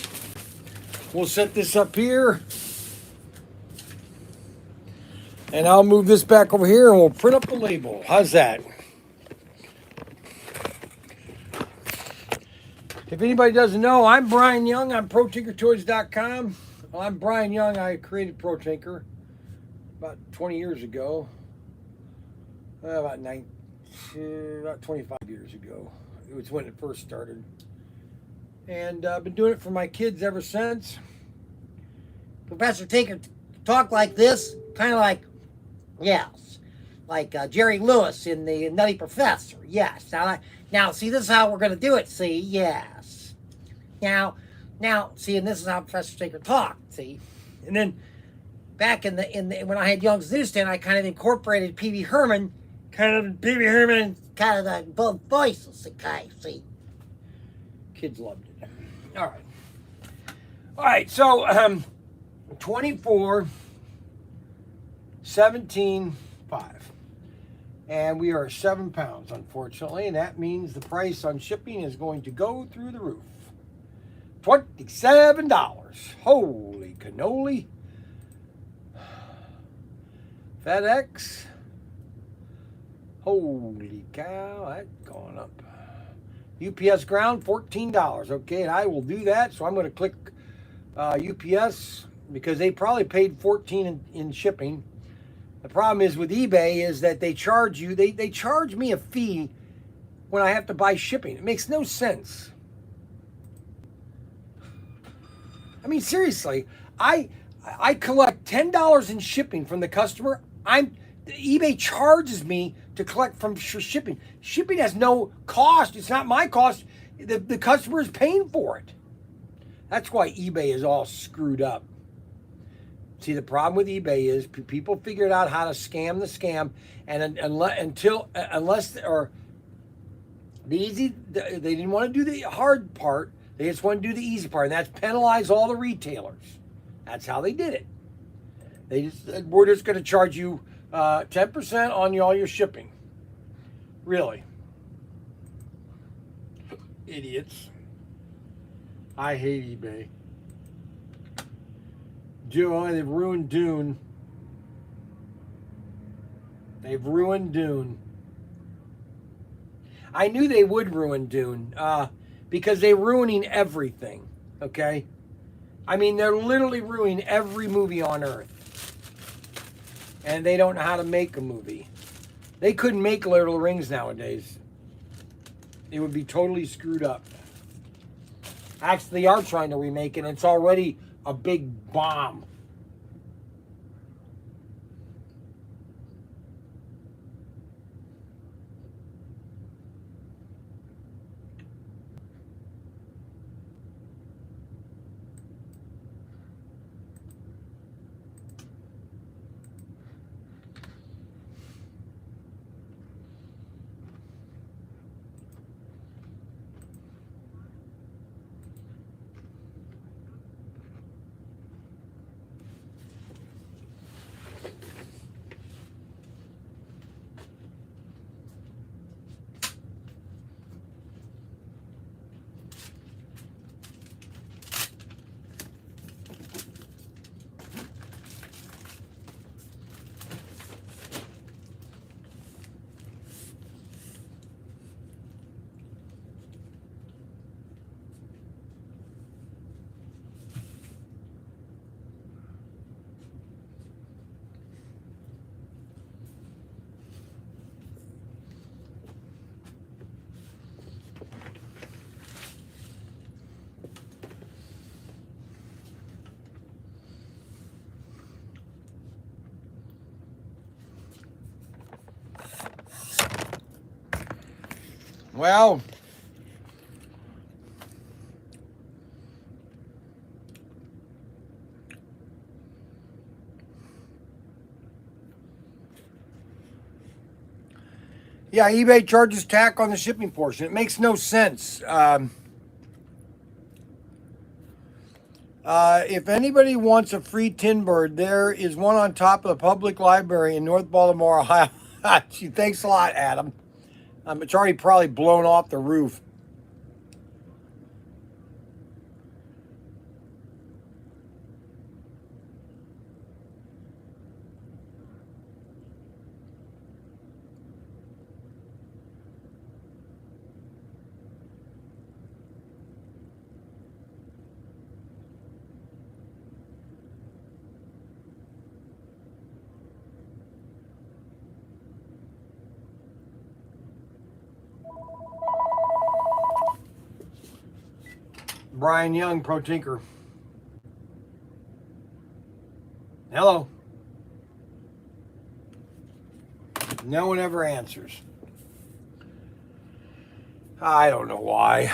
We'll set this up here. And I'll move this back over here and we'll print up the label. How's that? If anybody doesn't know, I'm Brian Young. I'm ProTinkerToys.com. Well, I'm Brian Young. I created ProTinker about 20 years ago. About 25 years ago. It was when it first started. And I've been doing it for my kids ever since. Professor Tinker talk like this, kind of like, yes, like Jerry Lewis in the Nutty Professor. Yes. Now, see, this is how we're going to do it. See, yes. Now, see, and this is how Professor Tinker talked. See, and then back in the when I had Young's Newsstand, I kind of incorporated Pee Wee Herman, kind of the both voices. Okay, see. Kids loved it. All right. All right, so 24, 17, 5. And we are 7 pounds, unfortunately, and that means the price on shipping is going to go through the roof. $27. Holy cannoli. FedEx. Holy cow, that's going up. UPS ground, $14. Okay, and I will do that. So I'm going to click UPS because they probably paid $14 in shipping. The problem is with eBay is that they charge you, they charge me a fee when I have to buy shipping. It makes no sense. I mean, seriously, I collect $10 in shipping from the customer. eBay charges me to collect from shipping. Shipping has no cost. It's not my cost. The customer is paying for it. That's why eBay is all screwed up. See, the problem with eBay is people figured out how to scam the scam, and unless they didn't want to do the hard part. They just want to do the easy part, and that's penalize all the retailers. That's how they did it. We're just going to charge you 10% on all your shipping. Really. Idiots. I hate eBay. They've ruined Dune. They've ruined Dune. I knew they would ruin Dune because they're ruining everything, okay? I mean, they're literally ruining every movie on Earth. And they don't know how to make a movie. They couldn't make Lord of the Rings nowadays. It would be totally screwed up. Actually, they are trying to remake it, and it's already a big bomb. Well, yeah, eBay charges tax on the shipping portion. It makes no sense. If anybody wants a free tin bird, there is one on top of the public library in North Baltimore, Ohio. Gee, thanks a lot, Adam. It's already probably blown off the roof. Brian Young, Pro Tinker. Hello. No one ever answers. I don't know why.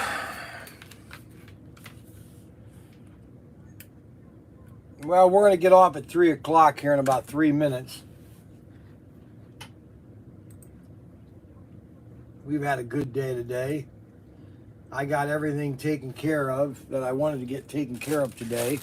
Well, we're going to get off at 3 o'clock here in about 3 minutes. We've had a good day today. I got everything taken care of that I wanted to get taken care of today.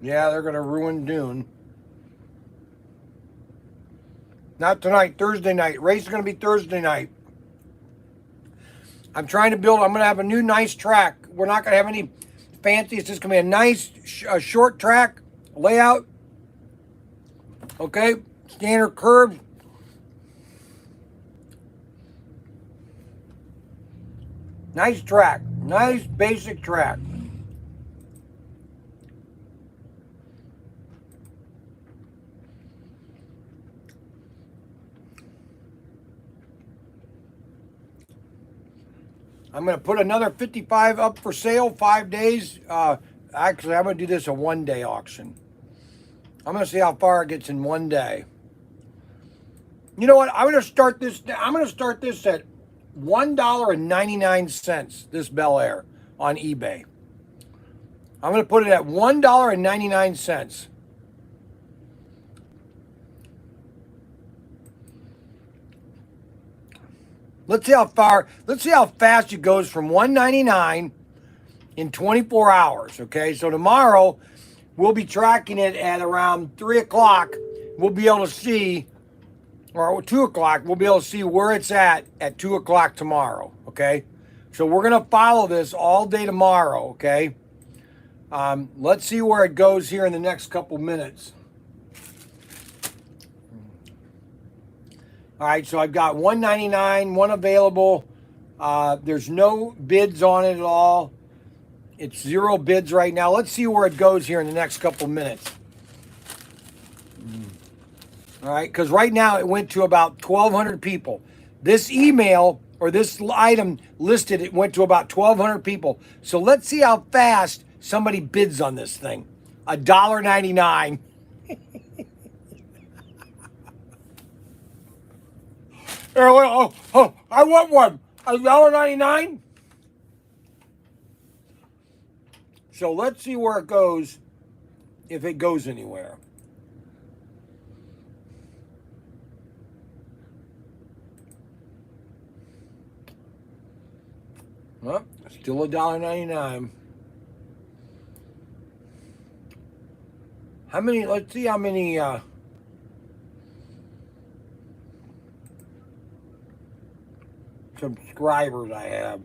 Yeah, they're going to ruin Dune. Not tonight, Thursday night. Race is going to be Thursday night. I'm trying to build, I'm going to have a new nice track. We're not going to have any fancy. It's just going to be a nice short track layout. Okay, standard curve. Nice track. Nice basic track. I'm going to put another 55 up for sale, 5 days. Actually, I'm going to do this a one-day auction. I'm going to see how far it gets in one day. You know what? I'm going to start this at $1.99, this Bel Air on eBay. I'm going to put it at $1.99. Let's see how fast it goes from $1.99 in 24 hours, okay? So tomorrow, we'll be tracking it at around 3 o'clock. We'll be able to see, or 2 o'clock, we'll be able to see where it's at 2 o'clock tomorrow, okay? So we're going to follow this all day tomorrow, okay? Let's see where it goes here in the next couple minutes. All right, so I've got $1.99, one available. There's no bids on it at all. It's 0 bids right now. Let's see where it goes here in the next couple minutes. All right, because right now it went to about 1,200 people. This email or this item listed, it went to about 1,200 people. So let's see how fast somebody bids on this thing. $1.99. Oh, I want one. $1.99. So let's see where it goes, if it goes anywhere. Well, still $1.99. How many? Let's see how many. Subscribers I have.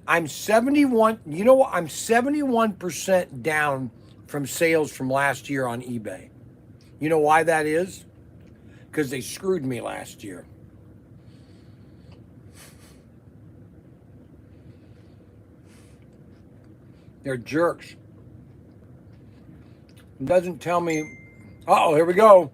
I'm 71. You know what? I'm 71% down from sales from last year on eBay. You know why that is? Because they screwed me last year. They're jerks. It doesn't tell me. Uh-oh, here we go.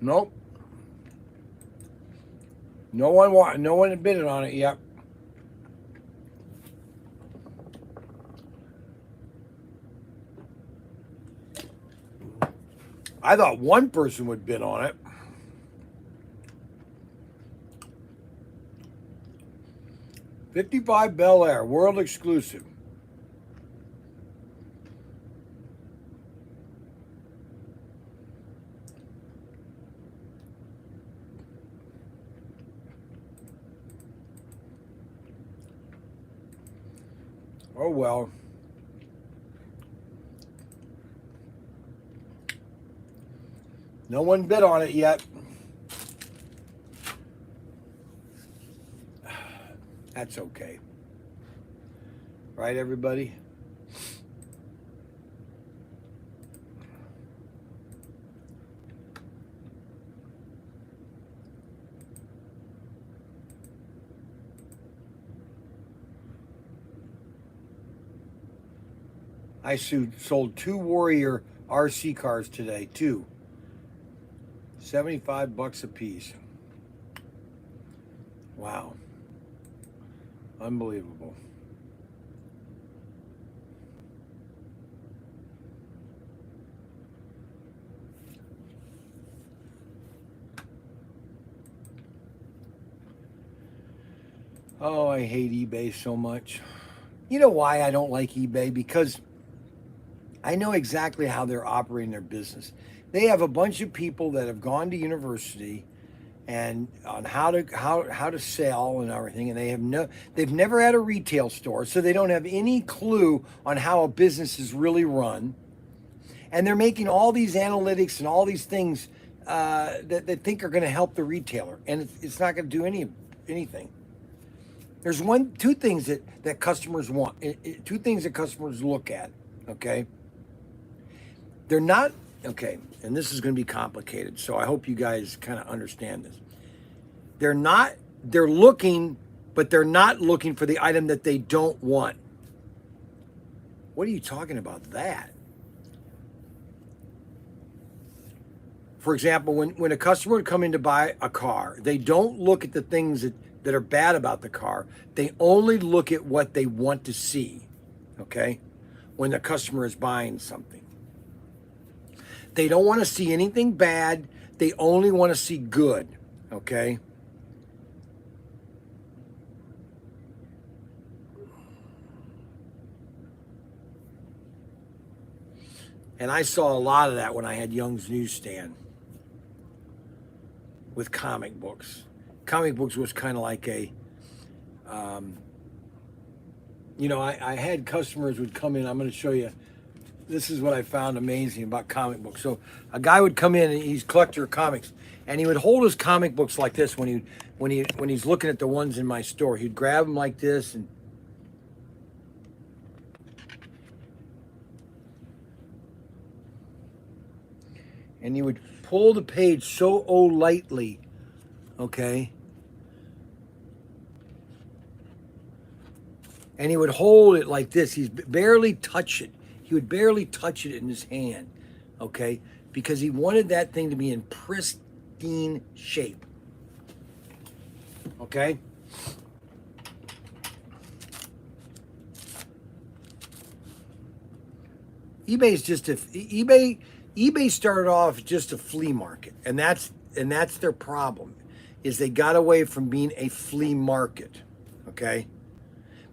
Nope. No one had bid on it yet. I thought one person would bid on it. 55 Bel Air, world exclusive. Oh well. No one bid on it yet. That's okay. Right, everybody? I sold 2 Warrior RC cars today, 2. $75 a piece. Wow. Unbelievable. Oh, I hate eBay so much. You know why I don't like eBay? Because I know exactly how they're operating their business. They have a bunch of people that have gone to university and on how to sell and everything, and they've never had a retail store, so they don't have any clue on how a business is really run. And they're making all these analytics and all these things that they think are going to help the retailer, and it's not going to do anything. There's two things that customers want, two things that customers look at. Okay, they're not okay, and this is going to be complicated, so I hope you guys kind of understand this. They're looking, but they're not looking for the item that they don't want. What are you talking about that? For example, when a customer would come in to buy a car, they don't look at the things that are bad about the car. They only look at what they want to see, okay? When the customer is buying something. They don't want to see anything bad. They only want to see good, okay? And I saw a lot of that when I had Young's Newsstand with comic books. Comic books was kind of like a, I had customers would come in. I'm going to show you. This is what I found amazing about comic books. So a guy would come in and he's a collector of comics, and he would hold his comic books like this when he's looking at the ones in my store. He'd grab them like this and he would pull the page so lightly, okay? And he would hold it like this. He'd barely touch it. He would barely touch it in his hand, okay? Because he wanted that thing to be in pristine shape, okay? eBay started off just a flea market, and that's their problem, is they got away from being a flea market, okay?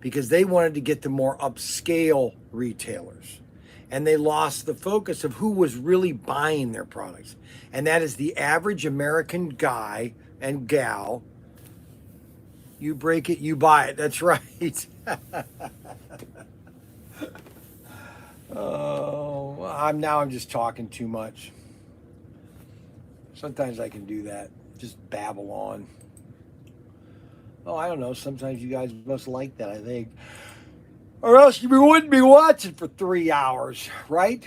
Because they wanted to get to more upscale retailers, and they lost the focus of who was really buying their products, and that is the average American guy and gal. You break it, you buy it. That's right. Oh, I'm just talking too much. Sometimes I can do that. Just babble on. Oh, I don't know. Sometimes you guys must like that, I think. Or else you wouldn't be watching for 3 hours, right?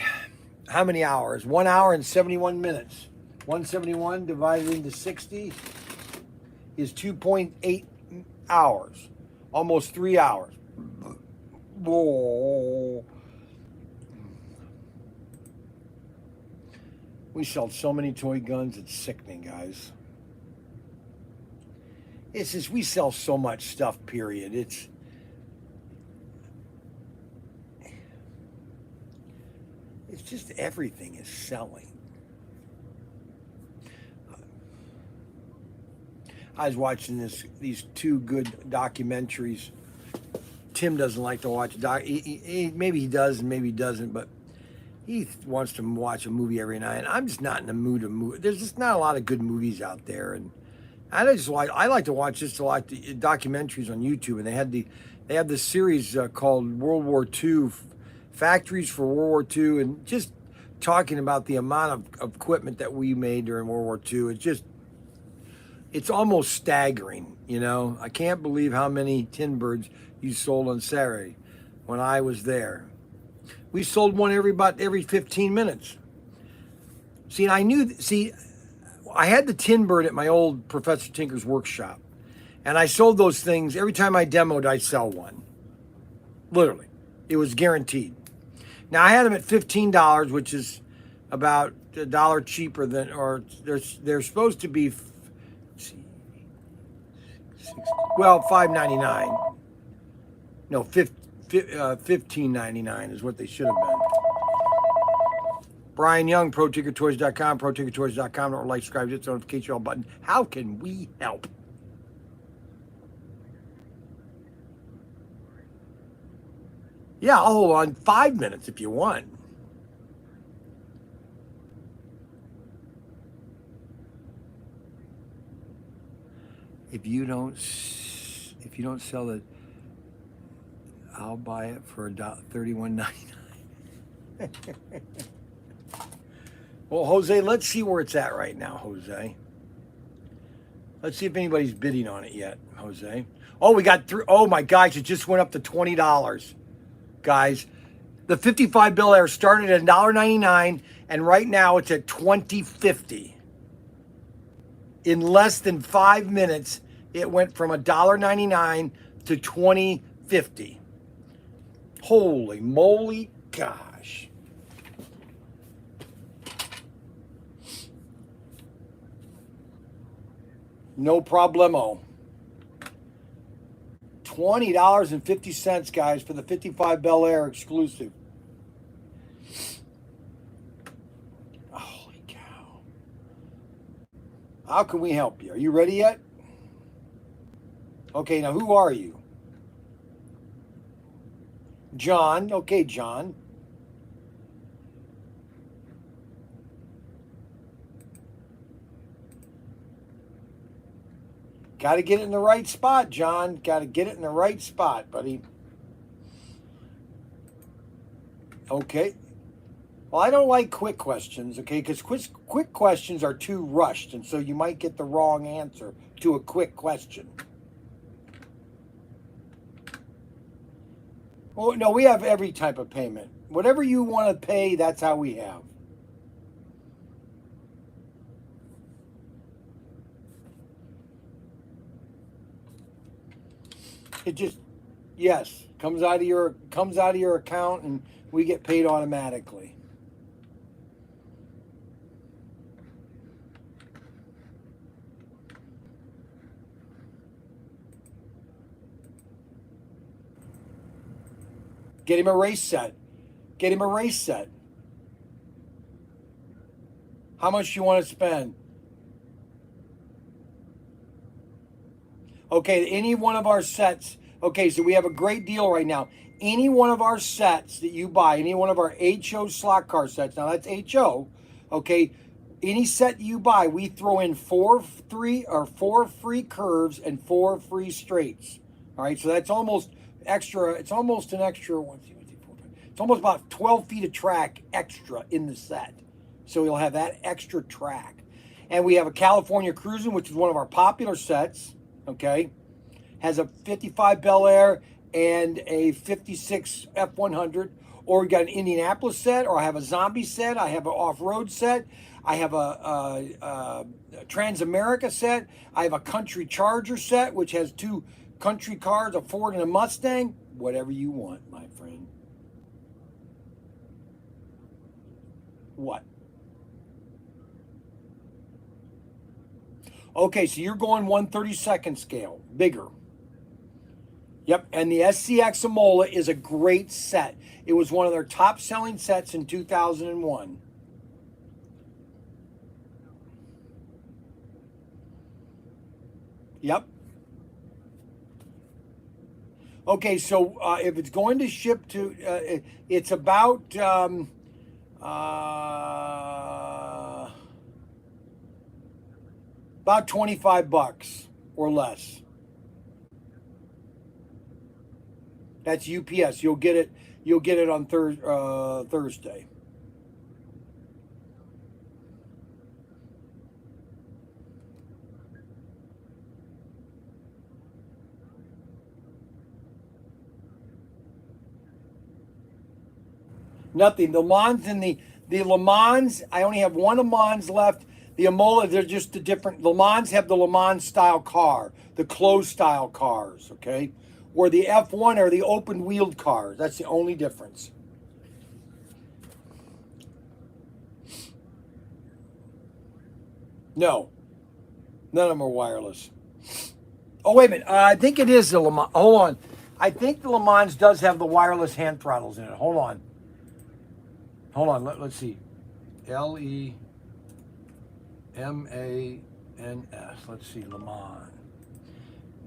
How many hours? 1 hour and 71 minutes. 171 divided into 60 is 2.8 hours. Almost 3 hours. Whoa. We sell so many toy guns, it's sickening, guys. It's just, we sell so much stuff, period. It's just everything is selling. I was watching these two good documentaries Tim doesn't like to watch maybe he does and maybe he doesn't, but he wants to watch a movie every night. I'm just not in the mood to move. There's just not a lot of good movies out there, and I like to watch just a lot of documentaries on YouTube. And they have this series called World War II, Factories for World War II, and just talking about the amount of equipment that we made during World War II. It's almost staggering, you know. I can't believe how many tin birds you sold on Saturday when I was there. We sold one every 15 minutes. See, and I had the tin bird at my old Professor Tinker's workshop, and I sold those things every time I demoed. I'd sell one, literally. It was guaranteed. Now I had them at $15, which is about $1 cheaper than, or they're supposed to be. Well, $5.99. No, $15.99 is what they should have been. Brian Young, ProTinkerToys.com, ProTinkerToys.com. Don't like, subscribe, hit the notification bell button. How can we help? Yeah, I'll hold on 5 minutes if you want. If you don't sell it, I'll buy it for $31.99. Well, Jose, let's see where it's at right now, Jose. Let's see if anybody's bidding on it yet, Jose. Oh, we got three. Oh my gosh, it just went up to $20, guys. The 55 Bel Air started at $1.99, and right now it's at $20.50. In less than 5 minutes, it went from $1.99 to $20.50. Holy moly, gosh. No problemo. $20.50, guys, for the 55 Bel Air exclusive. Holy cow. How can we help you? Are you ready yet? Okay, now who are you? John. Okay, John. Got to get it in the right spot, John. Got to get it in the right spot, buddy. Okay. Well, I don't like quick questions, okay, because quick questions are too rushed, and so you might get the wrong answer to a quick question. Well, no, we have every type of payment. Whatever you want to pay, that's how we have. It just, yes, comes out of your account, and we get paid automatically. Get him a race set. Get him a race set. How much do you want to spend? Okay, any one of our sets. Okay, so we have a great deal right now. Any one of our sets that you buy, any one of our HO slot car sets, now that's HO, okay, any set you buy, we throw in four free curves and 4 free straights. All right, so that's almost extra. It's almost an extra, it's almost about 12 feet of track extra in the set. So you'll have that extra track. And we have a California Cruising, which is one of our popular sets. Okay, has a 55 Bel Air and a 56 F100, or we got an Indianapolis set, or I have a Zombie set, I have an off-road set, I have a Transamerica set, I have a Country Charger set, which has 2 country cars, a Ford and a Mustang. Whatever you want, my friend. What? Okay, so you're going 1/32 scale, bigger. Yep, and the SCX Amola is a great set. It was one of their top selling sets in 2001. Yep. Okay, so if it's going to ship to, it's about about $25 or less. That's UPS. You'll get it. You'll get it on Thursday. Nothing. The Le Mans and the Le Mans. I only have one Le Mans left. The Imola, they're just a different. Le Mans have the Le Mans style car, the closed style cars. Okay, where the F1 are the open wheeled cars. That's the only difference. No, none of them are wireless. Oh wait a minute. I think it is the Le Mans. Hold on. I think the Le Mans does have the wireless hand throttles in it. Hold on. Hold on. Let's see. LEMANS. Let's see. Le Mans.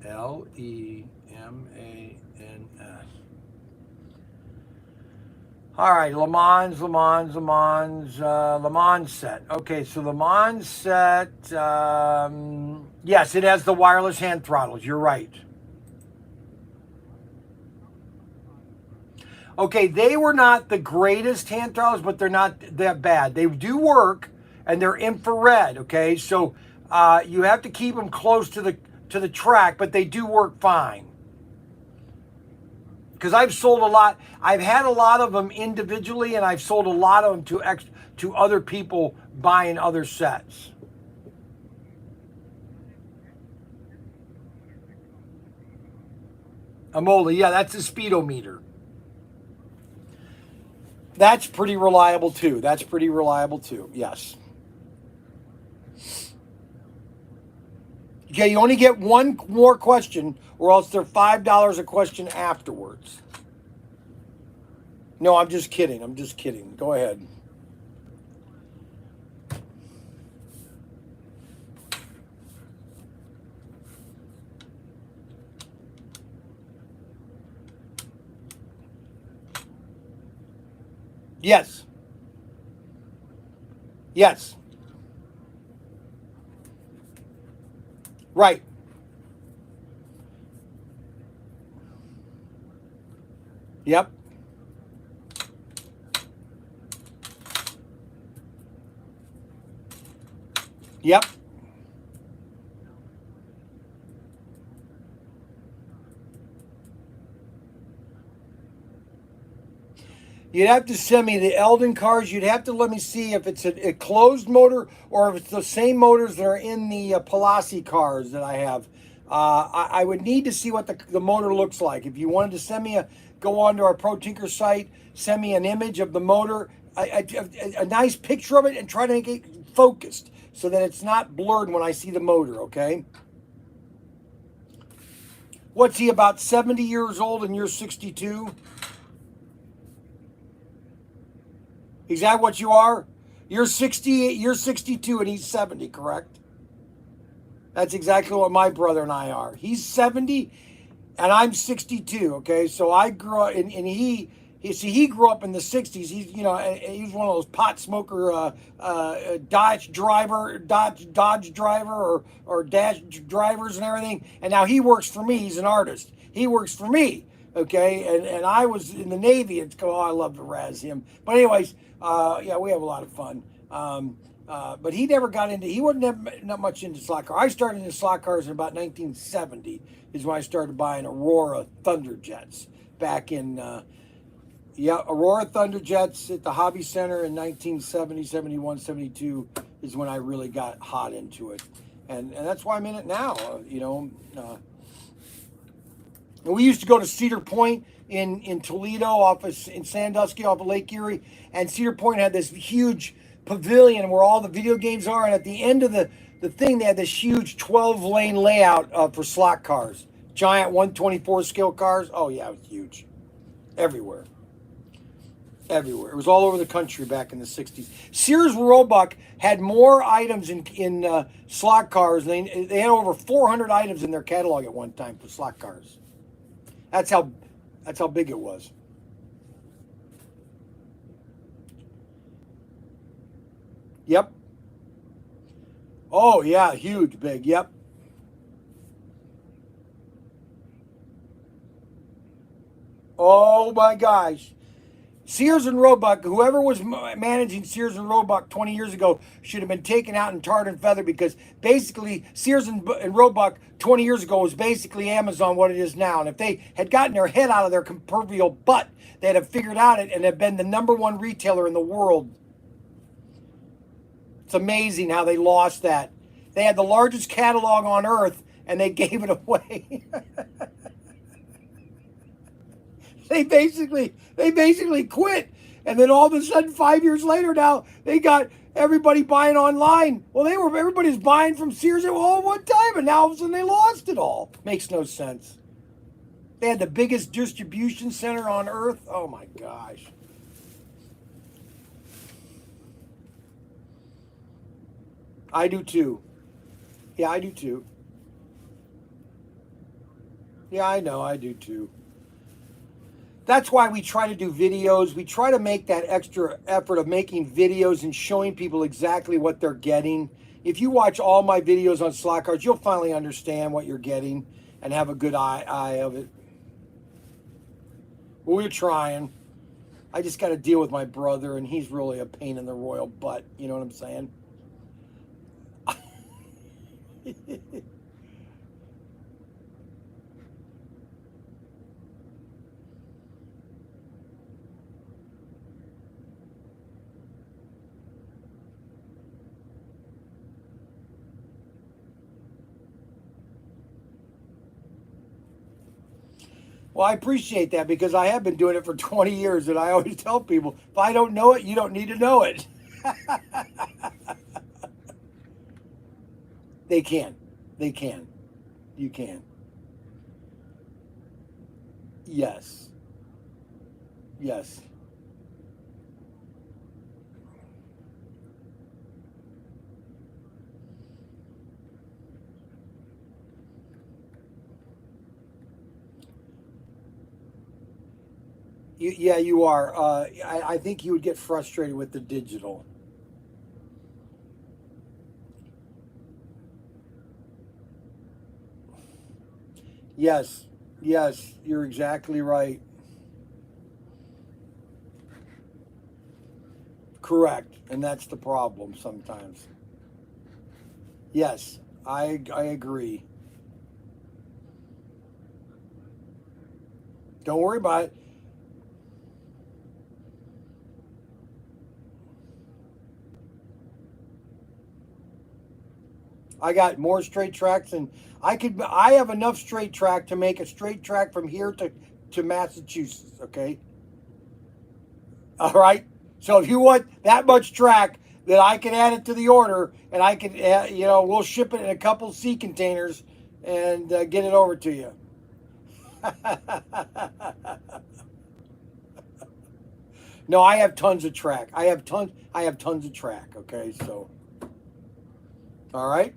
LEMANS. All right, Le Mans set. Okay, so Le Mans set, yes, it has the wireless hand throttles. You're right. Okay, they were not the greatest hand throttles, but they're not that bad. They do work, and they're infrared. Okay, so you have to keep them close to the track, but they do work fine. Because I've sold a lot. I've had a lot of them individually, and I've sold a lot of them to other people buying other sets. Imola, yeah, that's a speedometer. That's pretty reliable too. Yes. Okay, you only get one more question, or else they're $5 a question afterwards. No, I'm just kidding. Go ahead. Yes. Yes. Right. Yep. Yep. You'd have to send me the Eldon cars. You'd have to let me see if it's a closed motor or if it's the same motors that are in the Palazzi cars that I have. I would need to see what the motor looks like. If you wanted to send me go onto our ProTinker site, send me an image of the motor, a nice picture of it, and try to make it focused so that it's not blurred when I see the motor, okay? What's he, about 70 years old and you're 62? Is that what you are? You're 68, you're 62 and he's 70, correct? That's exactly what my brother and I are. He's 70 and I'm 62, okay? So I grew up, and he grew up in the 60s. He's, you know, he's one of those pot smoker Dodge driver or Dash drivers and everything. And now he works for me. He's an artist. He works for me, okay? And I was in the Navy. I love to razz him. But anyways, yeah, we have a lot of fun. But he never got into, he wasn't not much into slot cars. I started into slot cars in about 1970 is when I started buying Aurora Thunderjets back in, Aurora Thunderjets at the Hobby Center in 1970, 71, 72 is when I really got hot into it. And that's why I'm in it now, And we used to go to Cedar Point in Toledo, in Sandusky, off of Lake Erie, and Cedar Point had this huge pavilion where all the video games are, and at the end of the thing, they had this huge 12-lane layout for slot cars, giant 124 scale cars. Oh yeah, it was huge, everywhere. It was all over the country back in the 60s. Sears Roebuck had more items in slot cars. They had over 400 items in their catalog at one time for slot cars. That's how big it was. Yep. Oh yeah, huge, big. Yep. Oh my gosh. Sears and Roebuck, whoever was managing Sears and Roebuck 20 years ago should have been taken out and tarred and feathered, because basically Sears and Roebuck 20 years ago was basically Amazon what it is now. And if they had gotten their head out of their proverbial butt, they'd have figured out it and have been the #1 retailer in the world. It's amazing how they lost that. They had the largest catalog on earth and they gave it away. They basically quit, and then all of a sudden 5 years later now they got everybody buying online. Well, everybody's buying from Sears all at one time, and now all of a sudden they lost it all. Makes no sense. They had the biggest distribution center on earth. Oh my gosh. I do too. Yeah, I do too. Yeah, I know, I do too. That's why we try to do videos. We try to make that extra effort of making videos and showing people exactly what they're getting. If you watch all my videos on slot cards, you'll finally understand what you're getting and have a good eye of it. Well, we're trying. I just got to deal with my brother, and he's really a pain in the royal butt. You know what I'm saying? Well, I appreciate that, because I have been doing it for 20 years, and I always tell people, if I don't know it, you don't need to know it. They can. They can. You can. Yes. Yes. Yeah, you are. I think you would get frustrated with the digital. Yes, yes, you're exactly right. Correct, and that's the problem sometimes. Yes, I agree. Don't worry about it. I got more straight tracks, and I have enough straight track to make a straight track from here to Massachusetts, okay? All right? So if you want that much track, then I can add it to the order, and I can, we'll ship it in a couple sea containers and get it over to you. No, I have tons of track. I have tons of track, okay? So, all right?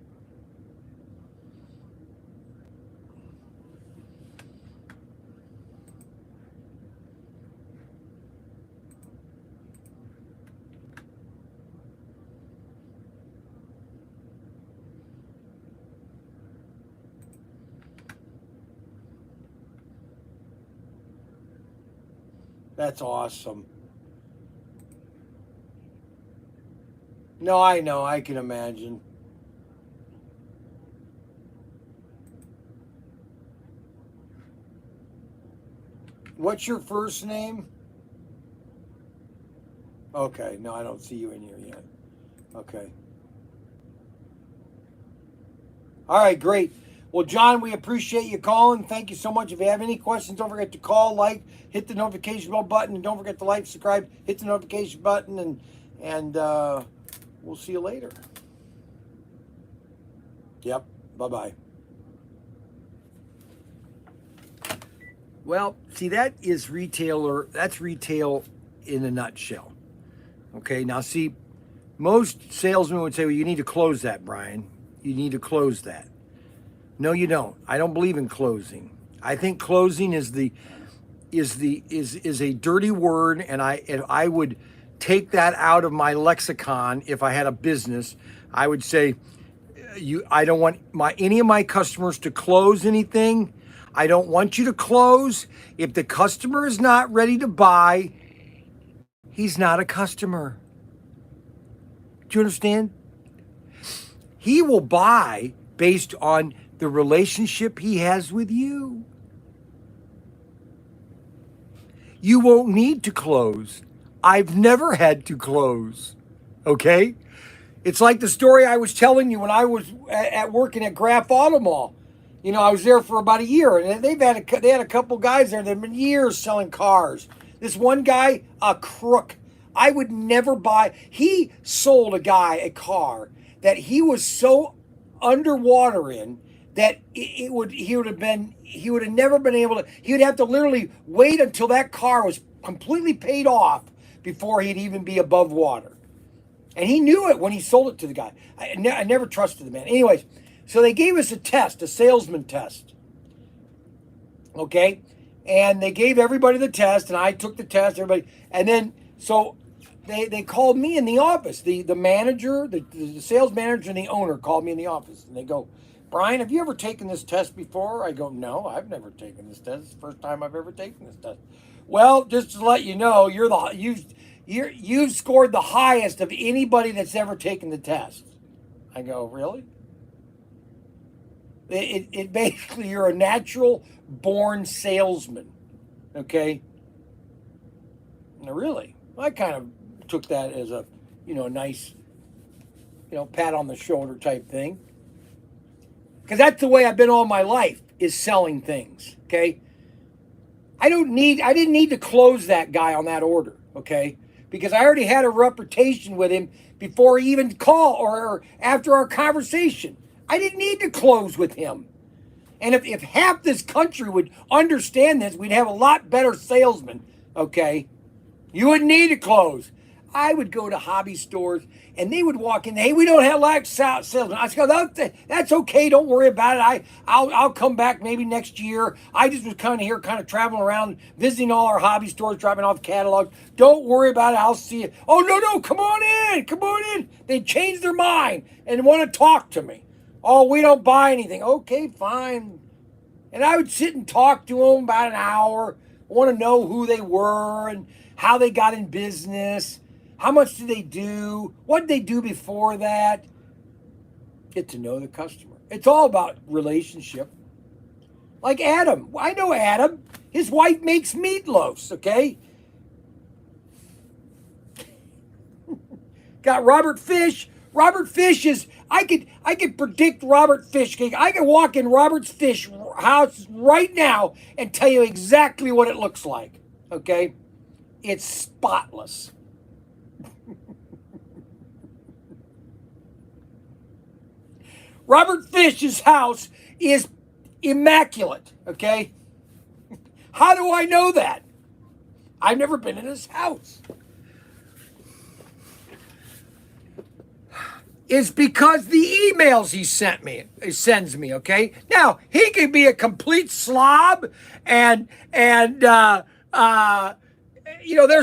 That's awesome. No, I know. I can imagine. What's your first name? Okay. No, I don't see you in here yet. Okay. All right, great. Well, John, we appreciate you calling. Thank you so much. If you have any questions, don't forget to call, like, hit the notification bell button, and don't forget to like, subscribe, hit the notification button, and we'll see you later. Yep. Bye-bye. Well, see, that's retail in a nutshell. Okay, now see, most salesmen would say, well, you need to close that, Brian. You need to close that. No, you don't. I don't believe in closing. I think closing is a dirty word, and I would take that out of my lexicon if I had a business. I would say I don't want any of my customers to close anything. I don't want you to close. If the customer is not ready to buy, he's not a customer. Do you understand? He will buy based on the relationship he has with you. You won't need to close. I've never had to close. Okay? It's like the story I was telling you when I was at working at Graf Auto Mall. You know, I was there for about a year, and they had a couple guys there that had been years selling cars. This one guy, a crook. I would never buy. He sold a guy a car that he was so underwater in that he would have never been able to. He would have to literally wait until that car was completely paid off before he'd even be above water. And he knew it when he sold it to the guy. I never trusted the man. Anyways, so they gave us a test, a salesman test. Okay? And they gave everybody the test, and I took the test, everybody. And then, so they called me in the office. The manager, the sales manager and the owner called me in the office. And they go, Brian, have you ever taken this test before? I go, no, I've never taken this test. It's the first time I've ever taken this test. Well, just to let you know, you've scored the highest of anybody that's ever taken the test. I go, really? It basically, you're a natural born salesman. Okay? No, really? I kind of took that as a, nice, pat on the shoulder type thing. Because that's the way I've been all my life, is selling things. Okay? I didn't need to close that guy on that order. Okay? Because I already had a reputation with him before he even called or after our conversation. I didn't need to close with him. And if half this country would understand this, we'd have a lot better salesmen, okay? You wouldn't need to close. I would go to hobby stores, and they would walk in, hey, we don't have like salesmen. I go, that's okay, don't worry about it. I'll come back maybe next year. I just was kind of traveling around, visiting all our hobby stores, dropping off catalogs. Don't worry about it, I'll see you. Oh, no, come on in. They change their mind and want to talk to me. Oh, we don't buy anything. Okay, fine. And I would sit and talk to them about an hour. I want to know who they were and how they got in business. How much did they do? What did they do before that? Get to know the customer. It's all about relationship. Like Adam. I know Adam. His wife makes meatloafs, okay? Got Robert Fish. Robert Fish is, I could predict Robert Fish. I could walk in Robert's Fish house right now and tell you exactly what it looks like. Okay? It's spotless. Robert Fish's house is immaculate. Okay? How do I know that? I've never been in his house. Is because the emails he sends me, okay? Now, he can be a complete slob and there's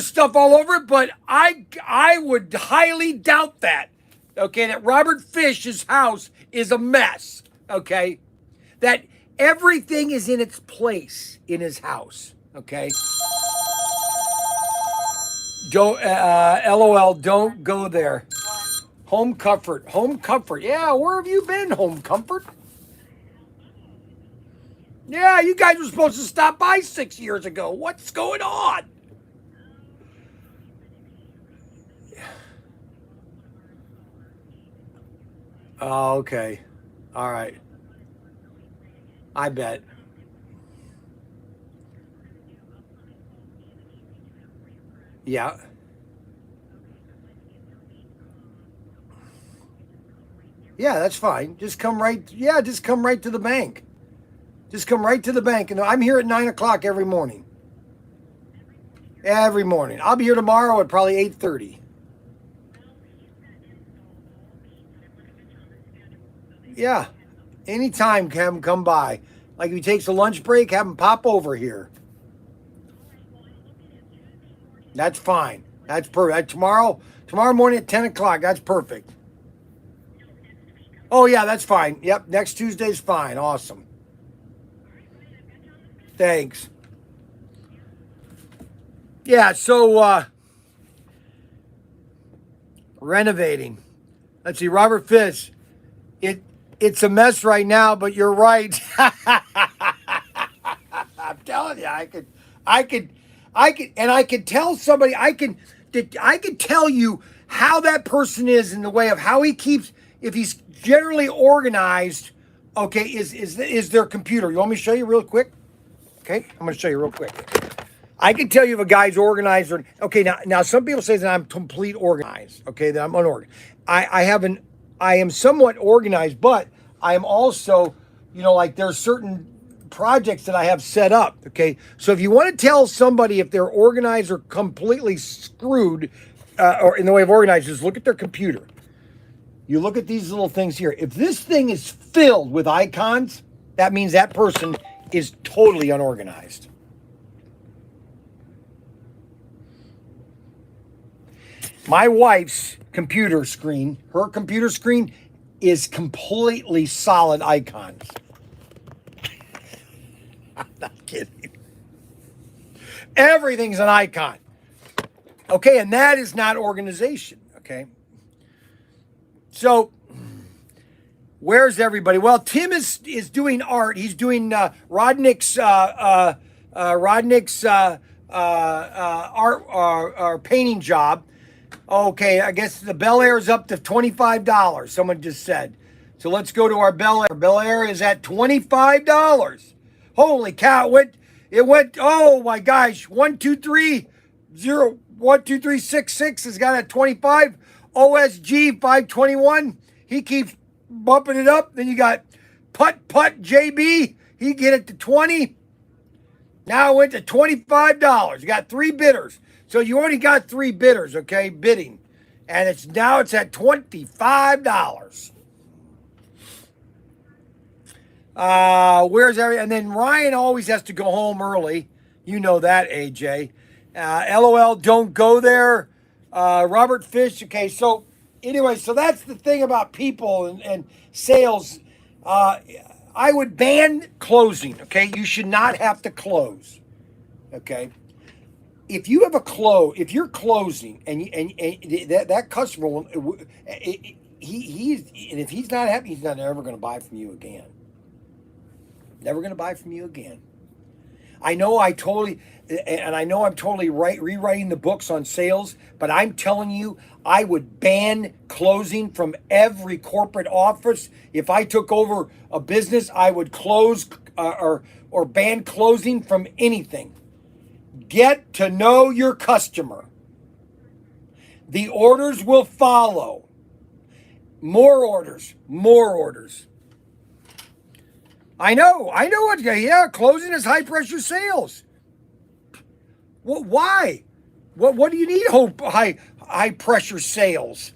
stuff all over it, but I would highly doubt that, okay, that Robert Fish's house is a mess, okay? That everything is in its place in his house, okay? Don't, LOL, don't go there. Home comfort. Yeah, where have you been, home comfort? Yeah, you guys were supposed to stop by 6 years ago. What's going on? Oh, okay. All right. I bet. Yeah. Yeah, that's fine. Just come right to the bank. Just come right to the bank. And I'm here at 9 o'clock every morning. Every morning. I'll be here tomorrow at probably 8:30. Yeah. Anytime, come by. Like if he takes a lunch break, have him pop over here. That's fine. That's perfect. Tomorrow morning at 10 o'clock. That's perfect. Oh, yeah, that's fine. Yep, next Tuesday's fine. Awesome. Thanks. Yeah, so renovating. Let's see, Robert Fish. It's a mess right now, but you're right. I'm telling you, and I could tell somebody, I could tell you how that person is in the way of how he keeps, if he's generally organized, okay, is their computer. You want me to show you real quick? Okay, I'm going to show you real quick. I can tell you if a guy's organized or, okay, now some people say that I'm complete organized, okay, that I'm unorganized. I am somewhat organized, but I am also, like there's certain projects that I have set up, okay? So if you want to tell somebody if they're organized or completely screwed, or in the way of organized, just look at their computer. You look at these little things here. If this thing is filled with icons, that means that person is totally unorganized. My wife's computer screen, her computer screen is completely solid icons. I'm not kidding. Everything's an icon. Okay, and that is not organization, okay? So, where's everybody? Well, Tim is doing art. He's doing Rodnick's art painting job. Okay, I guess the Bel Air is up to $25. Someone just said. So let's go to our Bel Air. Bel Air is at $25. Holy cow! It went. Oh my gosh! 12366 has got at 25. OSG 521. He keeps bumping it up. Then you got Putt JB. He get it to 20. Now it went to $25. You got 3 bidders. So you only got 3 bidders, okay, bidding. And it's at $25. And then Ryan always has to go home early. You know that, AJ. LOL, don't go there. Robert Fish, okay, so anyway, so that's the thing about people and sales. I would ban closing, okay? You should not have to close, okay? If you have if you're closing and that customer will, and if he's not happy, he's not ever going to buy from you again. Never going to buy from you again. I know I'm totally rewriting the books on sales, but I'm telling you, I would ban closing from every corporate office. If I took over a business, I would close or ban closing from anything. Get to know your customer. The orders will follow. More orders. I know what, yeah, closing is high pressure sales. Why? What do you need high pressure sales?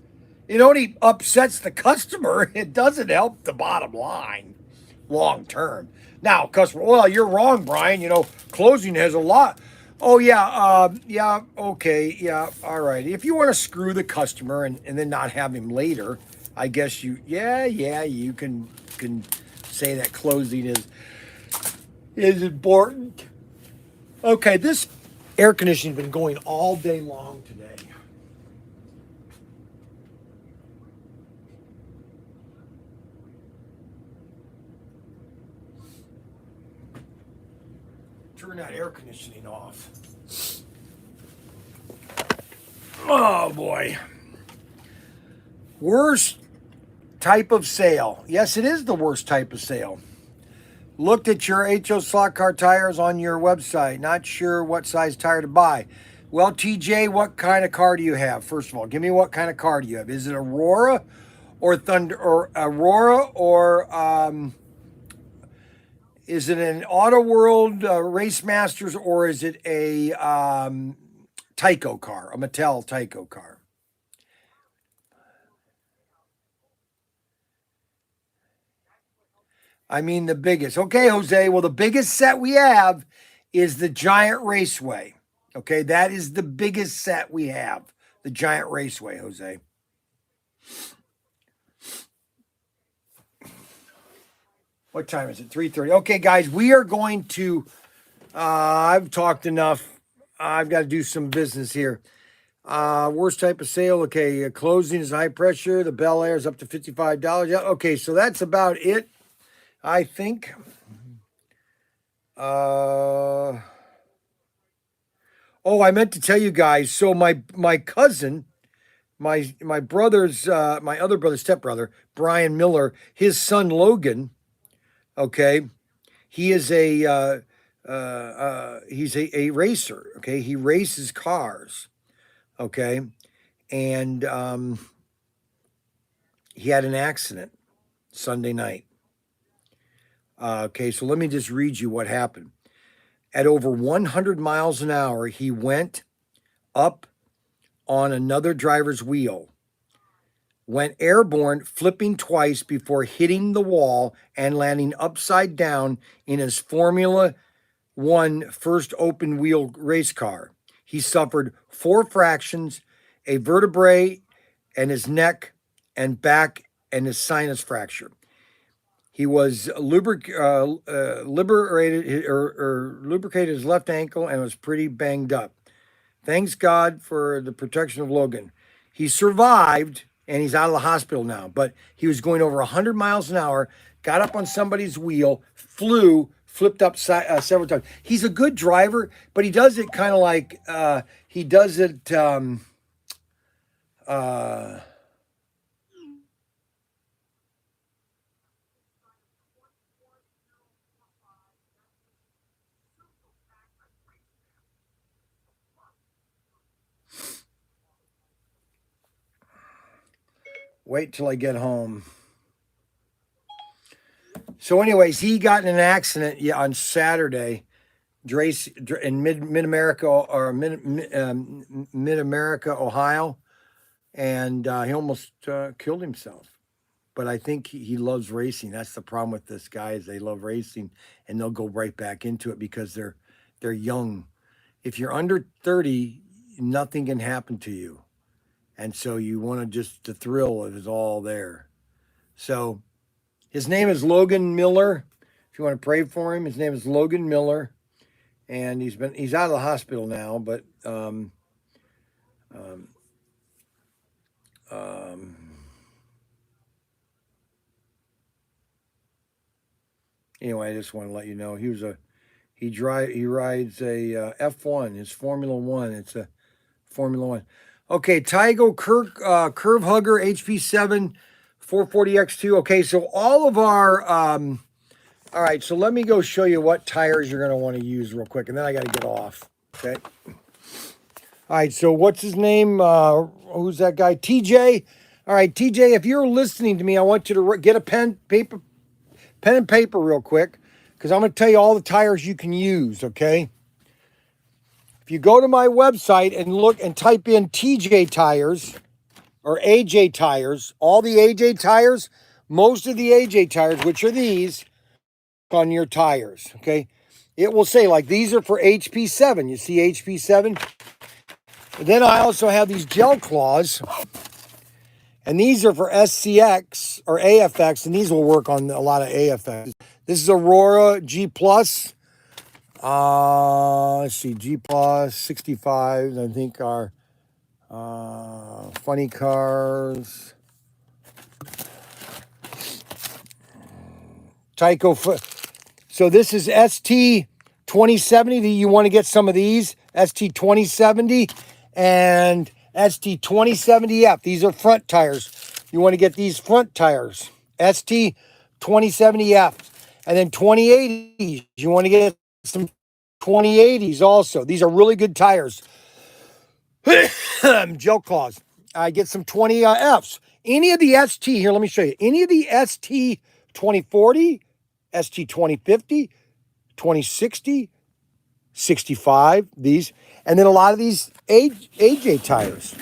It only upsets the customer. It doesn't help the bottom line long term. Now, customer, well, you're wrong, Brian. Closing has a lot. Oh, yeah, okay, yeah, all right. If you want to screw the customer and then not have him later, I guess you can say that closing is important. Okay, this air conditioning's been going all day long today. Turn that air conditioning off. Oh boy. Worst type of sale. Yes, it is the worst type of sale. Looked at your HO slot car tires on your website. Not sure what size tire to buy. Well, TJ, what kind of car do you have? First of all, give me what kind of car do you have? Is it Aurora or Thunder or Aurora or is it an Auto World Race Masters or is it a Tyco car, a Mattel Tyco car? I mean the biggest. Okay, Jose. Well, the biggest set we have is the Giant Raceway. Okay, that is the biggest set we have. The Giant Raceway, Jose. What time is it? 3:30. Okay, guys, we are going to I've talked enough. I've got to do some business here. Worst type of sale. Okay, closing is high pressure. The Bel Air is up to $55. Yeah, okay, so that's about it, I think. Oh, I meant to tell you guys. So my cousin, my brother's my other brother's stepbrother, Brian Miller, his son Logan. Okay, he is he's a racer. Okay, he races cars. Okay, and he had an accident Sunday night. Okay, so let me just read you what happened. At over 100 miles an hour, he went up on another driver's wheel, went airborne, flipping twice before hitting the wall and landing upside down in his Formula One first open wheel race car. He suffered 4 fractions, a vertebrae in his neck and back, and his sinus fracture. He was lubricated his left ankle and was pretty banged up. Thanks God for the protection of Logan. He survived and he's out of the hospital now, but he was going over 100 miles an hour, got up on somebody's wheel, flipped up several times. He's a good driver, but he does it kind of like he does it wait till I get home. So, anyways, he got in an accident on Saturday, in mid America or mid America, Ohio, and he almost killed himself. But I think he loves racing. That's the problem with this guy is they love racing, and they'll go right back into it because they're young. If you're under 30, nothing can happen to you. And so you want to just, the thrill is all there. So his name is Logan Miller. If you want to pray for him, his name is Logan Miller. And he's out of the hospital now, but anyway, I just want to let you know he rides a F1. It's Formula One. It's a Formula One. Okay, Tygo Curve Hugger HP7 440X2. Okay, so all of our all right, so let me go show you what tires you're going to want to use real quick, and then I got to get off. Okay. All right, so what's his name? Who's that guy? TJ. All right, TJ, if you're listening to me, I want you to get a pen and paper real quick, because I'm going to tell you all the tires you can use, okay? If you go to my website and look and type in TJ tires or AJ tires, all the AJ tires, most of the AJ tires, which are these, on your tires, okay? It will say, like, these are for HP7. You see HP7? And then I also have these gel claws, and these are for SCX or AFX, and these will work on a lot of AFX. This is Aurora G+. Let's see, G Plus 65s, I think are funny cars. Tyco. So this is ST 2070. You want to get some of these, ST 2070 and ST 2070F. These are front tires. You want to get these front tires, ST 2070F. And then 2080s. You want to get some 2080s also. These are really good tires. Gel claws. I get some 20Fs. Any of the ST, here, let me show you. Any of the ST 2040, ST 2050, 2060, 65, these. And then a lot of these AJ tires.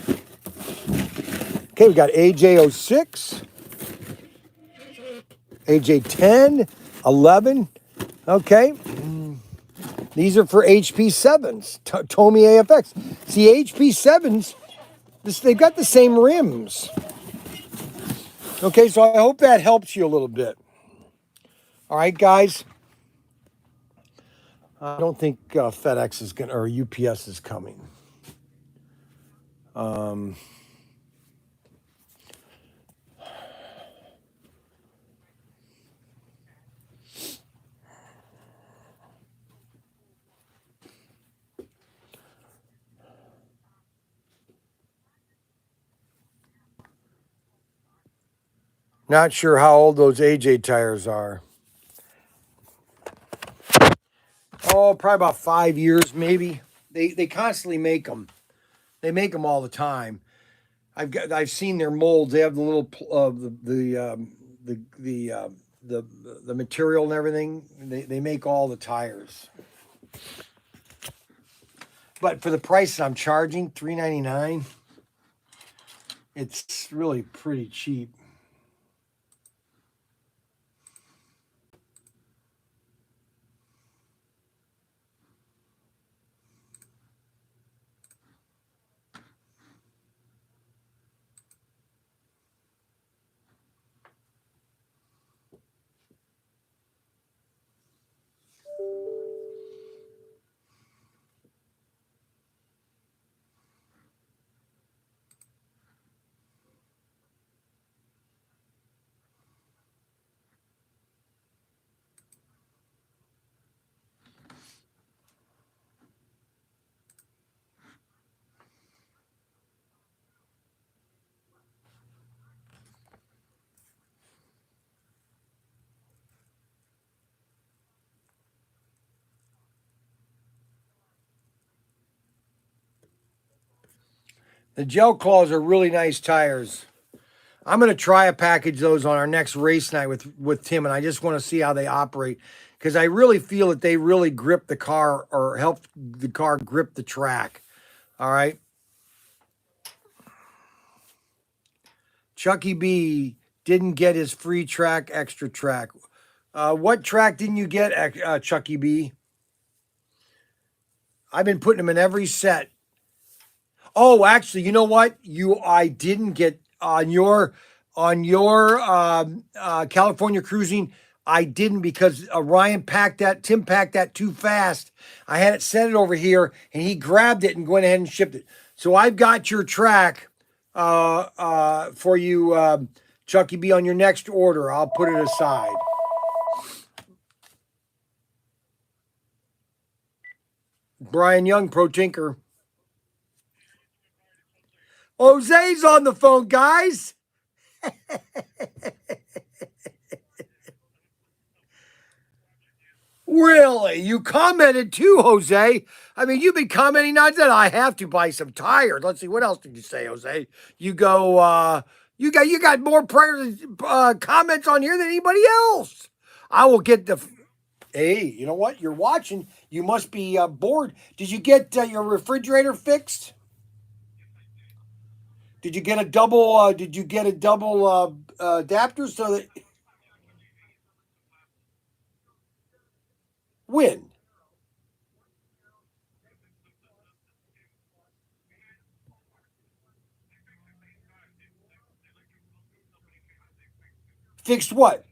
Okay, we got AJ06, AJ10, 11. Okay. These are for HP7s, Tomy AFX. See, HP7s, they've got the same rims. Okay, so I hope that helps you a little bit. All right, guys. I don't think FedEx is going to, or UPS is coming. Not sure how old those AJ tires are. Oh, probably about 5 years, maybe. They constantly make them. They make them all the time. I've seen their molds. They have the little the material and everything. They make all the tires. But for the price that I'm charging, $3.99, it's really pretty cheap. The gel claws are really nice tires. I'm going to try a package of those on our next race night with Tim, and I just want to see how they operate because I really feel that they really grip the car or help the car grip the track. All right. Chucky B didn't get his free track, extra track. What track didn't you get, Chucky B? I've been putting them in every set. Oh, actually, you know what? I didn't get on your California cruising. I didn't because Tim packed that too fast. I had it set it over here, and he grabbed it and went ahead and shipped it. So I've got your track for you, Chucky B, on your next order. I'll put it aside. Brian Young, Pro Tinker. Jose's on the phone, guys. Really? You commented too, Jose. I mean, you've been commenting on that. I have to buy some tires. Let's see. What else did you say, Jose? You go, you got more prayers, comments on here than anybody else. I will get the. Hey, you know what? You're watching. You must be bored. Did you get your refrigerator fixed? Did you get a double? Adapter so that when? Fixed what?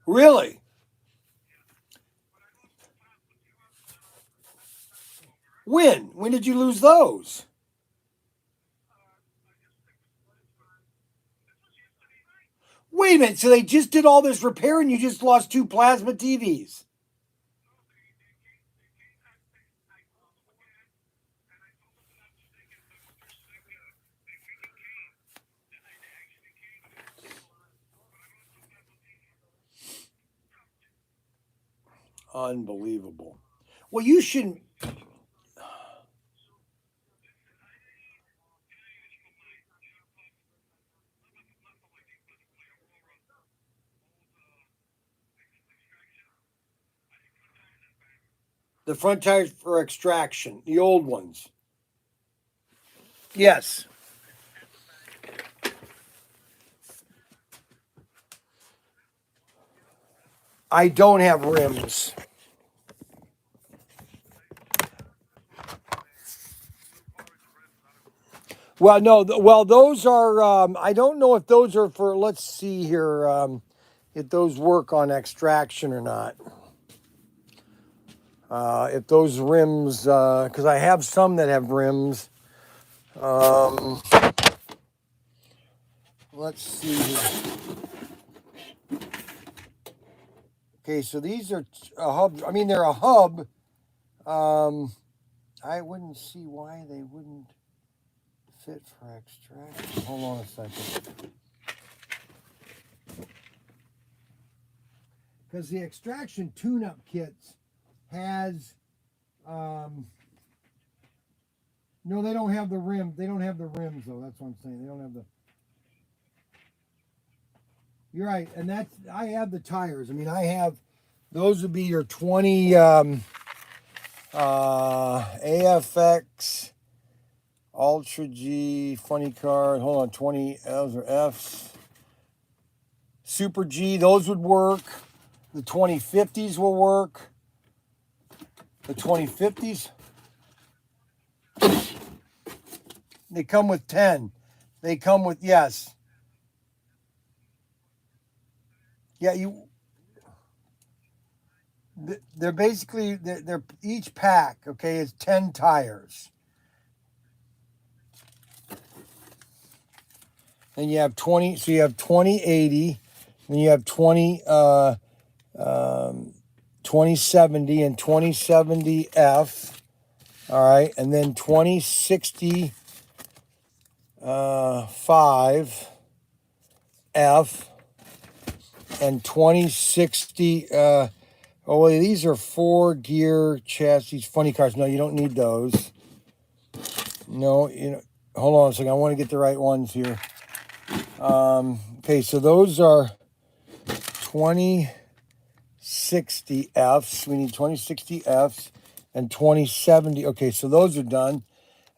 Really? When? When did you lose those? Wait a minute. So they just did all this repair and you just lost two plasma TVs. Unbelievable. Well, you shouldn't. The front tires for extraction, the old ones. Yes. I don't have rims. Well, no. Well, those are. I don't know if those are for. Let's see here. If those work on extraction or not. If those rims, because I have some that have rims. Let's see here. Okay, so these are a hub. I mean, they're a hub. I wouldn't see why they wouldn't fit for extraction. Hold on a second. Because the extraction tune-up kits has, no, they don't have the rim. They don't have the rims though. That's what I'm saying. They don't have the. You're right, and that's. I have the tires. I mean, I have. Those would be your 20 AFX Ultra G funny car. Hold on, 20 L's or F's. Super G. Those would work. The 2050s will work. The 2050s. They come with 10. They come with, yes. Yeah, they're basically, they're each pack, okay, is 10 tires. Then you have 20, so you have 2080, then you have 2070 and 2070F. All right, and then 2065 F and 2060. Oh, well, these are 4-gear chassis funny cars. No, you don't need those. No, hold on a second. I want to get the right ones here. Okay, so those are 2060 Fs. We need 2060 Fs and 2070. Okay, so those are done.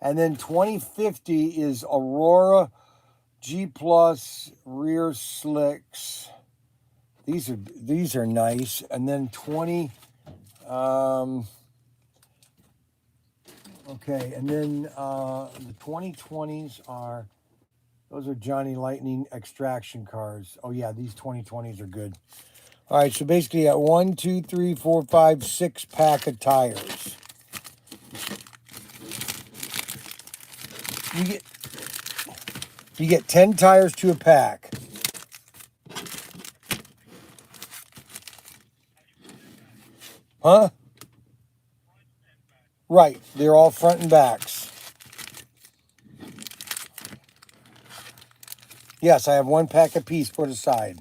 And then 2050 is Aurora G Plus rear slicks. These are nice. And then 20 okay, and then the 2020s are those are Johnny Lightning extraction cars. Oh yeah, these 2020s are good. All right, so basically you got 1, 2, 3, 4, 5, 6 pack of tires. You get 10 tires to a pack. Huh? Right, they're all front and backs. Yes, I have 1 pack apiece put aside.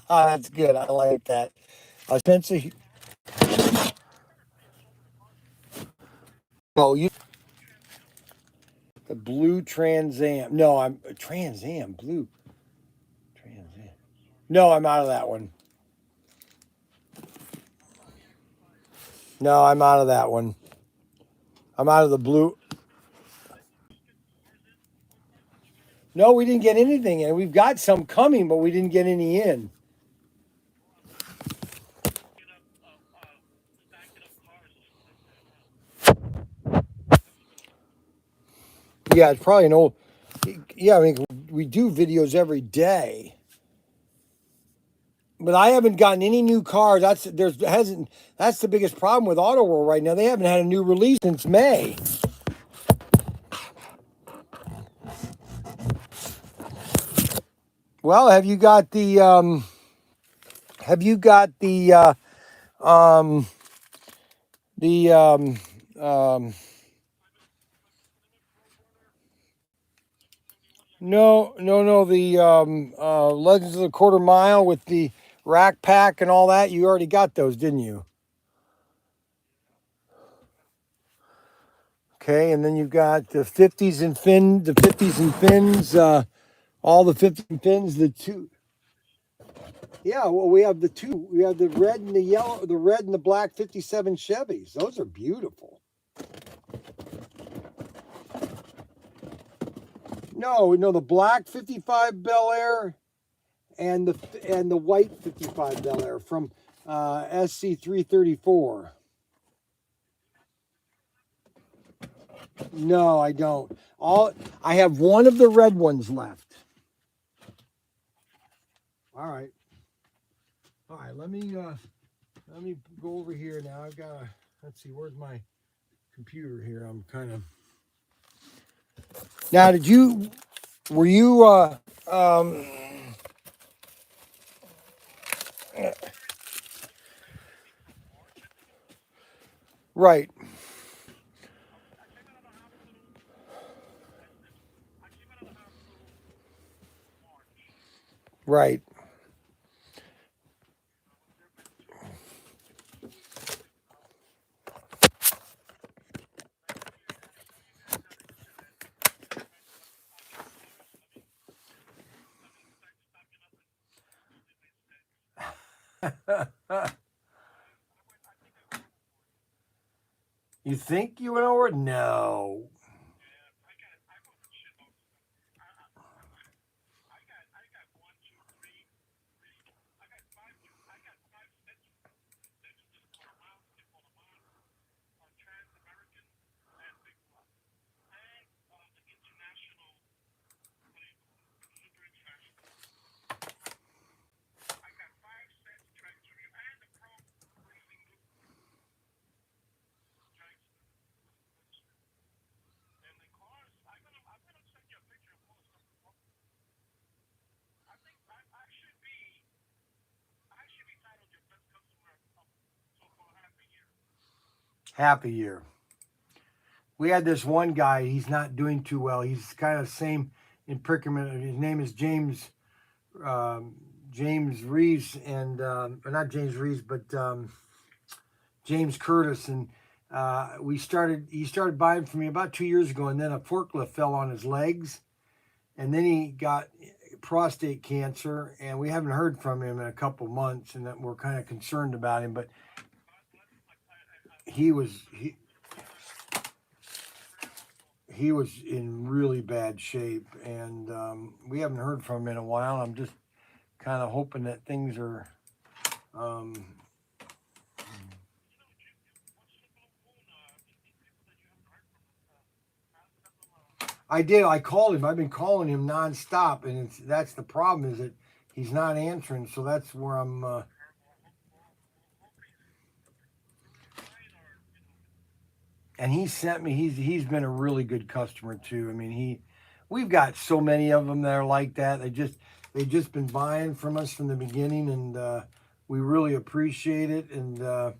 That's good. I like that. Spencer, oh, the blue Trans Am. No, I'm Trans Am blue. Trans Am. No, I'm out of that one. No, I'm out of that one. I'm out of the blue. No, we didn't get anything in. We've got some coming, but we didn't get any in. Yeah, it's probably an old. Yeah, I mean, we do videos every day, but I haven't gotten any new cars. That's the biggest problem with Auto World right now. They haven't had a new release since May. Well, have you got the the no, the Legends of the Quarter Mile with the rack pack and all that? You already got those, didn't you? Okay, and then you've got the 50s and fins, all the 50s and fins, the two. Yeah, well, we have the two. We have the red and the yellow, the red and the black 57 Chevys. Those are beautiful. No, the black 55 Bel Air and the white 55 Bel Air from SC 334. No, I don't. I have one of the red ones left. All right. All right, let me go over here now. I've got let's see, where's my computer here? I'm kind of. Now, were you right. Right. You think you went over? No. Half a year. We had this one guy. He's not doing too well. He's kind of same in predicament. His name is James Reeves, and or not James Reeves, but James Curtis. And he started buying from me about 2 years ago, and then a forklift fell on his legs, and then he got prostate cancer, and we haven't heard from him in a couple months, and that we're kind of concerned about him. But he was in really bad shape, and we haven't heard from him in a while. I'm just kind of hoping that things are. I did. I called him. I've been calling him nonstop, and that's the problem is that he's not answering. So that's where I'm. And he sent me. He's been a really good customer too. I mean, we've got so many of them that are like that. They've just been buying from us from the beginning, and we really appreciate it. And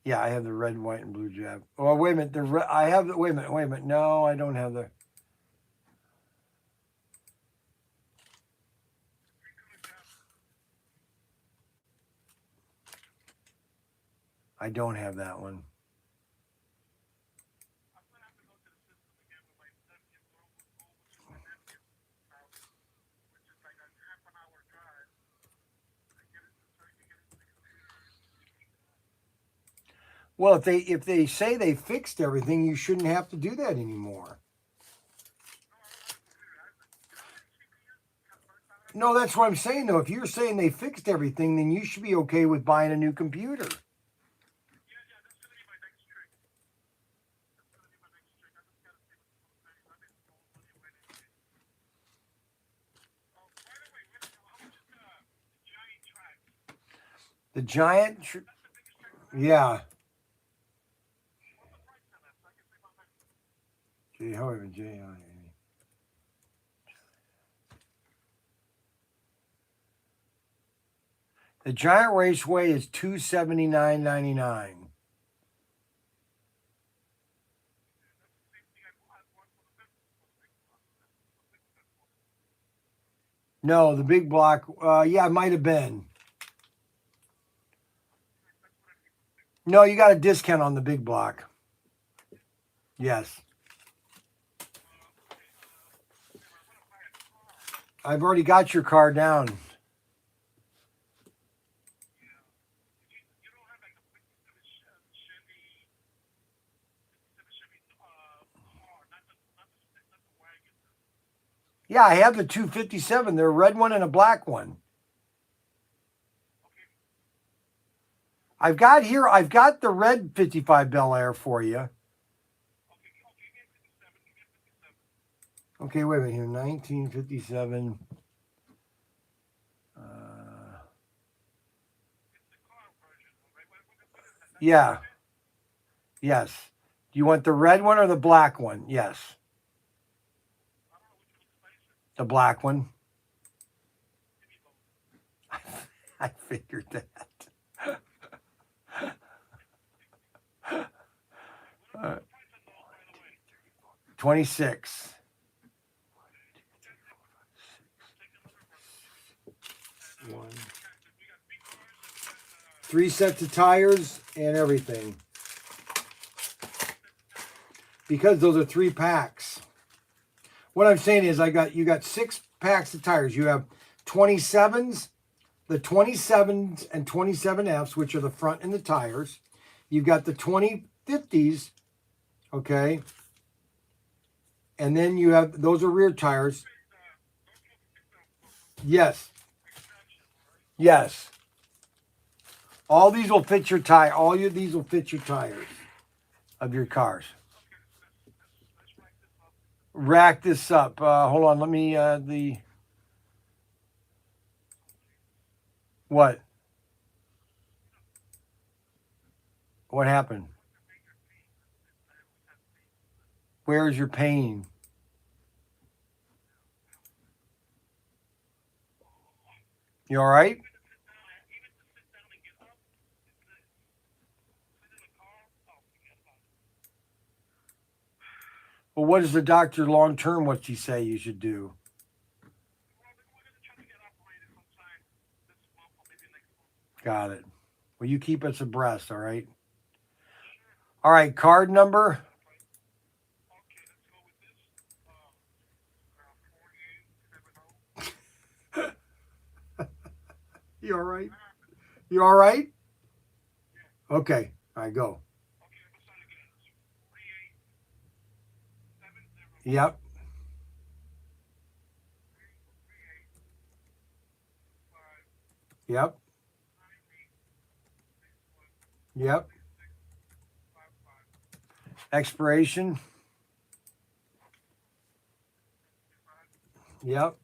yeah, I have the red, white, and blue jab. Oh, wait a minute. I have the. Wait a minute. No, I don't have the. I don't have that one. Well, if they say they fixed everything, you shouldn't have to do that anymore. No, that's what I'm saying though. If you're saying they fixed everything, then you should be okay with buying a new computer. The giant, yeah. However, the Giant Raceway is $279.99. No, the big block. Yeah, it might have been. No, you got a discount on the big block. Yes. I've already got your car down. Yeah, I have the 257. They're a red one and a black one. I've got the red 55 Bel Air for you. Okay, wait a minute here. 1957. Yeah. Yes. Do you want the red one or the black one? Yes. The black one. I figured that. 26. 1. 3 sets of tires and everything. Because those are 3 packs. What I'm saying is you got 6 packs of tires. You have 27s, the 27s and 27Fs, which are the front and the tires. You've got the 2050s, okay? And then you have, those are rear tires. Yes. Yes. All these will fit your tire. These will fit your tires of your cars. Rack this up. Hold on. Let me, what? What happened? Where's your pain? You all right? Well, what is the doctor long term? What she say you should do? Got it. Well, you keep us abreast, all right? All right, card number. You all right? You all right? Okay. All right, go. Yep. Yep. Yep. Expiration. Yep.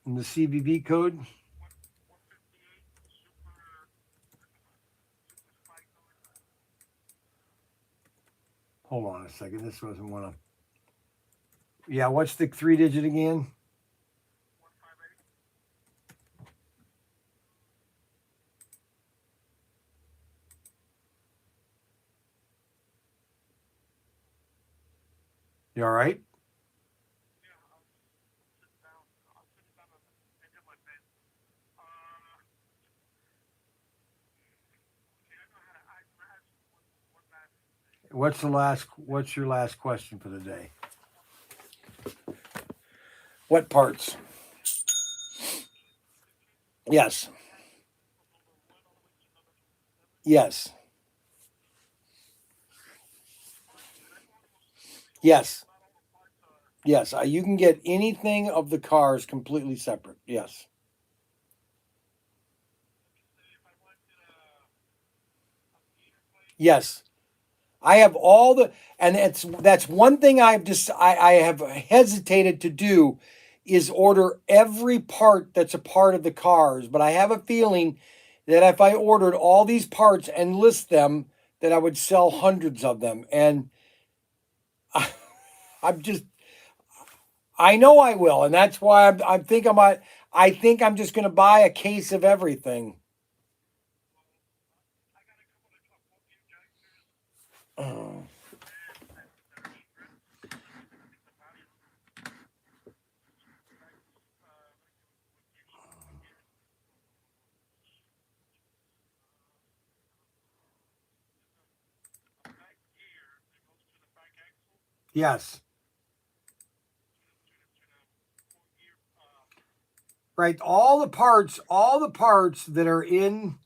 And the CVV code. Hold on a second. This doesn't want to. Yeah, what's the 3-digit again? You all right? What's your last question for the day? What parts? Yes. Yes. Yes. Yes. You can get anything of the cars completely separate. Yes. Yes. I have all the, and that's one thing I have hesitated to do is order every part that's a part of the cars. But I have a feeling that if I ordered all these parts and list them, that I would sell hundreds of them. And I'm just, I know I will, and that's why I think I'm just going to buy a case of everything. Oh. Yes. Right. All the parts that are in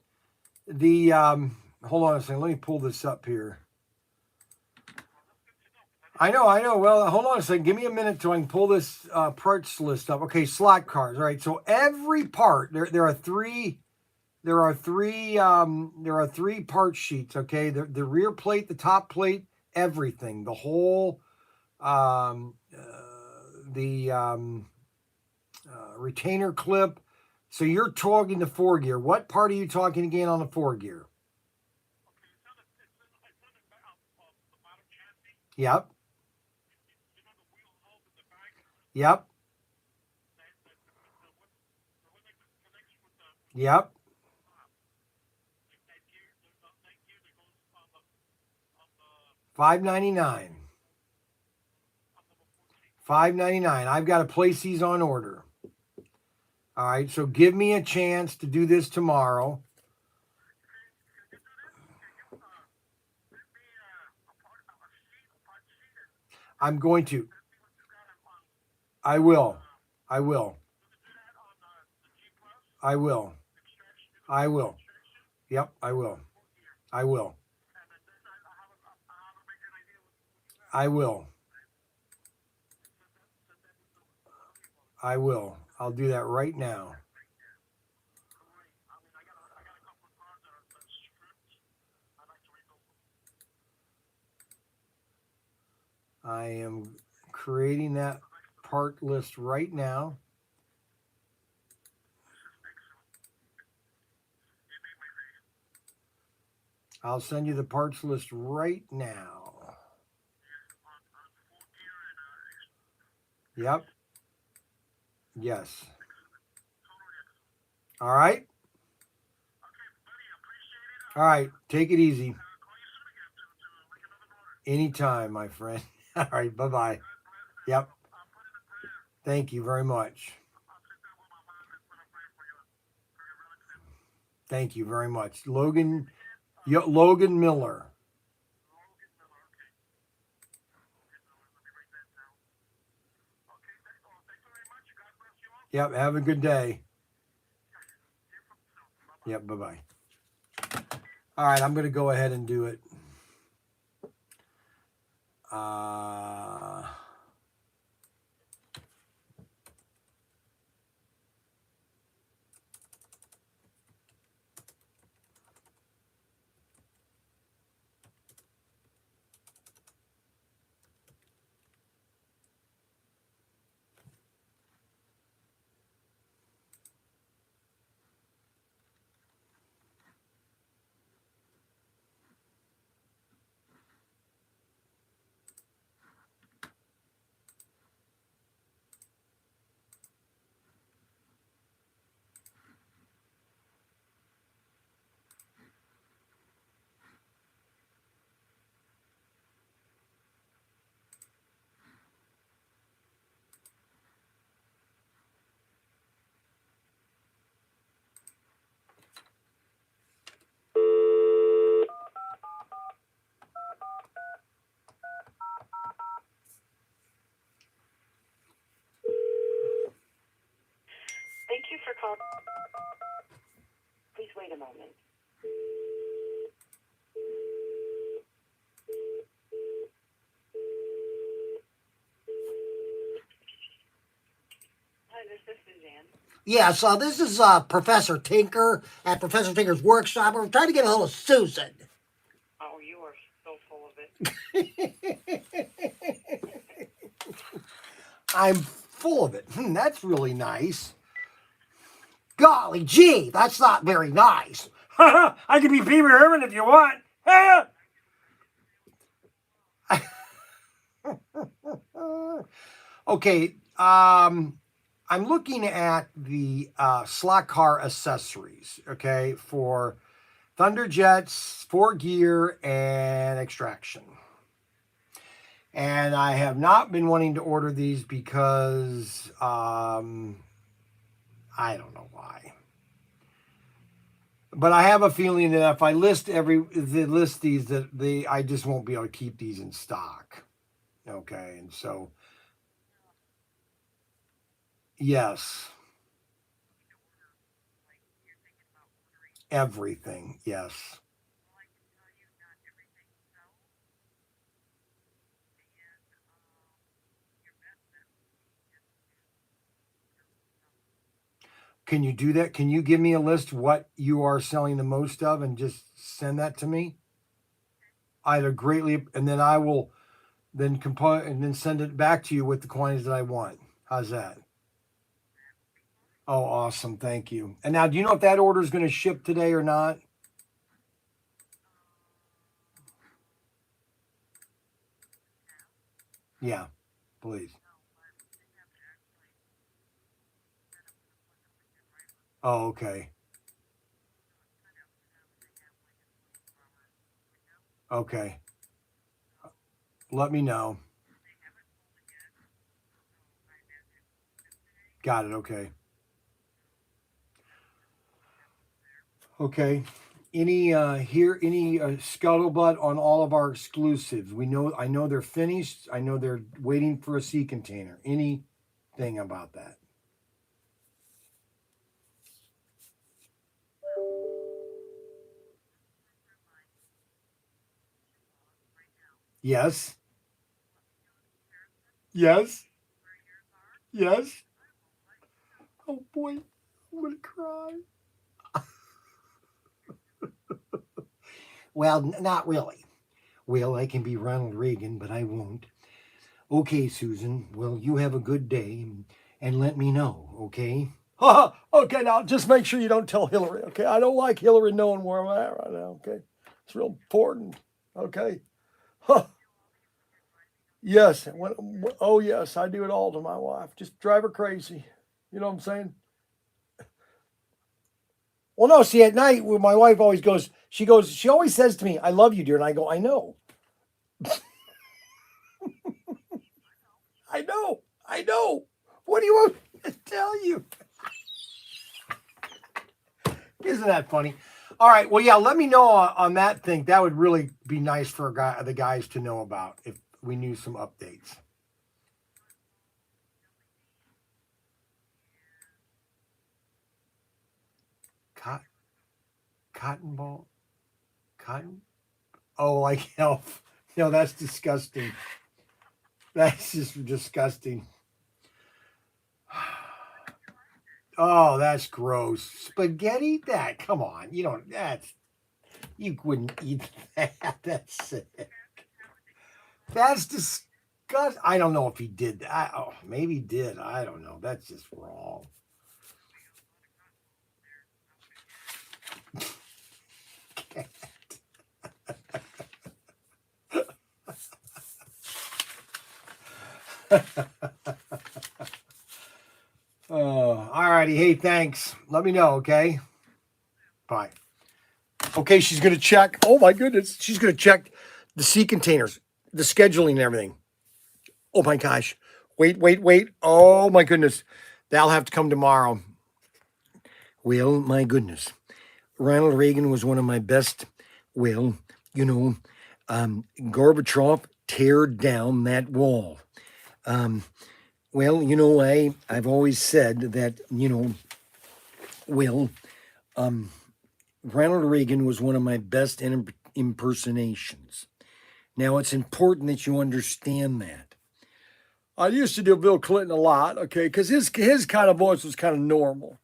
the, hold on a second. Let me pull this up here. I know. Well, hold on a second. Give me a minute till I can pull this parts list up. Okay, slot cars. All right. So every part, there are three part sheets. Okay, the rear plate, the top plate, everything, the whole, the retainer clip. So you're talking the 4-gear. What part are you talking again on the 4-gear? Yep. Yep. Yep. $5.99. $5.99. I've got to place these on order. All right, so give me a chance to do this tomorrow. I'm going to. I will. I will. I will. I will. Yep, I will. I will. I will. I will. I'll do that right now. I am creating that part list right now. I'll send you the parts list right now. Yep. Yes. All right. All right. Take it easy. Anytime, my friend. All right. Bye-bye. Yep. Thank you very much. Thank you very much. Logan Miller. Yep. Have a good day. Yep. Bye-bye. All right. I'm going to go ahead and do it. Thank you for calling. Please wait a moment. Hi, this is Suzanne. Yeah, so this is Professor Tinker at Professor Tinker's workshop. We're trying to get a hold of Susan. Oh, you are so full of it. I'm full of it. That's really nice. Golly gee, that's not very nice. I can be Pee Wee Herman if you want. Okay, I'm looking at the slot car accessories, okay, for Thunderjets, 4-gear, and extraction. And I have not been wanting to order these because I don't know why. But I have a feeling that if I list these, that I just won't be able to keep these in stock. Okay, and so yes, everything. Yes. Can you do that? Can you give me a list of what you are selling the most of and just send that to me? I'd greatly, and then I will then compile and then send it back to you with the quantities that I want. How's that? Oh, awesome. Thank you. And now, do you know if that order is going to ship today or not? Yeah, please. Oh, okay. Okay. Let me know. Got it. Okay. Okay. Any scuttlebutt on all of our exclusives? I know they're finished. I know they're waiting for a sea container. Anything about that? Yes. Yes. Yes. Oh boy, I'm gonna cry. Well, not really. Well, I can be Ronald Reagan, but I won't. Okay, Susan. Well, you have a good day and let me know, okay? Okay, now just make sure you don't tell Hillary, okay? I don't like Hillary knowing where I'm at right now, okay? It's real important, okay? Huh. Yes. Oh, yes, I do it all to my wife. Just drive her crazy. You know what I'm saying? Well, no, see, at night, when my wife always she always says to me, I love you, dear. And I go, I know. I know. I know. What do you want me to tell you? Isn't that funny? All right. Well, yeah. Let me know on that thing. That would really be nice for the guys to know about if we knew some updates. Cotton, cotton ball, cotton. Oh, like elf. No, that's disgusting. That's just disgusting. Oh, that's gross. Spaghetti? That? Come on. You don't. You wouldn't eat that. That's sick. That's disgusting. I don't know if he did that. Oh, maybe he did. I don't know. That's just wrong. Oh, all righty. Hey, thanks. Let me know, okay? Bye. Okay, she's going to check. Oh, my goodness. She's going to check the sea containers, the scheduling and everything. Oh, my gosh. Wait, wait, wait. Oh, my goodness. That'll have to come tomorrow. Well, my goodness. Ronald Reagan was one of my best. Well, you know, Gorbachev teared down that wall. Well, you know, I've always said that, you know, well, Ronald Reagan was one of my best impersonations. Now, it's important that you understand that. I used to do Bill Clinton a lot, okay, because his kind of voice was kind of normal.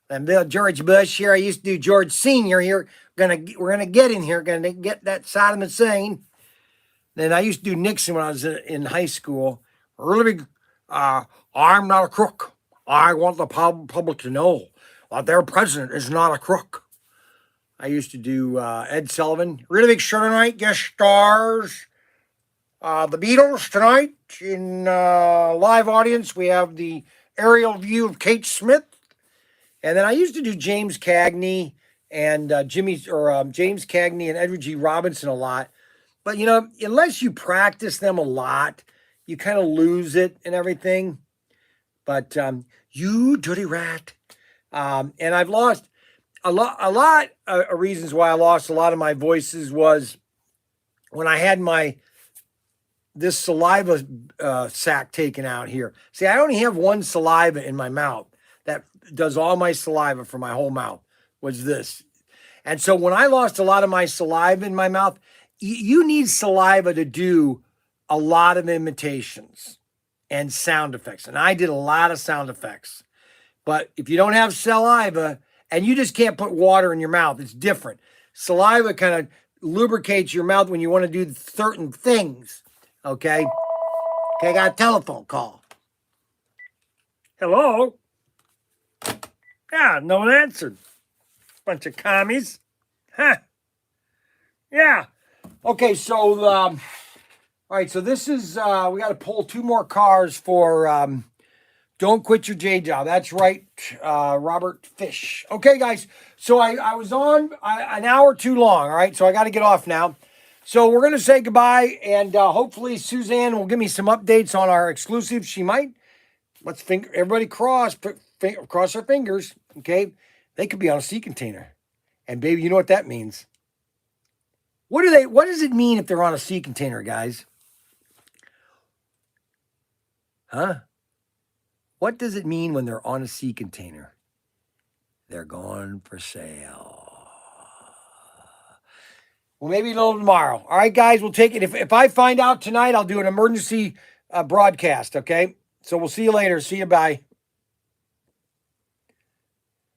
And George Bush here, I used to do George Senior here. We're gonna get in here, gonna get that Saddam Hussein. Then I used to do Nixon when I was in high school. Really big. I'm not a crook. I want the public to know that their president is not a crook. I used to do Ed Sullivan. Really big show tonight. Guest stars. The Beatles tonight in live audience. We have the aerial view of Kate Smith. And then I used to do James Cagney and James Cagney and Edward G. Robinson a lot. But, you know, unless you practice them a lot, you kind of lose it and everything. But you dirty rat. And I've lost a lot of reasons why I lost a lot of my voices was when I had my this saliva sac taken out here. See, I only have one saliva in my mouth that does all my saliva for my whole mouth, was this. And so when I lost a lot of my saliva in my mouth, you need saliva to do a lot of imitations and sound effects. And I did a lot of sound effects. But if you don't have saliva and you just can't put water in your mouth, it's different. Saliva kind of lubricates your mouth when you want to do certain things. Okay? Okay, I got a telephone call. Hello? Yeah, no one answered. Bunch of commies. Huh. Yeah. Okay, so, all right, so this is, we got to pull 2 more cars for Don't Quit Your J Job. That's right, Robert Fish. Okay, guys, so I was on an hour too long, all right, so I got to get off now. So we're going to say goodbye, and hopefully Suzanne will give me some updates on our exclusive. She might. Let's everybody cross our fingers, okay? They could be on a sea container. And baby, you know what that means. What does it mean if they're on a sea container, guys? Huh? What does it mean when they're on a sea container? They're gone for sale. Well, maybe a little tomorrow. All right, guys, we'll take it. If I find out tonight, I'll do an emergency broadcast, okay? So we'll see you later. See you, bye.